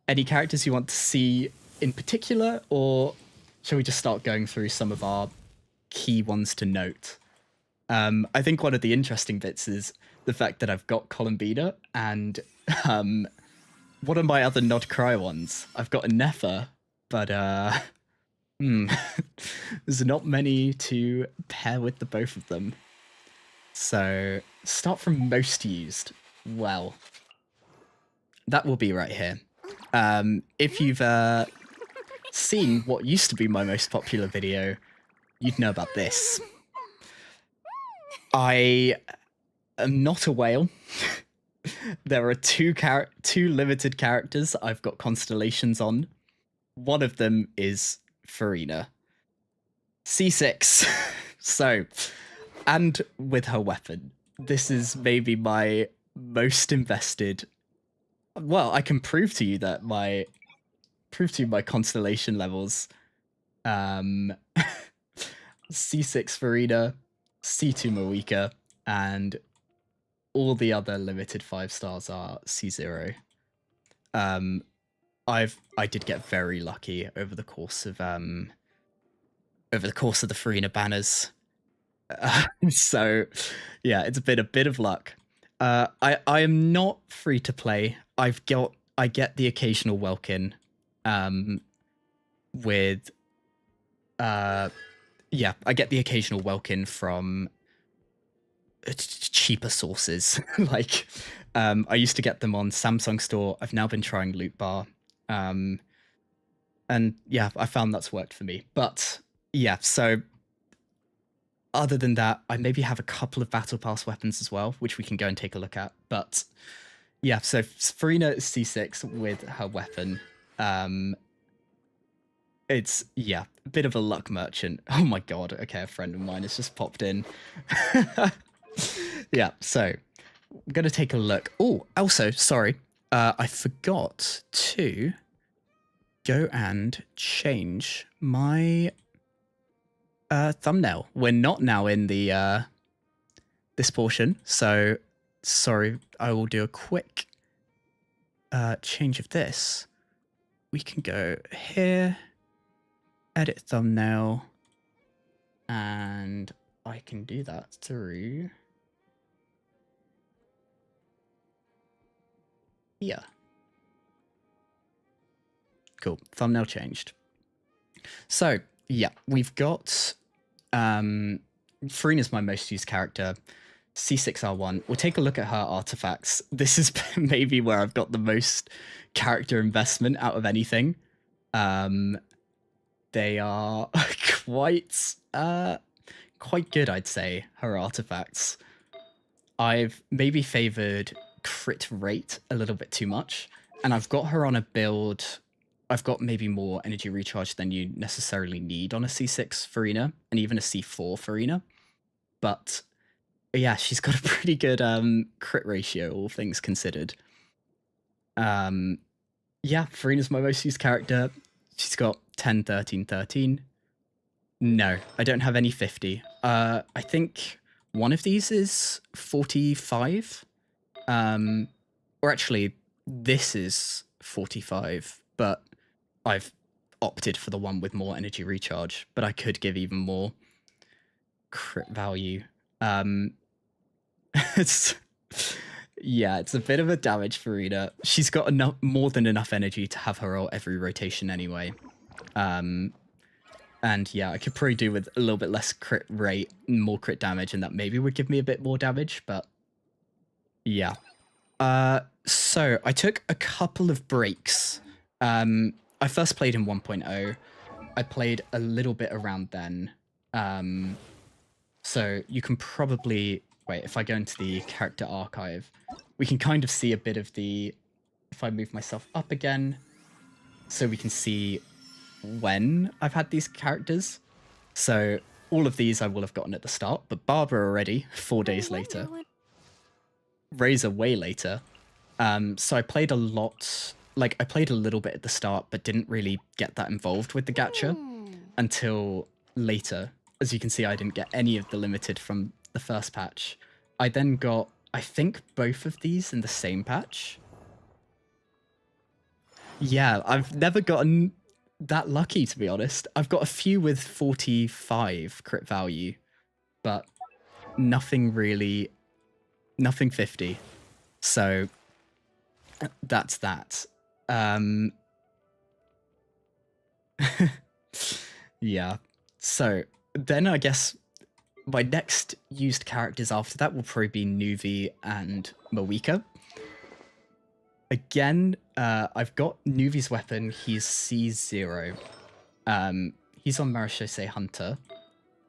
Any characters you want to see in particular, or shall we just start going through some of our key ones to note? I think one of the interesting bits is the fact that I've got Columbina and what are my other Nod Cry ones? I've got a Nefer, but there's not many to pair with the both of them. So start from most used. Well, that will be right here. If you've seen what used to be my most popular video, you'd know about this. I am not a whale. There are two limited characters I've got constellations on. One of them is Farina. C6. So, and with her weapon. This is maybe my most invested. Well, I can prove to you that my constellation levels. C6 Farina, C2 Moika, and all the other limited 5 stars are C0. I did get very lucky over the course of the Farina banners. So yeah, it's been a bit of luck. I am not free to play. I get the occasional Welkin with yeah, I get the occasional Welkin from cheaper sources. Like I used to get them on Samsung Store. I've now been trying Loot Bar. And yeah, I found that's worked for me. But yeah, so other than that, I maybe have a couple of Battle Pass weapons as well, which we can go and take a look at. But yeah, so Farina is C6 with her weapon. It's, yeah, a bit of a luck merchant. Oh my god, okay, a friend of mine has just popped in. Yeah, so I'm going to take a look. Oh, also, sorry, I forgot to go and change my thumbnail. We're not now in the this portion, so sorry, I will do a quick change of this. We can go here, edit thumbnail, and I can do that through here. Cool, thumbnail changed. So yeah, we've got Farina's my most used character, C6R1. We'll take a look at her artifacts. This is maybe where I've got the most character investment out of anything. They are quite good, I'd say, her artifacts. I've maybe favored crit rate a little bit too much, and I've got her on a build. I've got maybe more energy recharge than you necessarily need on a C6 Farina, and even a C4 Farina. But yeah, she's got a pretty good crit ratio, all things considered. Yeah, Farina's my most used character. She's got 10, 13, 13. No, I don't have any 50. I think one of these is 45. Or actually, this is 45, but I've opted for the one with more energy recharge, but I could give even more crit value. Yeah, it's a bit of a damage Farina. She's got more than enough energy to have her ult every rotation anyway. And And yeah, I could probably do with a little bit less crit rate, more crit damage, and that maybe would give me a bit more damage, but yeah. So I took a couple of breaks. I first played in 1.0. I played a little bit around then. So you can probably, wait, if I go into the character archive, we can kind of see a bit of the, if I move myself up again, so we can see when I've had these characters. So all of these I will have gotten at the start, but Barbara already 4 days later. Razor way later. So I played a lot, like I played a little bit at the start, but didn't really get that involved with the gacha until later. As you can see, I didn't get any of the limited from the first patch. I then got, I think, both of these in the same patch. Yeah, I've never gotten that lucky, to be honest. I've got a few with 45 crit value, but nothing really, nothing 50. So that's that. Yeah. So then I guess my next used characters after that will probably be Nuvi and Moika. Again, I've got Nuvi's weapon. He's C0. He's on Marechaussee Hunter,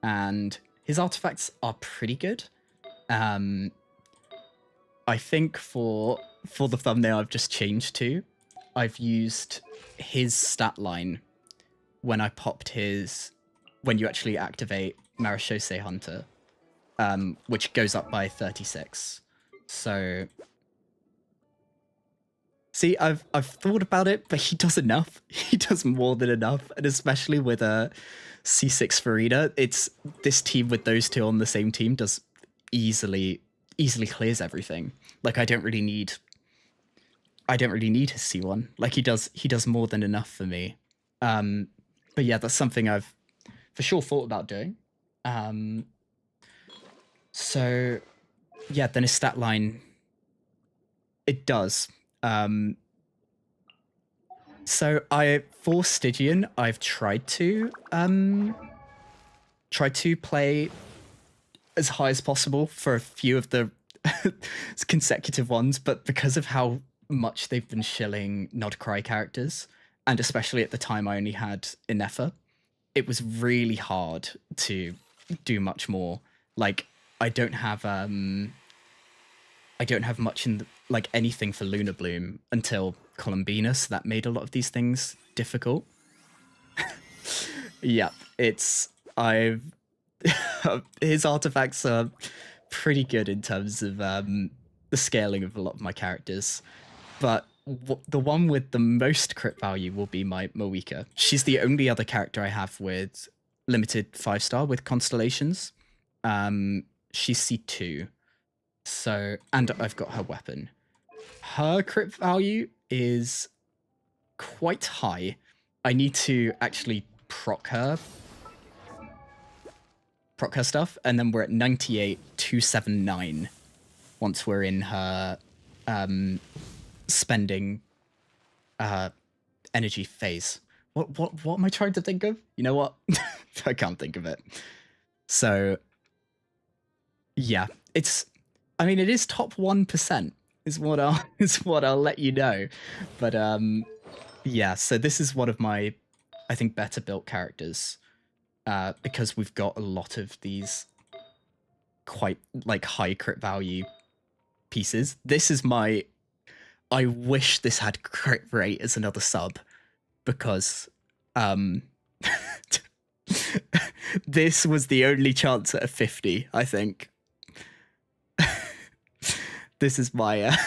and his artifacts are pretty good. I think for the thumbnail I've just changed to, I've used his stat line when I popped his, when you actually activate Marechaussee Hunter, which goes up by 36. So, see, I've thought about it, but he does enough. He does more than enough, and especially with a C6 Farida, it's this team with those two on the same team does easily clears everything. Like I don't really need his C1. Like he does more than enough for me. But yeah, that's something I've for sure thought about doing. So yeah, then his stat line, it does. So for Stygian, I've tried to play as high as possible for a few of the consecutive ones, but because of how much they've been shilling Nodcry characters, and especially at the time I only had Inefa, it was really hard to do much more. Like I don't have much in the, like anything for Lunar Bloom until Columbina, so that made a lot of these things difficult. Yeah, his artifacts are pretty good in terms of the scaling of a lot of my characters, but the one with the most crit value will be my Moika. She's the only other character I have with limited 5-star with constellations. She's C2, so, and I've got her weapon. Her crit value is quite high. I need to actually proc her stuff, and then we're at 98,279 once we're in her spending energy phase. What am I trying to think of? You know what? I can't think of it. So yeah, it is top 1% is what I'll let you know. But yeah, so this is one of my, I think, better built characters. Because we've got a lot of these quite like high crit value pieces. This is my, I wish this had crit rate as another sub, because this was the only chance at a 50, I think. This is my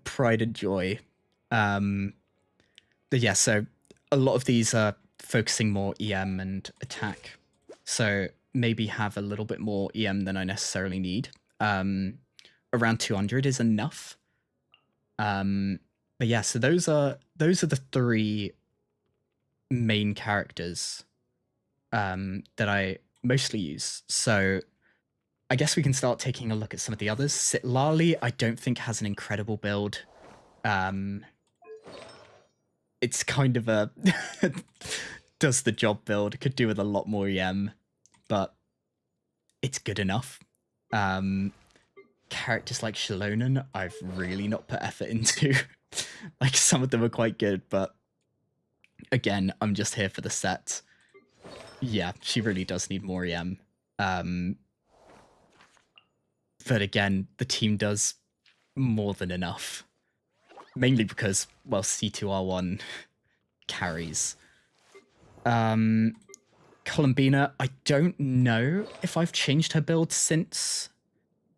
pride and joy. But yeah, so a lot of these are focusing more EM and attack, so maybe have a little bit more EM than I necessarily need. Around 200 is enough. But yeah, so those are the three main characters that I mostly use. So I guess we can start taking a look at some of the others. Sitlali, I don't think has an incredible build. it's kind of a does the job build. Could do with a lot more EM, but it's good enough. Characters like Shalonen, I've really not put effort into. Like, some of them are quite good, but again, I'm just here for the set. Yeah, she really does need more EM. But again, the team does more than enough. Mainly because, well, C2R1 carries. Columbina, I don't know if I've changed her build since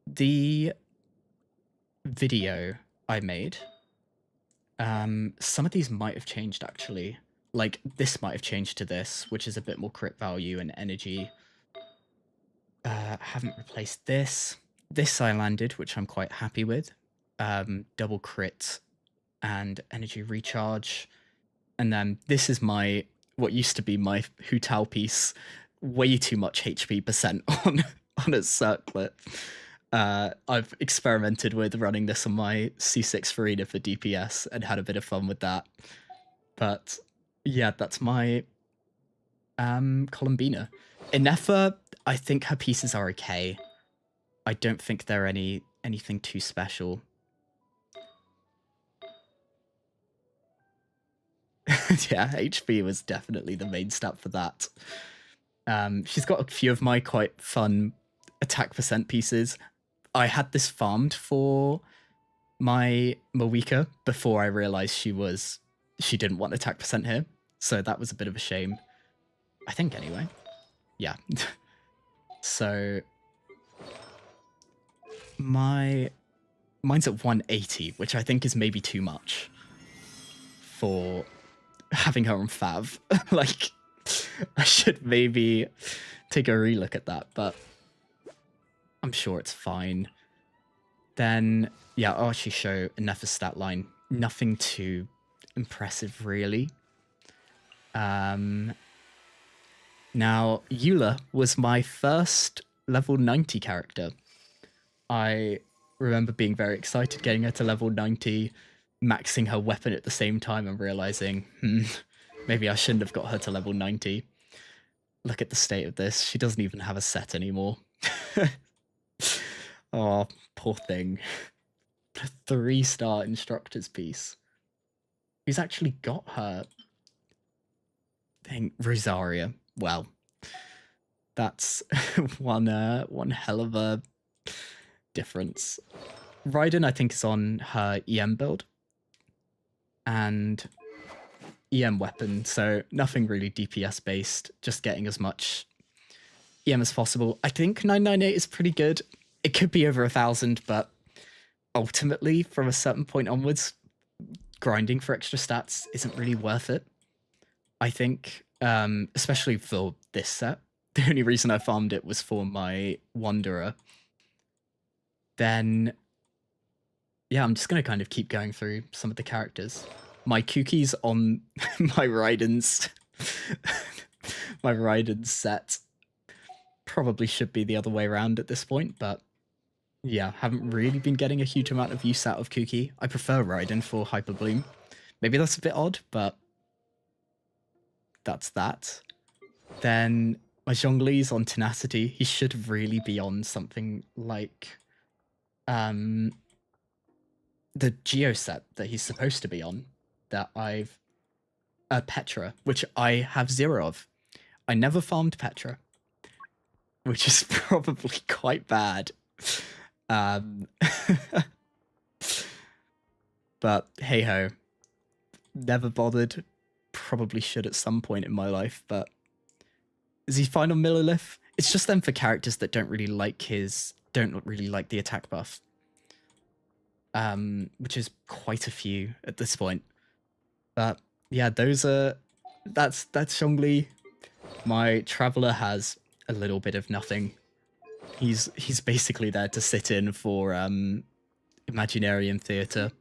the video I made. Some of these might have changed, actually. Like, this might have changed to this, which is a bit more crit value and energy. Haven't replaced this. This I landed, which I'm quite happy with. Double crit and energy recharge. And then this is my, what used to be my Hu Tao piece. Way too much HP percent on a circlet. I've experimented with running this on my C6 Farina for DPS and had a bit of fun with that. But yeah, that's my Columbina. Inefa, I think her pieces are okay. I don't think they're anything too special. Yeah, HP was definitely the main stat for that. She's got a few of my quite fun attack percent pieces. I had this farmed for my Mawika before I realized she didn't want attack percent here, so that was a bit of a shame. I think anyway. Yeah. So mine's at 180, which I think is maybe too much for having her on Fav. Like, I should maybe take a relook at that, but I'm sure it's fine. Then, yeah, I'll actually show Inefa's stat line. Nothing too impressive, really. Now, Eula was my first level 90 character. I remember being very excited getting her to level 90, maxing her weapon at the same time and realizing, maybe I shouldn't have got her to level 90. Look at the state of this. She doesn't even have a set anymore. Oh, poor thing. A 3-star instructor's piece. Who's actually got her? Dang, Rosaria. Well, that's one hell of a difference. Raiden, I think, is on her EM build. And EM weapon, so nothing really DPS based, just getting as much EM as possible. I think 998 is pretty good. It could be over 1,000, but ultimately, from a certain point onwards, grinding for extra stats isn't really worth it. I think, especially for this set. The only reason I farmed it was for my Wanderer. Then, yeah, I'm just going to kind of keep going through some of the characters. My Kuki's on my Raiden's my Raiden's set. Probably should be the other way around at this point, but yeah, haven't really been getting a huge amount of use out of Kuki. I prefer Raiden for Hyper Bloom. Maybe that's a bit odd, but that's that. Then my Zhongli's on Tenacity. He should really be on something like the Geo set that he's supposed to be on, that I've Petra, which I have 0 of. I never farmed Petra, which is probably quite bad. But hey ho, never bothered. Probably should at some point in my life, but is he fine on Millilith? It's just then for characters that don't really like the attack buff. Which is quite a few at this point. But yeah, that's Zhongli. My Traveler has a little bit of nothing. He's basically there to sit in for Imaginarium Theatre.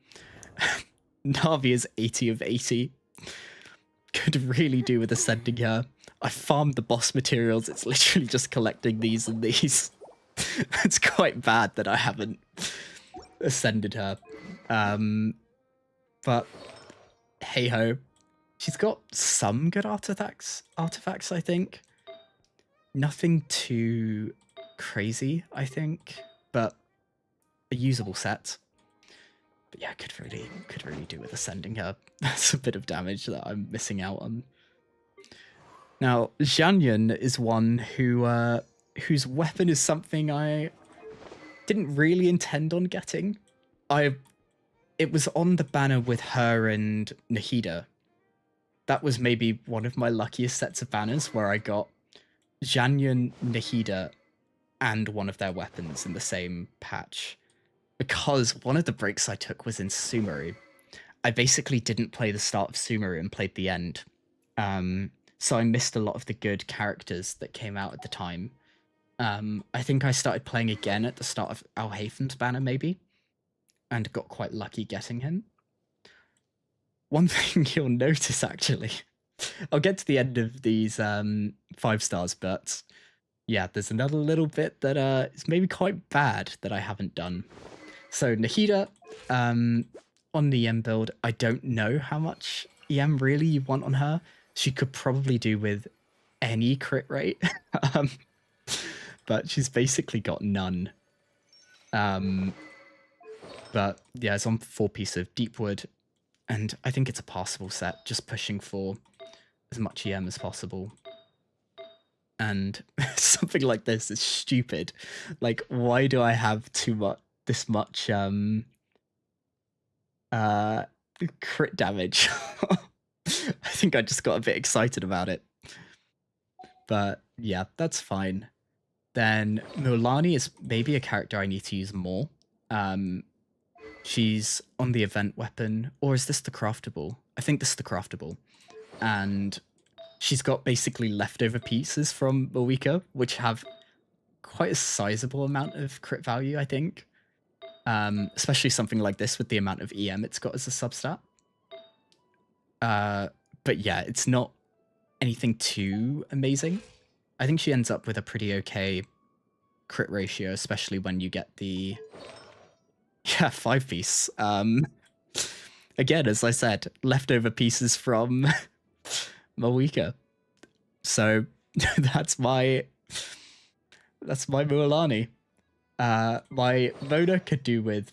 Navi is 80 of 80. Could really do with ascending her. I farmed the boss materials. It's literally just collecting these and these. It's quite bad that I haven't ascended her. But hey ho, She's got some good artifacts, I think. Nothing too crazy, I think, but a usable set. But yeah, could really do with ascending her. That's a bit of damage that I'm missing out on. Now, Xianyun is one whose weapon is something I didn't really intend on getting. It was on the banner with her and Nahida. That was maybe one of my luckiest sets of banners where I got Xianyun, Nahida, and one of their weapons in the same patch. Because one of the breaks I took was in Sumeru. I basically didn't play the start of Sumeru and played the end. So I missed a lot of the good characters that came out at the time. I think I started playing again at the start of Alhaitham's banner, maybe, and got quite lucky getting him. One thing you'll notice, actually, I'll get to the end of these 5 stars, but yeah, there's another little bit that is maybe quite bad that I haven't done. So Nahida, on the EM build, I don't know how much EM really you want on her. She could probably do with any crit rate, but she's basically got none. But yeah, it's on 4-piece of Deepwood, and I think it's a passable set, just pushing for as much EM as possible. And something like this is stupid. Like, why do I have this much crit damage? I think I just got a bit excited about it. But yeah, that's fine. Then Mulan is maybe a character I need to use more. She's on the event weapon, or is this the craftable? I think this is the craftable. And she's got basically leftover pieces from Moika, which have quite a sizable amount of crit value, I think. Especially something like this with the amount of EM it's got as a substat. But yeah, it's not anything too amazing. I think she ends up with a pretty okay crit ratio, especially when you get the 5-piece. Again, as I said, leftover pieces from Moika. So that's my Mualani. My Mona could do with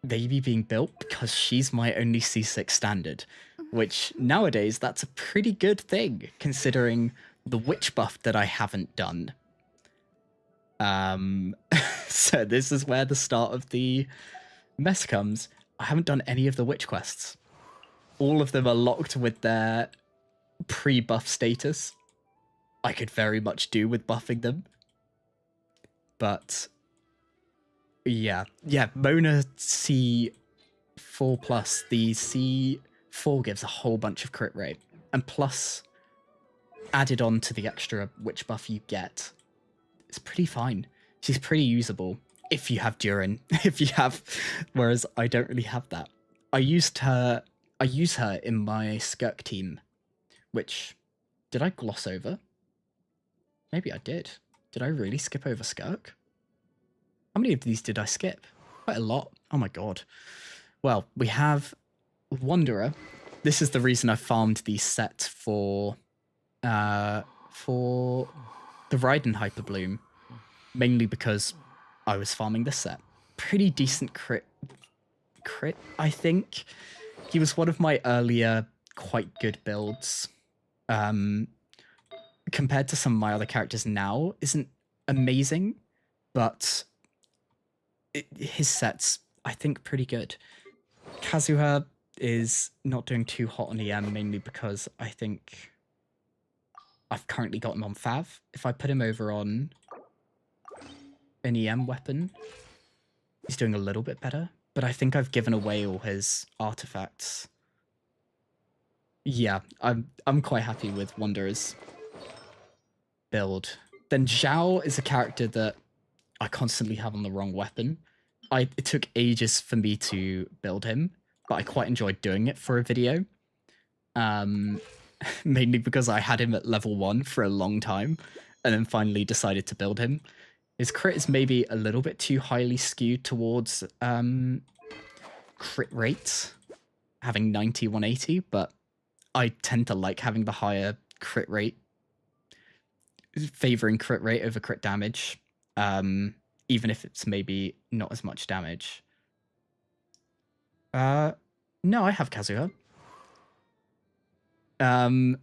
maybe being built because she's my only C6 standard, which nowadays that's a pretty good thing considering the witch buff that I haven't done. So this is where the start of the mess comes. I haven't done any of the witch quests. All of them are locked with their pre-buff status. I could very much do with buffing them. But yeah, Mona C4+, the C4 gives a whole bunch of crit rate. And plus, added on to the extra witch buff you get, it's pretty fine. She's pretty usable if you have Durin, whereas I don't really have that. I use her in my Skirk team, which, did I gloss over? Maybe I did. Did I really skip over Skirk? How many of these did I skip? Quite a lot. Oh my god. Well, we have Wanderer. This is the reason I farmed the set for the Raiden Hyperbloom, mainly because I was farming this set. Pretty decent crit, I think. He was one of my earlier quite good builds. Compared to some of my other characters now, isn't amazing, but his set's, I think, pretty good. Kazuha is not doing too hot on EM, mainly because I think I've currently got him on Fav. If I put him over on an EM weapon, he's doing a little bit better, but I think I've given away all his artifacts. Yeah, I'm quite happy with Wanderer's build. Then Zhao is a character that I constantly have on the wrong weapon. It took ages for me to build him, but I quite enjoyed doing it for a video. Mainly because I had him at level 1 for a long time, and then finally decided to build him. His crit is maybe a little bit too highly skewed towards crit rate. having 90, 180, but I tend to like having the higher crit rate, favoring crit rate over crit damage, even if it's maybe not as much damage. No, I have Kazuha. I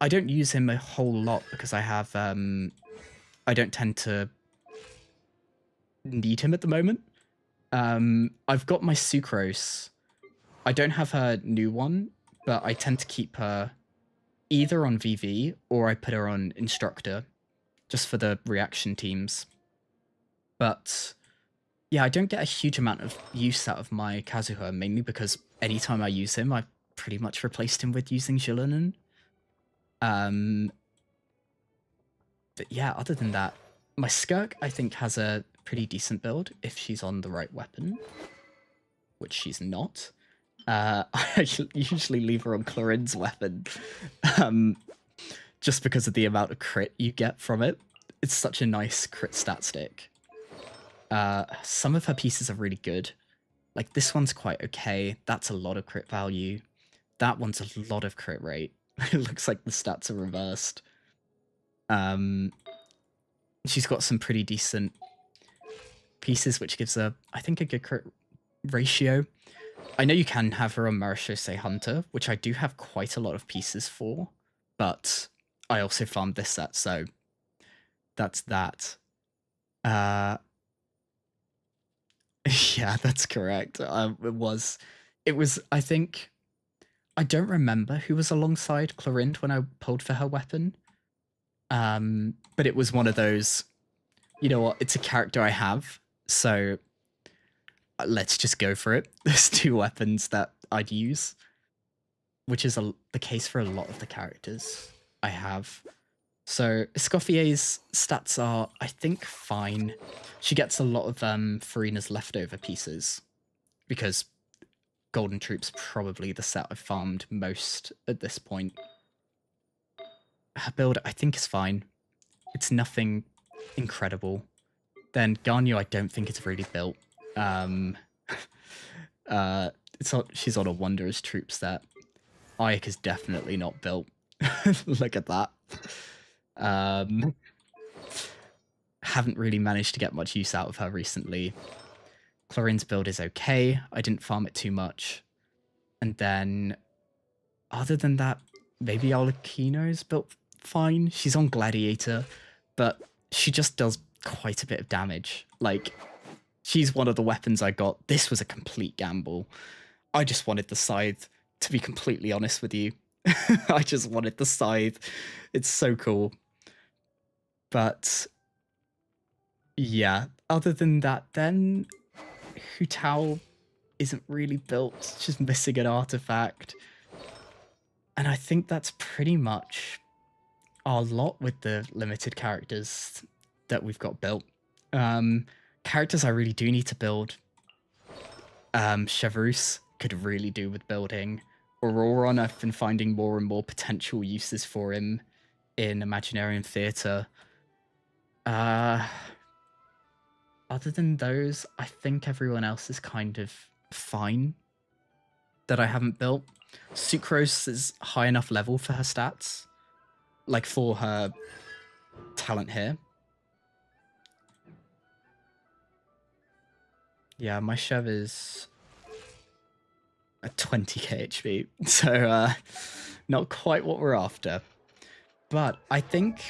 don't use him a whole lot because I have, I don't tend to need him at the moment. I've got my Sucrose. I don't have her new one, but I tend to keep her either on VV or I put her on Instructor, just for the reaction teams. But yeah, I don't get a huge amount of use out of my Kazuha, mainly because anytime I use him, I've pretty much replaced him with using Jillanen. But yeah, other than that, my Skirk, I think, has a pretty decent build if she's on the right weapon, which she's not. I usually leave her on Clorin's weapon, just because of the amount of crit you get from it. It's such a nice crit stat stick. Some of her pieces are really good. Like, this one's quite okay. That's a lot of crit value. That one's a lot of crit rate. It looks like the stats are reversed. She's got some pretty decent pieces, which gives her, I think, a good crit ratio. I know you can have her on Marishose Hunter, which I do have quite a lot of pieces for, but I also farmed this set, so that's that. Yeah, that's correct. It was, I think, I don't remember who was alongside Clorinde when I pulled for her weapon. But it was one of those, you know what, it's a character I have, so let's just go for it. There's two weapons that I'd use, which is the case for a lot of the characters I have. So Escoffier's stats are, I think, fine. She gets a lot of Farina's leftover pieces, because Golden Troop's probably the set I've farmed most at this point. Her build, I think, is fine. It's nothing incredible. Then Ganyu, I don't think it's really built. She's on a Wanderer's Troop set. Ayek is definitely not built. Look at that. Haven't really managed to get much use out of her recently. Clorine's build is okay. I didn't farm it too much. And then, other than that, maybe Alucino's built fine. She's on Gladiator, but she just does quite a bit of damage. Like, she's one of the weapons I got. This was a complete gamble. I just wanted the scythe, to be completely honest with you. I just wanted the scythe. It's so cool. But yeah, other than that, then Hu Tao isn't really built. It's just missing an artifact. And I think that's pretty much our lot with the limited characters that we've got built. Characters I really do need to build. Chevreuse could really do with building. Auroron, I've been finding more and more potential uses for him in Imaginarium Theatre. Other than those, I think everyone else is kind of fine that I haven't built. Sucrose is high enough level for her stats, like for her talent here. Yeah, my Chev is at 20k HP, so not quite what we're after. But I think,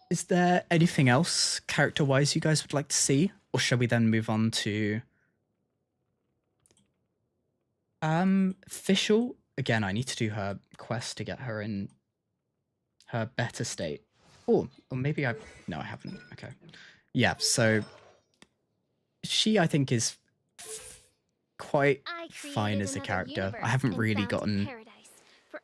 is there anything else character-wise you guys would like to see? Or shall we then move on to Fischl? Again, I need to do her quest to get her in her better state. Oh, or maybe no, I haven't. Okay. Yeah, so she, I think, is quite fine as a character. I haven't really gotten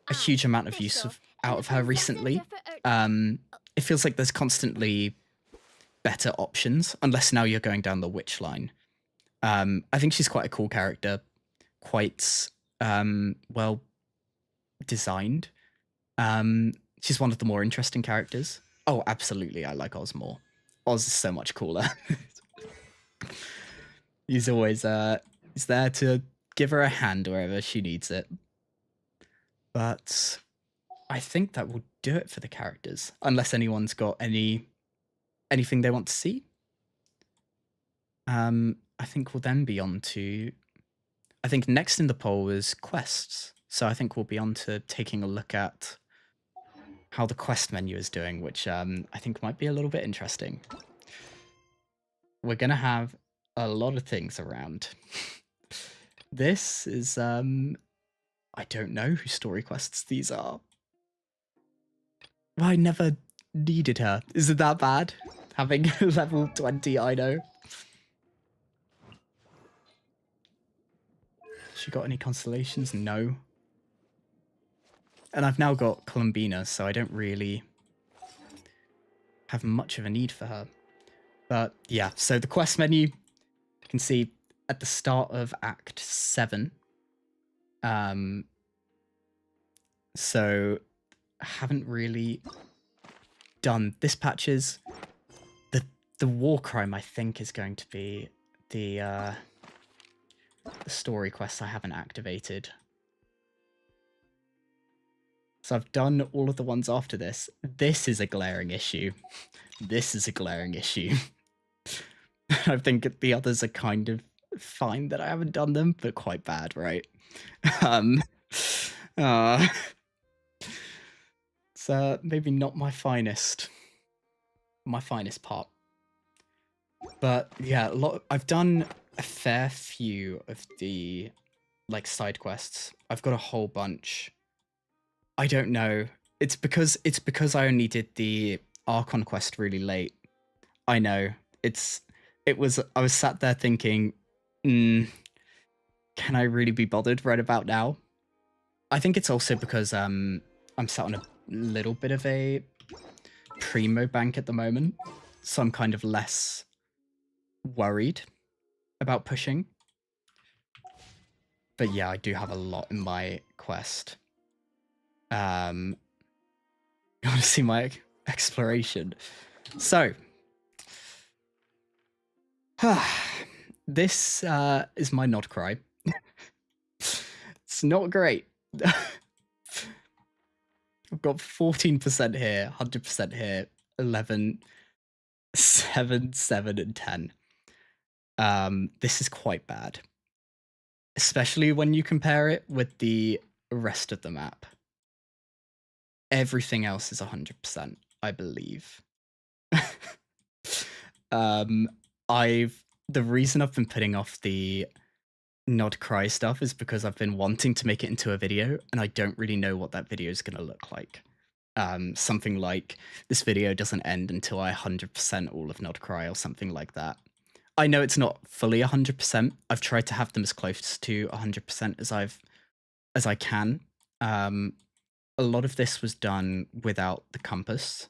a huge amount of use out of her recently. It feels like there's constantly better options, unless now you're going down the witch line. I think she's quite a cool character, quite well designed. She's one of the more interesting characters. Oh, absolutely, I like Oz more. Oz is so much cooler. He's always he's there to give her a hand wherever she needs it. But I think that will do it for the characters, unless anyone's got anything they want to see. I think we'll then be on to, I think next in the poll is quests. So I think we'll be on to taking a look at how the quest menu is doing, which I think might be a little bit interesting. We're going to have a lot of things around. This is, I don't know whose story quests these are. I never needed her. Is it that bad? Having level 20, I know. She got any constellations? No. And I've now got Columbina, so I don't really have much of a need for her. But yeah, so the quest menu, you can see at the start of Act 7. So I haven't really done this patches. The war crime, I think, is going to be the story quest I haven't activated. So I've done all of the ones after this. This is a glaring issue. This is a glaring issue. I think the others are kind of fine that I haven't done them, but quite bad, right? It's maybe not my finest part. But yeah, I've done a fair few of the like side quests. I've got a whole bunch. I don't know. It's because I only did the Archon quest really late. I know. I was sat there thinking, can I really be bothered right about now? I think it's also because I'm sat on a little bit of a primo bank at the moment, so I'm kind of less worried about pushing. But yeah, I do have a lot in my quest. You want to see my exploration? So, this is my nod cry. It's not great. I've got 14% here, 100% here, 11, 7, 7, and 10. This is quite bad. Especially when you compare it with the rest of the map. Everything else is 100%, I believe. The reason I've been putting off the nod cry stuff is because I've been wanting to make it into a video, and I don't really know what that video is going to look like. Something like, this video doesn't end until I 100% all of nod cry, or something like that. I know it's not fully 100%. I've tried to have them as close to 100% as I can. A lot of this was done without the compass,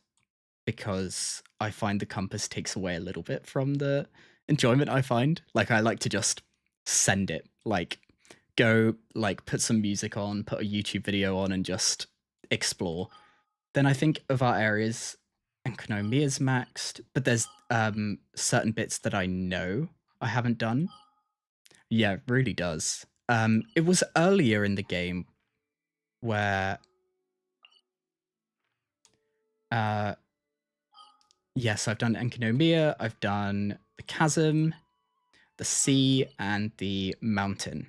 because I find the compass takes away a little bit from the enjoyment I find. Like, I like to just send it, like, go, like, put some music on, put a YouTube video on, and just explore. Then I think of our areas, Enkonomia's maxed, but there's certain bits that I know I haven't done. Yeah, it really does. It was earlier in the game where yes, I've done Enkonomia, I've done the chasm, the sea, and the mountain.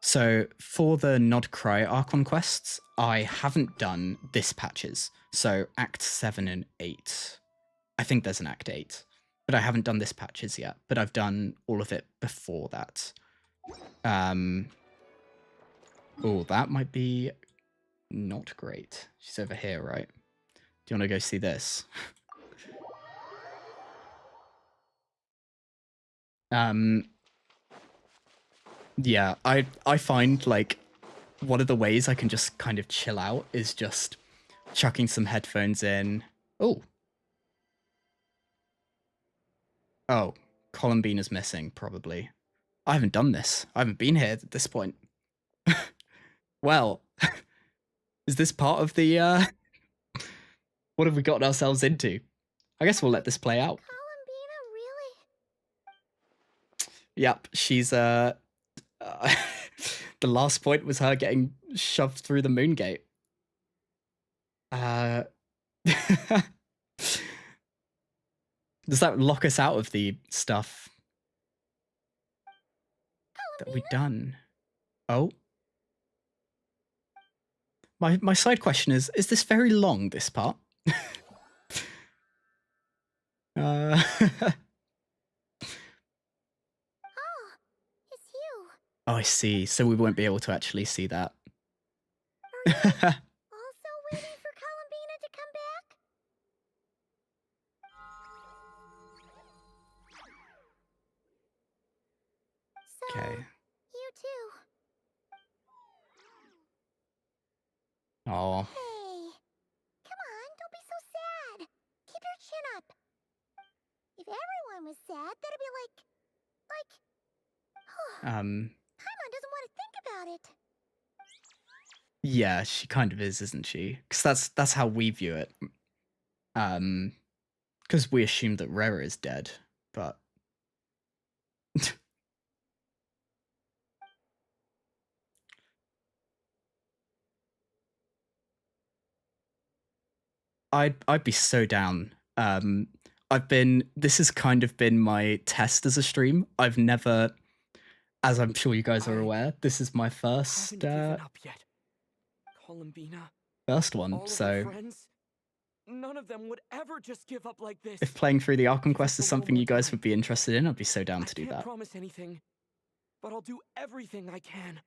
So for the Nod Cry Archon quests, I haven't done this patches. So Act 7 and 8. I think there's an Act 8, but I haven't done this patches yet, but I've done all of it before that. Oh, that might be not great. She's over here, right? Do you want to go see this? Yeah, I find, like, one of the ways I can just kind of chill out is just chucking some headphones in. Oh, Columbina's missing, probably. I haven't done this. I haven't been here at this point. Well, is this part of the, what have we gotten ourselves into? I guess we'll let this play out. Yep, she's the last point was her getting shoved through the moon gate. Does that lock us out of the stuff that we've done? Oh. My side question is this very long, this part? Oh, I see. So we won't be able to actually see that. Also waiting for Columbina to come back? So, Okay. you too. Oh. Hey, come on, don't be so sad. Keep your chin up. If everyone was sad, that'd be like... Paimon doesn't want to think about it. Yeah, she kind of is, isn't she? Because that's how we view it. Because we assume that Rera is dead, but I'd be so down. This has kind of been my test as a stream. I've never, as I'm sure you guys are aware, this is my first up yet. Columbina, first one. all of So her friends, none of them would ever just give up like this. if playing through the Archon Quest is something you guys would be interested in, I'd be so down to do I can't that. promise anything, but I'll do everything I can.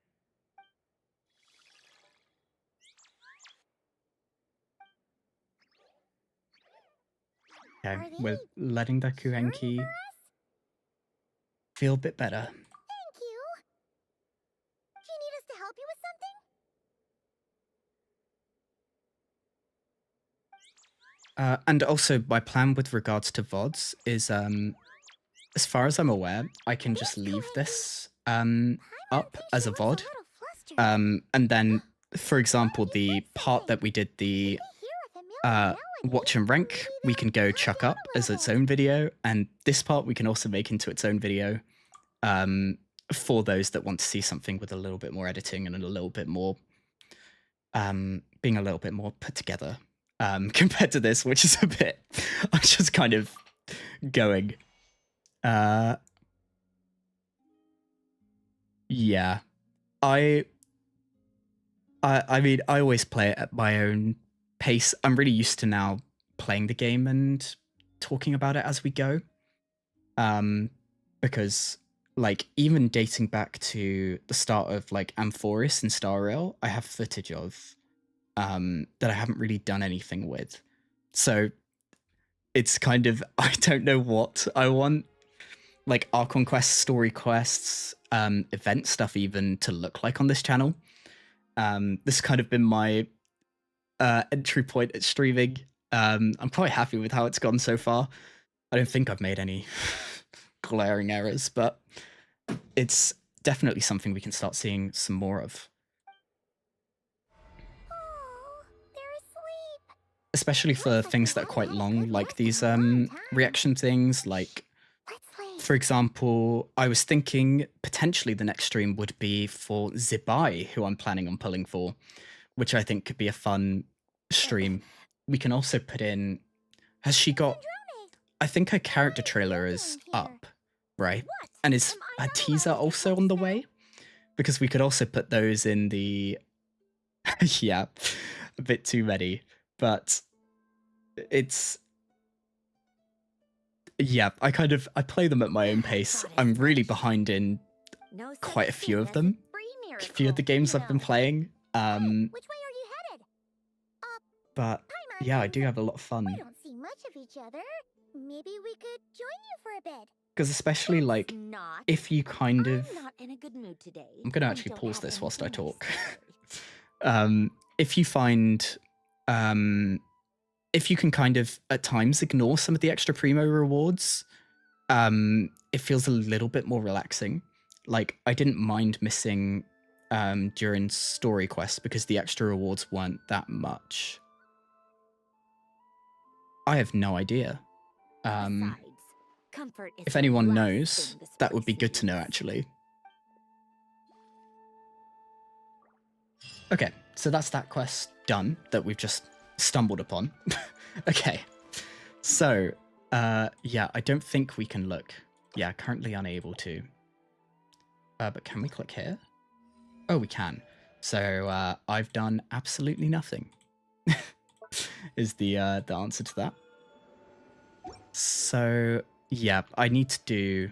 Okay, we're letting the Kuenki feel a bit better. Thank you. Do you need us to help you with something? And also, my plan with regards to VODs is, as far as I'm aware, I can just leave this up as a VOD. And then, for example, the part that we did the watch and rank, we can go chuck up as its own video, and this part we can also make into its own video for those that want to see something with a little bit more editing and a little bit more being a little bit more put together compared to this, which is a bit I'm just kind of going yeah. I mean, I always play it at my own pace. I'm really used to now playing the game and talking about it as we go. Because like even dating back to the start of like Amphoris and Star Rail, I have footage of that I haven't really done anything with. So it's kind of, I don't know what I want, like Archon quests, story quests, event stuff even to look like on this channel. This has kind of been my entry point at streaming. I'm quite happy with how it's gone so far. I don't think I've made any glaring errors, but it's definitely something we can start seeing some more of. Especially for things that are quite long, like these reaction things, like, for example, I was thinking potentially the next stream would be for Zibai, who I'm planning on pulling for, which I think could be a fun stream. We can also put in, has she got, I think her character trailer is up, right? And is a teaser also on the way? Because we could also put those in the, yeah, a bit too many, but it's, yeah, I play them at my own pace. I'm really behind in quite a few of them, a few of the games I've been playing. Which way are you headed? But yeah, I do have a lot of fun. We don't see much of each other. Maybe we could join you for a bit. Because especially like, if you kind of, I'm not in a good mood today. I'm going to actually pause this whilst I talk. If you find, if you can kind of at times ignore some of the extra primo rewards, it feels a little bit more relaxing. Like I didn't mind missing during story quests because the extra rewards weren't that much. I have no idea. Comfort is If the anyone last knows, thing this that would be place good to know, needs. actually. Okay, so that's that quest done that we've just stumbled upon. Okay, so, yeah, I don't think we can look. Yeah, currently unable to. But can we click here? Oh, we can. So, I've done absolutely nothing. Is the answer to that. So, yeah, I need to do...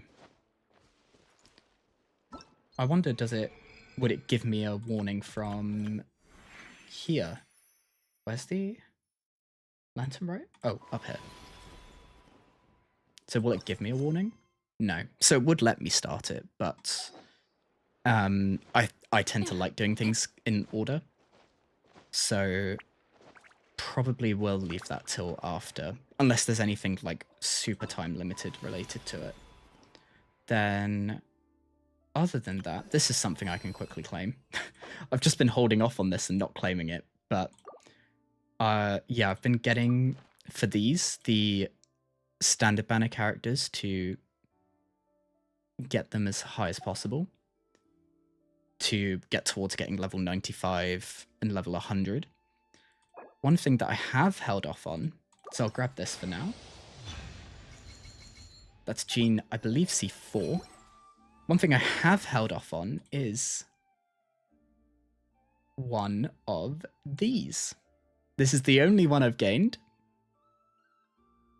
I wonder, would it give me a warning from here? Where's the lantern right? Oh, up here. So will it give me a warning? No. So it would let me start it, but I tend to like doing things in order. So probably will leave that till after, unless there's anything like super time limited related to it. Then other than that, this is something I can quickly claim. I've just been holding off on this and not claiming it, but yeah, I've been getting, for these, the standard banner characters to get them as high as possible, to get towards getting level 95 and level 100. One thing that I have held off on, so I'll grab this for now. That's gene, I believe, C4. One thing I have held off on is one of these. This is the only one I've gained.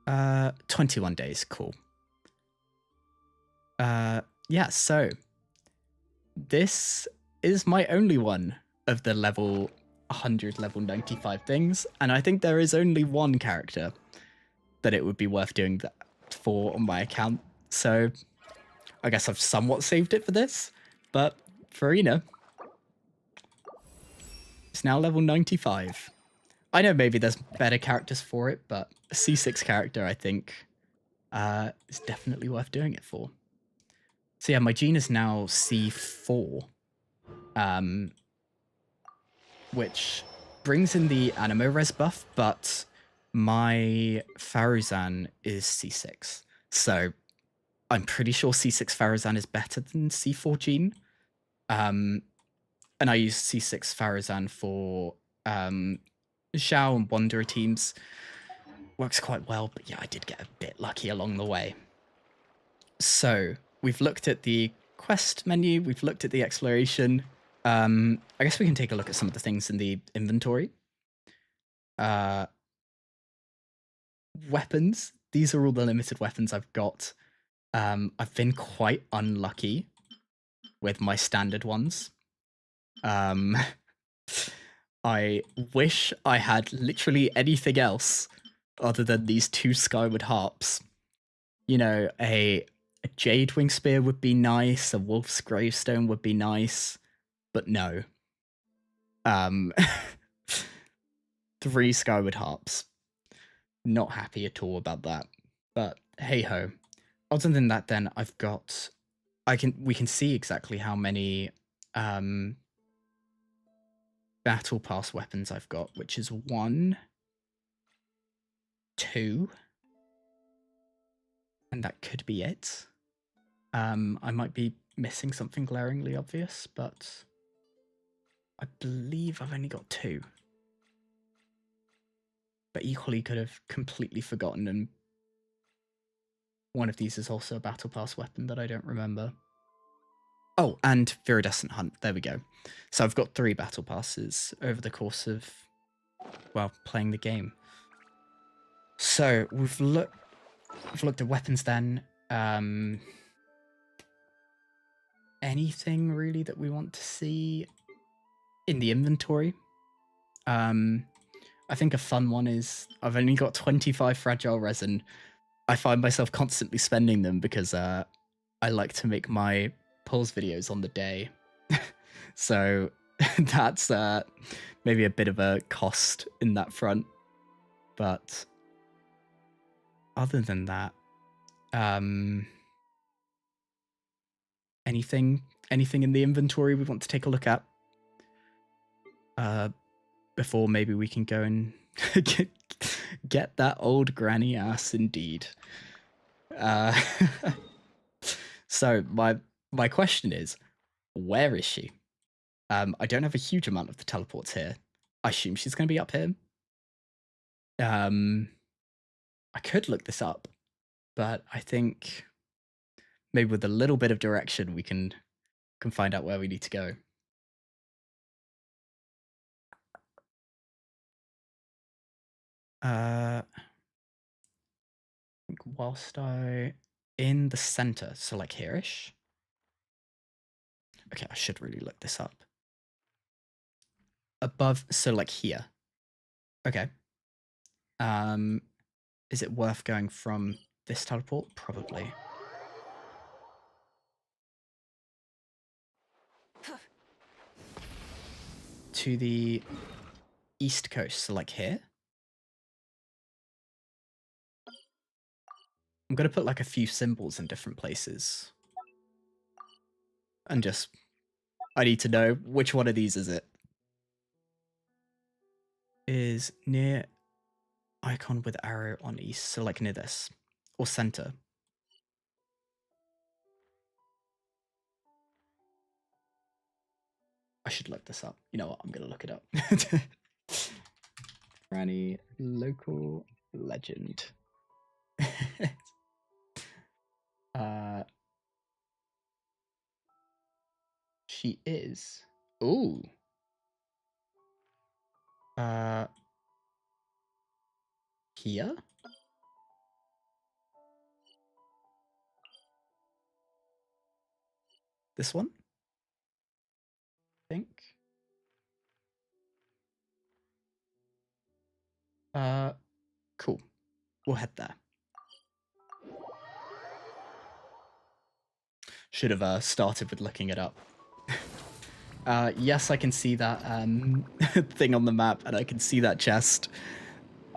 21 days, cool. Yeah, so this is my only one of the level 100, level 95 things, and I think there is only one character that it would be worth doing that for on my account, so I guess I've somewhat saved it for this, but Farina, it's now level 95. I know maybe there's better characters for it, but a C6 character, I think, is definitely worth doing it for. So yeah, my gene is now C4, which brings in the animo res buff, but my Faruzan is C6. So I'm pretty sure C6 Faruzan is better than C4 gene. And I use C6 Faruzan for Xiao and Wanderer teams. Works quite well, but yeah, I did get a bit lucky along the way. So we've looked at the quest menu, we've looked at the exploration. I guess we can take a look at some of the things in the inventory. Weapons. These are all the limited weapons I've got. I've been quite unlucky with my standard ones. I wish I had literally anything else other than these 2 skyward harps. You know, a Jade Wing Spear would be nice, a Wolf's Gravestone would be nice, but no. 3 skyward harps. Not happy at all about that. But hey ho. Other than that, then I've got, we can see exactly how many battle pass weapons I've got, which is 1, 2, and that could be it. I might be missing something glaringly obvious, but I believe I've only got 2. But equally could have completely forgotten, and one of these is also a battle pass weapon that I don't remember. Oh, and Viridescent Hunt, there we go. So I've got 3 battle passes over the course of, well, playing the game. So we've looked at weapons then. Anything really that we want to see in the inventory? I think a fun one is I've only got 25 fragile resin. I find myself constantly spending them because I like to make my pulls videos on the day. So that's maybe a bit of a cost in that front. But other than that, anything in the inventory we want to take a look at before maybe we can go and get that old granny ass indeed. Uh, so my question is, where is she? I don't have a huge amount of the teleports here. I assume she's going to be up here. I could look this up, but I think maybe with a little bit of direction we can find out where we need to go. I think whilst in the center, so like here-ish. Okay, I should really look this up. Above, so like here. Okay. Is it worth going from this teleport? Probably. To the east coast, so like here. I'm gonna put like a few symbols in different places. And just, I need to know which one of these is it. Is near icon with arrow on east, so like near this. Or center. I should look this up. You know what? I'm gonna look it up. Granny local legend. She is. Ooh. Here? This one? I think. Cool. We'll head there. Should have started with looking it up. Yes, I can see that thing on the map, and I can see that chest.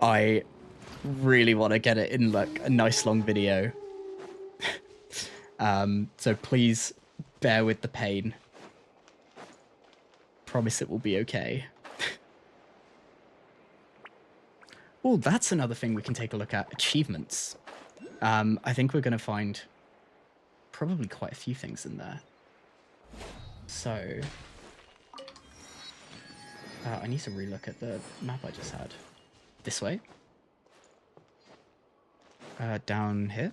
I really want to get it in like a nice long video. So please bear with the pain. Promise it will be okay. Oh, that's another thing we can take a look at. Achievements. I think we're going to find probably quite a few things in there. So, I need to relook at the map I just had. This way. Down here.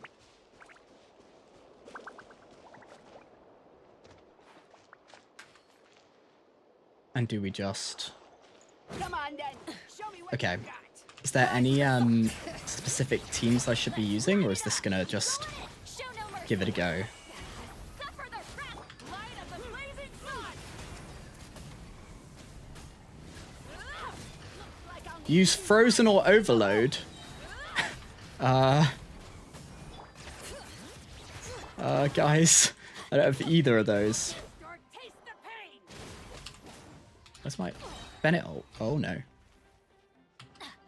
And do we just... Come on, then. Show me what okay. you got. Is there any specific teams I should be using, or is this gonna just give it a go? Use Frozen or Overload. Guys, I don't have either of those. Where's my Bennett ult? Oh no.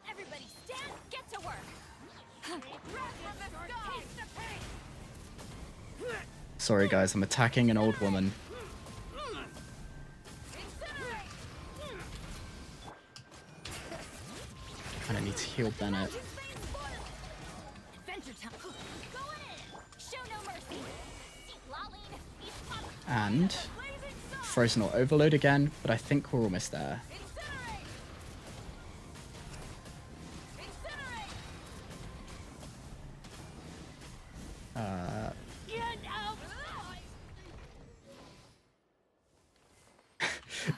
Everybody stand, get to work. Sorry guys, I'm attacking an old woman. I need to heal Bennett. And Frozen or Overload again, but I think we're almost there.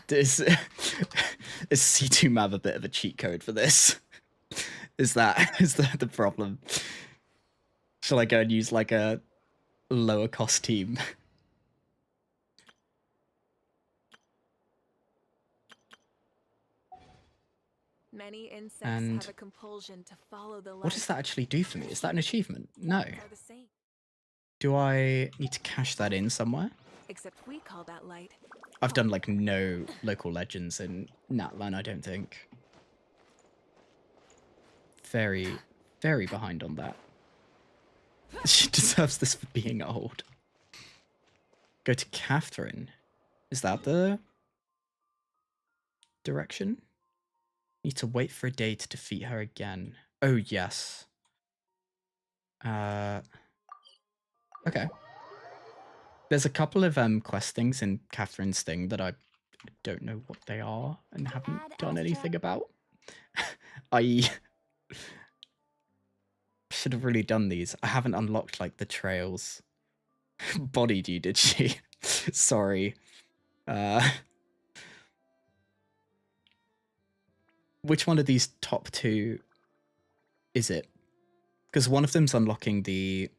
Is C2 Mav a bit of a cheat code for this? Is that the problem? Shall I go and use like a lower cost team? Many insects And have a compulsion to follow the light. what does that actually do for me? Is that an achievement? No. Are the same. Do I need to cash that in somewhere? Except we call that light. I've done like no local legends in Natlan, I don't think. Very, very behind on that. She deserves this for being old. Go to Catherine. Is that the direction? Need to wait for a day to defeat her again. Oh, yes. Okay. There's a couple of quest things in Catherine's thing that I don't know what they are and haven't done anything about. I should have really done these. I haven't unlocked like the trails. Bodied you, did she? Sorry. Which one of these top two is it? Because one of them's unlocking the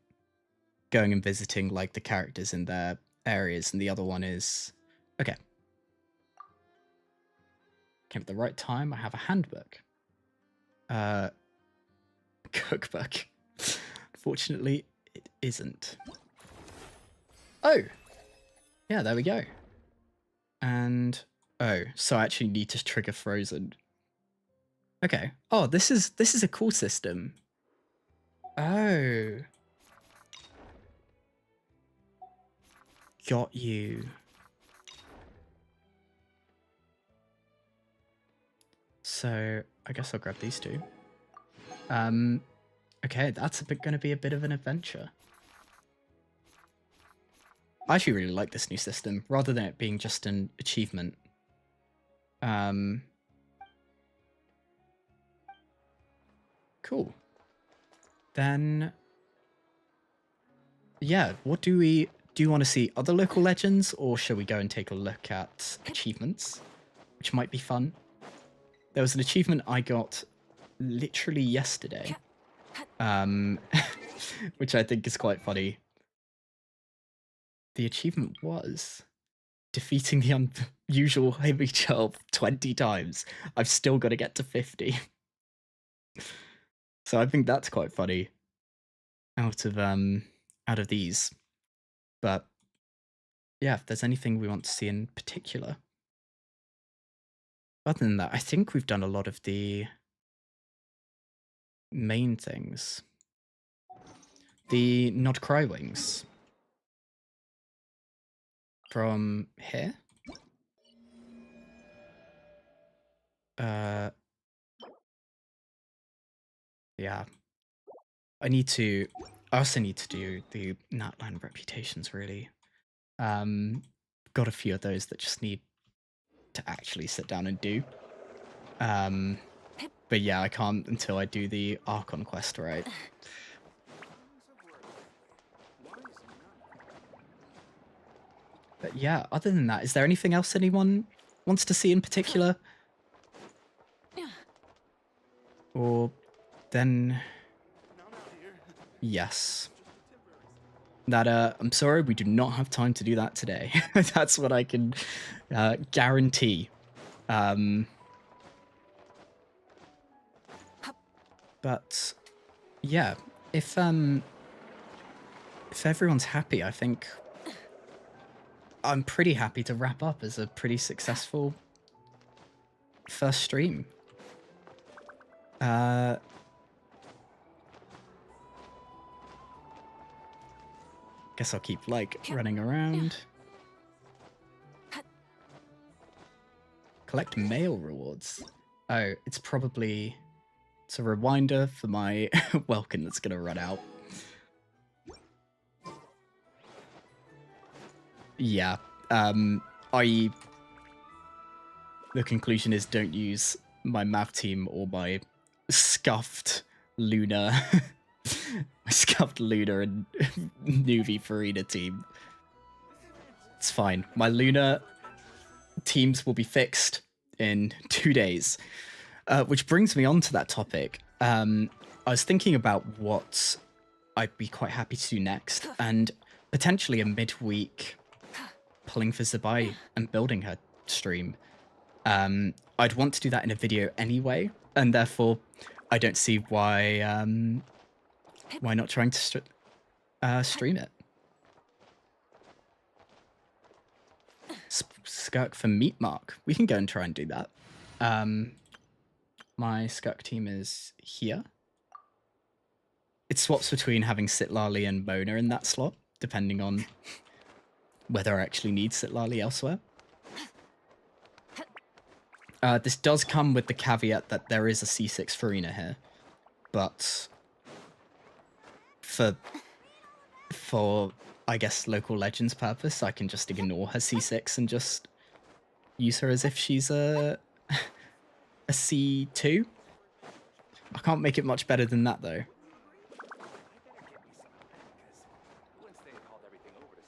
going and visiting like the characters in their areas, and the other one is okay. Came at the right time. I have a handbook. Cookbook. Unfortunately, it isn't. Oh, yeah, there we go. And oh, so I actually need to trigger Frozen. Okay. Oh, this is a cool system. Oh. Got you. So I guess I'll grab these two. Okay, that's gonna be a bit of an adventure. I actually really like this new system, rather than it being just an achievement. Cool. Then, yeah, what do you want to see? Other local legends, or shall we go and take a look at achievements, which might be fun? There was an achievement I got literally yesterday, which I think is quite funny. The achievement was defeating the unusual image of 20 times. I've still got to get to 50. So I think that's quite funny out of these. But yeah, if there's anything we want to see in particular. Other than that, I think we've done a lot of the main things. The Nod Cry Wings. From here? Yeah. I also need to do the Natland reputations, really. Got a few of those that just need to actually sit down and do. But yeah, I can't until I do the Archon quest, right? But yeah, other than that, is there anything else anyone wants to see in particular? Or then... Yes. That, I'm sorry, we do not have time to do that today. That's what I can guarantee. But yeah, if everyone's happy, I think I'm pretty happy to wrap up as a pretty successful first stream. Guess I'll keep like running around. Collect mail rewards. Oh, it's a reminder for my Welkin that's gonna run out. Yeah. The conclusion is don't use my math team or my scuffed Luna my scuffed Luna and Nuvi Farina team. It's fine. My Luna teams will be fixed in 2 days. Which brings me on to that topic. I was thinking about what I'd be quite happy to do next, and potentially a midweek pulling for Zabai and building her stream. I'd want to do that in a video anyway, and therefore I don't see why not trying to stream it. Skirk for Meat Mark. We can go and try and do that. My Skirk team is here. It swaps between having Sitlali and Mona in that slot, depending on whether I actually need Sitlali elsewhere. This does come with the caveat that there is a C6 Farina here, but for for, I guess, local legends purpose, I can just ignore her C6 and just use her as if she's a C2. I can't make it much better than that, though.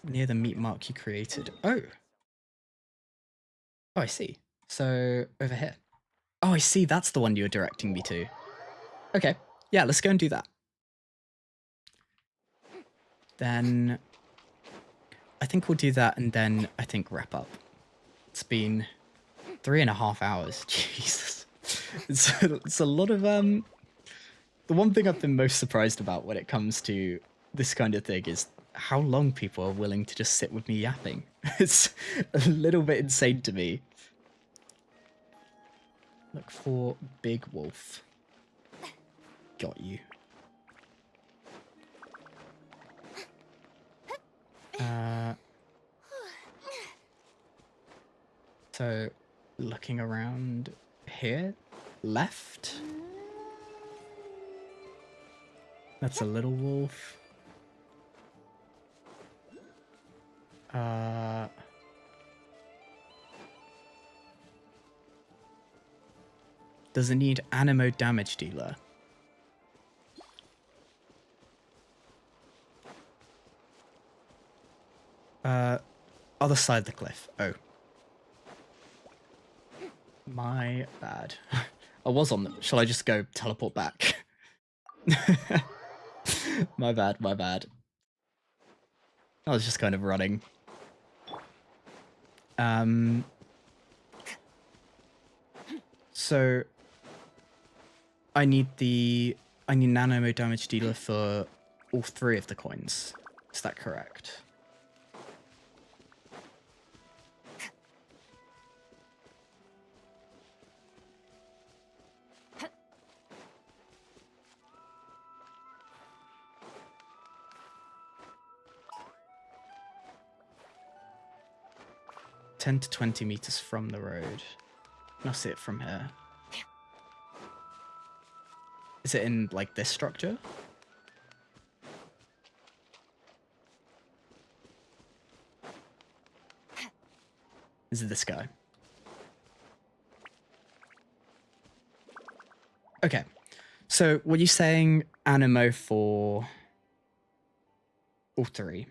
Near the meat mark you created. Oh. Oh, I see. So, over here. Oh, I see. That's the one you were directing me to. Okay. Yeah, let's go and do that. Then I think we'll do that and then I think wrap up. It's been 3.5 hours. Jesus. It's a lot of the one thing I've been most surprised about when it comes to this kind of thing is how long people are willing to just sit with me yapping. It's a little bit insane to me. Look for Big Wolf. Got you. So, looking around here, left. That's a little wolf. Does it need Animo damage dealer? Other side of the cliff. Oh. My bad. I was on them. Shall I just go teleport back? My bad, my bad. I was just kind of running. So I need nano damage dealer for all 3 of the coins. Is that correct? $10 to 20 meters from the road. I'll see it from here. Is it in, like, this structure? Is it this guy? Okay. So, were you saying Animo for all 3?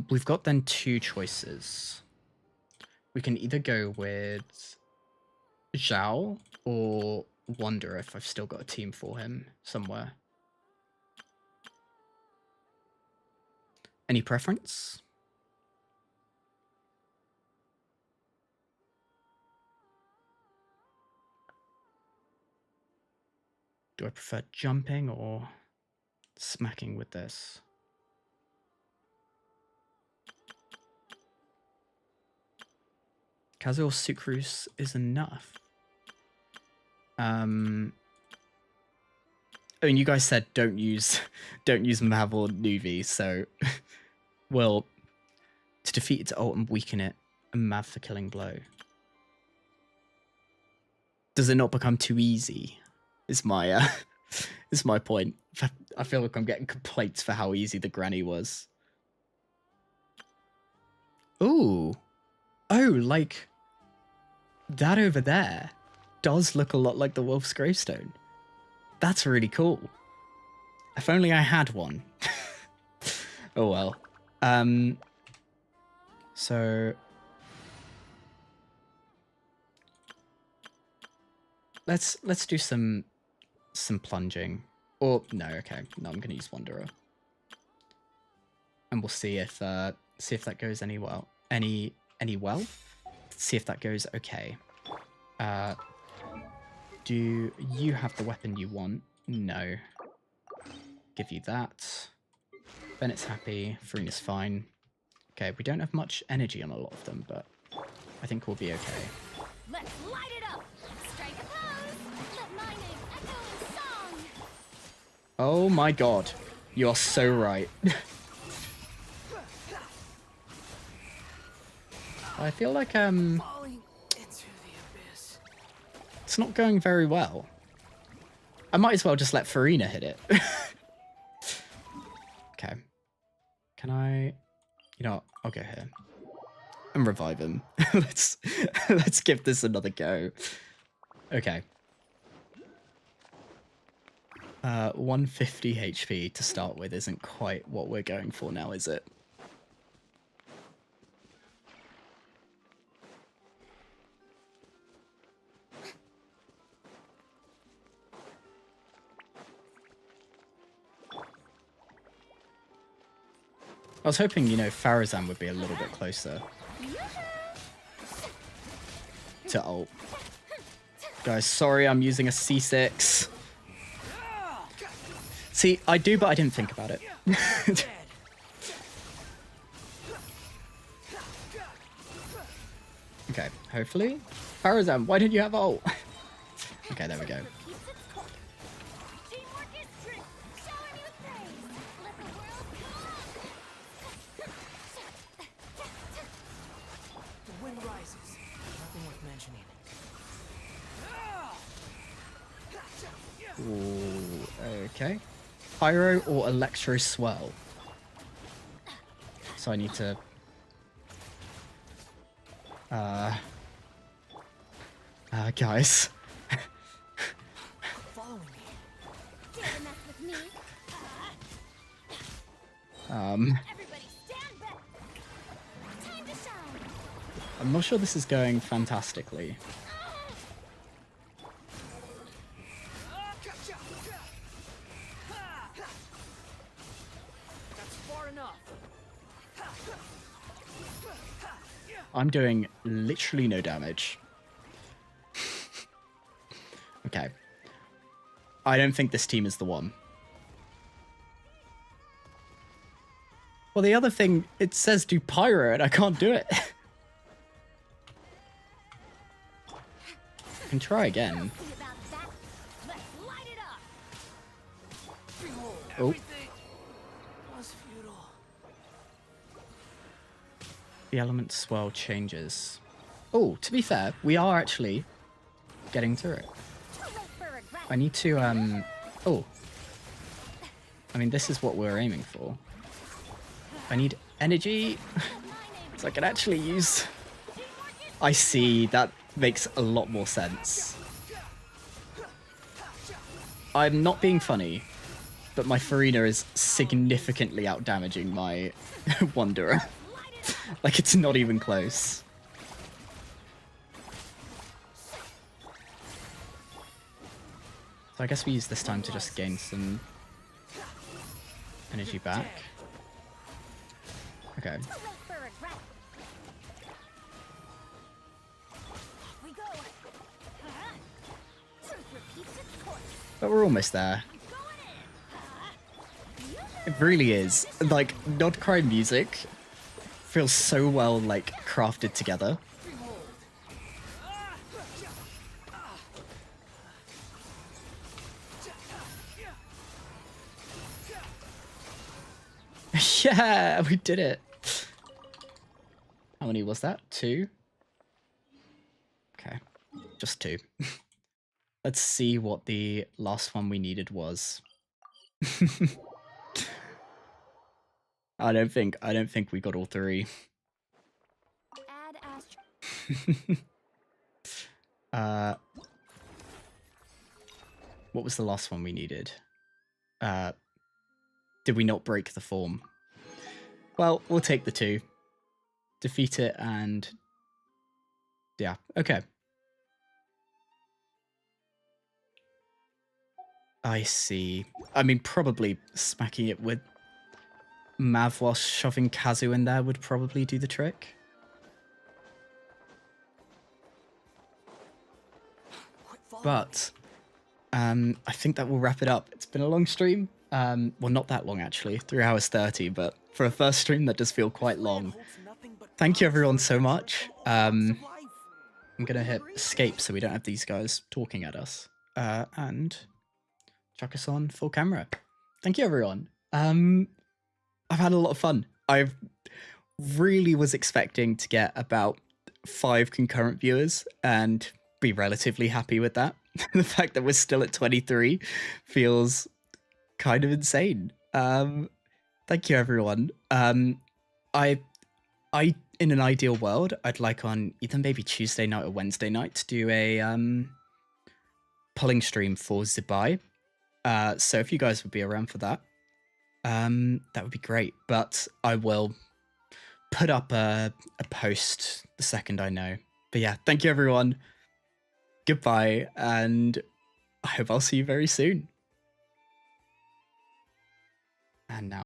We've got then 2 choices. We can either go with Zhao or Wonder if I've still got a team for him somewhere. Any preference? Do I prefer jumping or smacking with this? Casual sucrose is enough. I mean, you guys said don't use Mav or Nuvi, so well, to defeat its ult and weaken it, a Mav for killing blow. Does it not become too easy? Is my is my point. I feel like I'm getting complaints for how easy the granny was. Ooh. Oh, like that over there does look a lot like the Wolf's Gravestone. That's really cool. If only I had one. Oh well. So let's do some plunging. Or no, okay. No, I'm gonna use Wanderer. And we'll see if that goes any well. Any well? See if that goes okay. Do you have the weapon you want? No. Give you that. Bennett's happy. Farina's fine. Okay, we don't have much energy on a lot of them, but I think we'll be okay. Let's light it up! Strike a pose! Let my name echo in song! Oh my god. You are so right. I feel like it's not going very well. I might as well just let Farina hit it. Okay. go here and revive him. let's give this another go. Okay. 150 HP to start with isn't quite what we're going for now, is it? I was hoping, you know, Farazan would be a little bit closer to ult. Guys, sorry, I'm using a C6. See, I do, but I didn't think about it. Okay, hopefully. Farazan, why didn't you have ult? Okay, there we go. The wind rises. Nothing worth mentioning. Ooh, okay. Pyro or Electro Swirl? So I need to... guys. Follow me. I'm not sure this is going fantastically. I'm doing literally no damage. Okay. I don't think this team is the one. Well, the other thing, it says do pyro and I can't do it. I can try again. Oh. The element swirl changes. Oh, to be fair, we are actually getting through it. I need to, oh. I mean, this is what we're aiming for. I need energy, so I can actually use... I see, that makes a lot more sense. I'm not being funny, but my Farina is significantly outdamaging my Wanderer. Like, it's not even close. So I guess we use this time to just gain some energy back. Okay. But we're almost there. It really is. Like, Not Cry music feels so well, like, crafted together. Yeah, we did it. How many was that? 2? Okay, just 2. Let's see what the last one we needed was. I don't think we got all 3. What was the last one we needed? Did we not break the form? Well, we'll take the 2. Defeat it and... yeah, okay. I see. I mean, probably smacking it with Mav while shoving Kazu in there would probably do the trick. But I think that will wrap it up. It's been a long stream. Well, not that long, actually. 3 hours 30, but for a first stream, that does feel quite long. Thank you, everyone, so much. I'm going to hit escape so we don't have these guys talking at us. And chuck us on full camera. Thank you, everyone. I've had a lot of fun. I really was expecting to get about 5 concurrent viewers and be relatively happy with that. The fact that we're still at 23 feels kind of insane. Thank you, everyone. I in an ideal world, I'd like on either maybe Tuesday night or Wednesday night to do a pulling stream for Zibai. So if you guys would be around for that, that would be great. But I will put up a post the second I know. But yeah, thank you everyone. Goodbye, and I hope I'll see you very soon. And now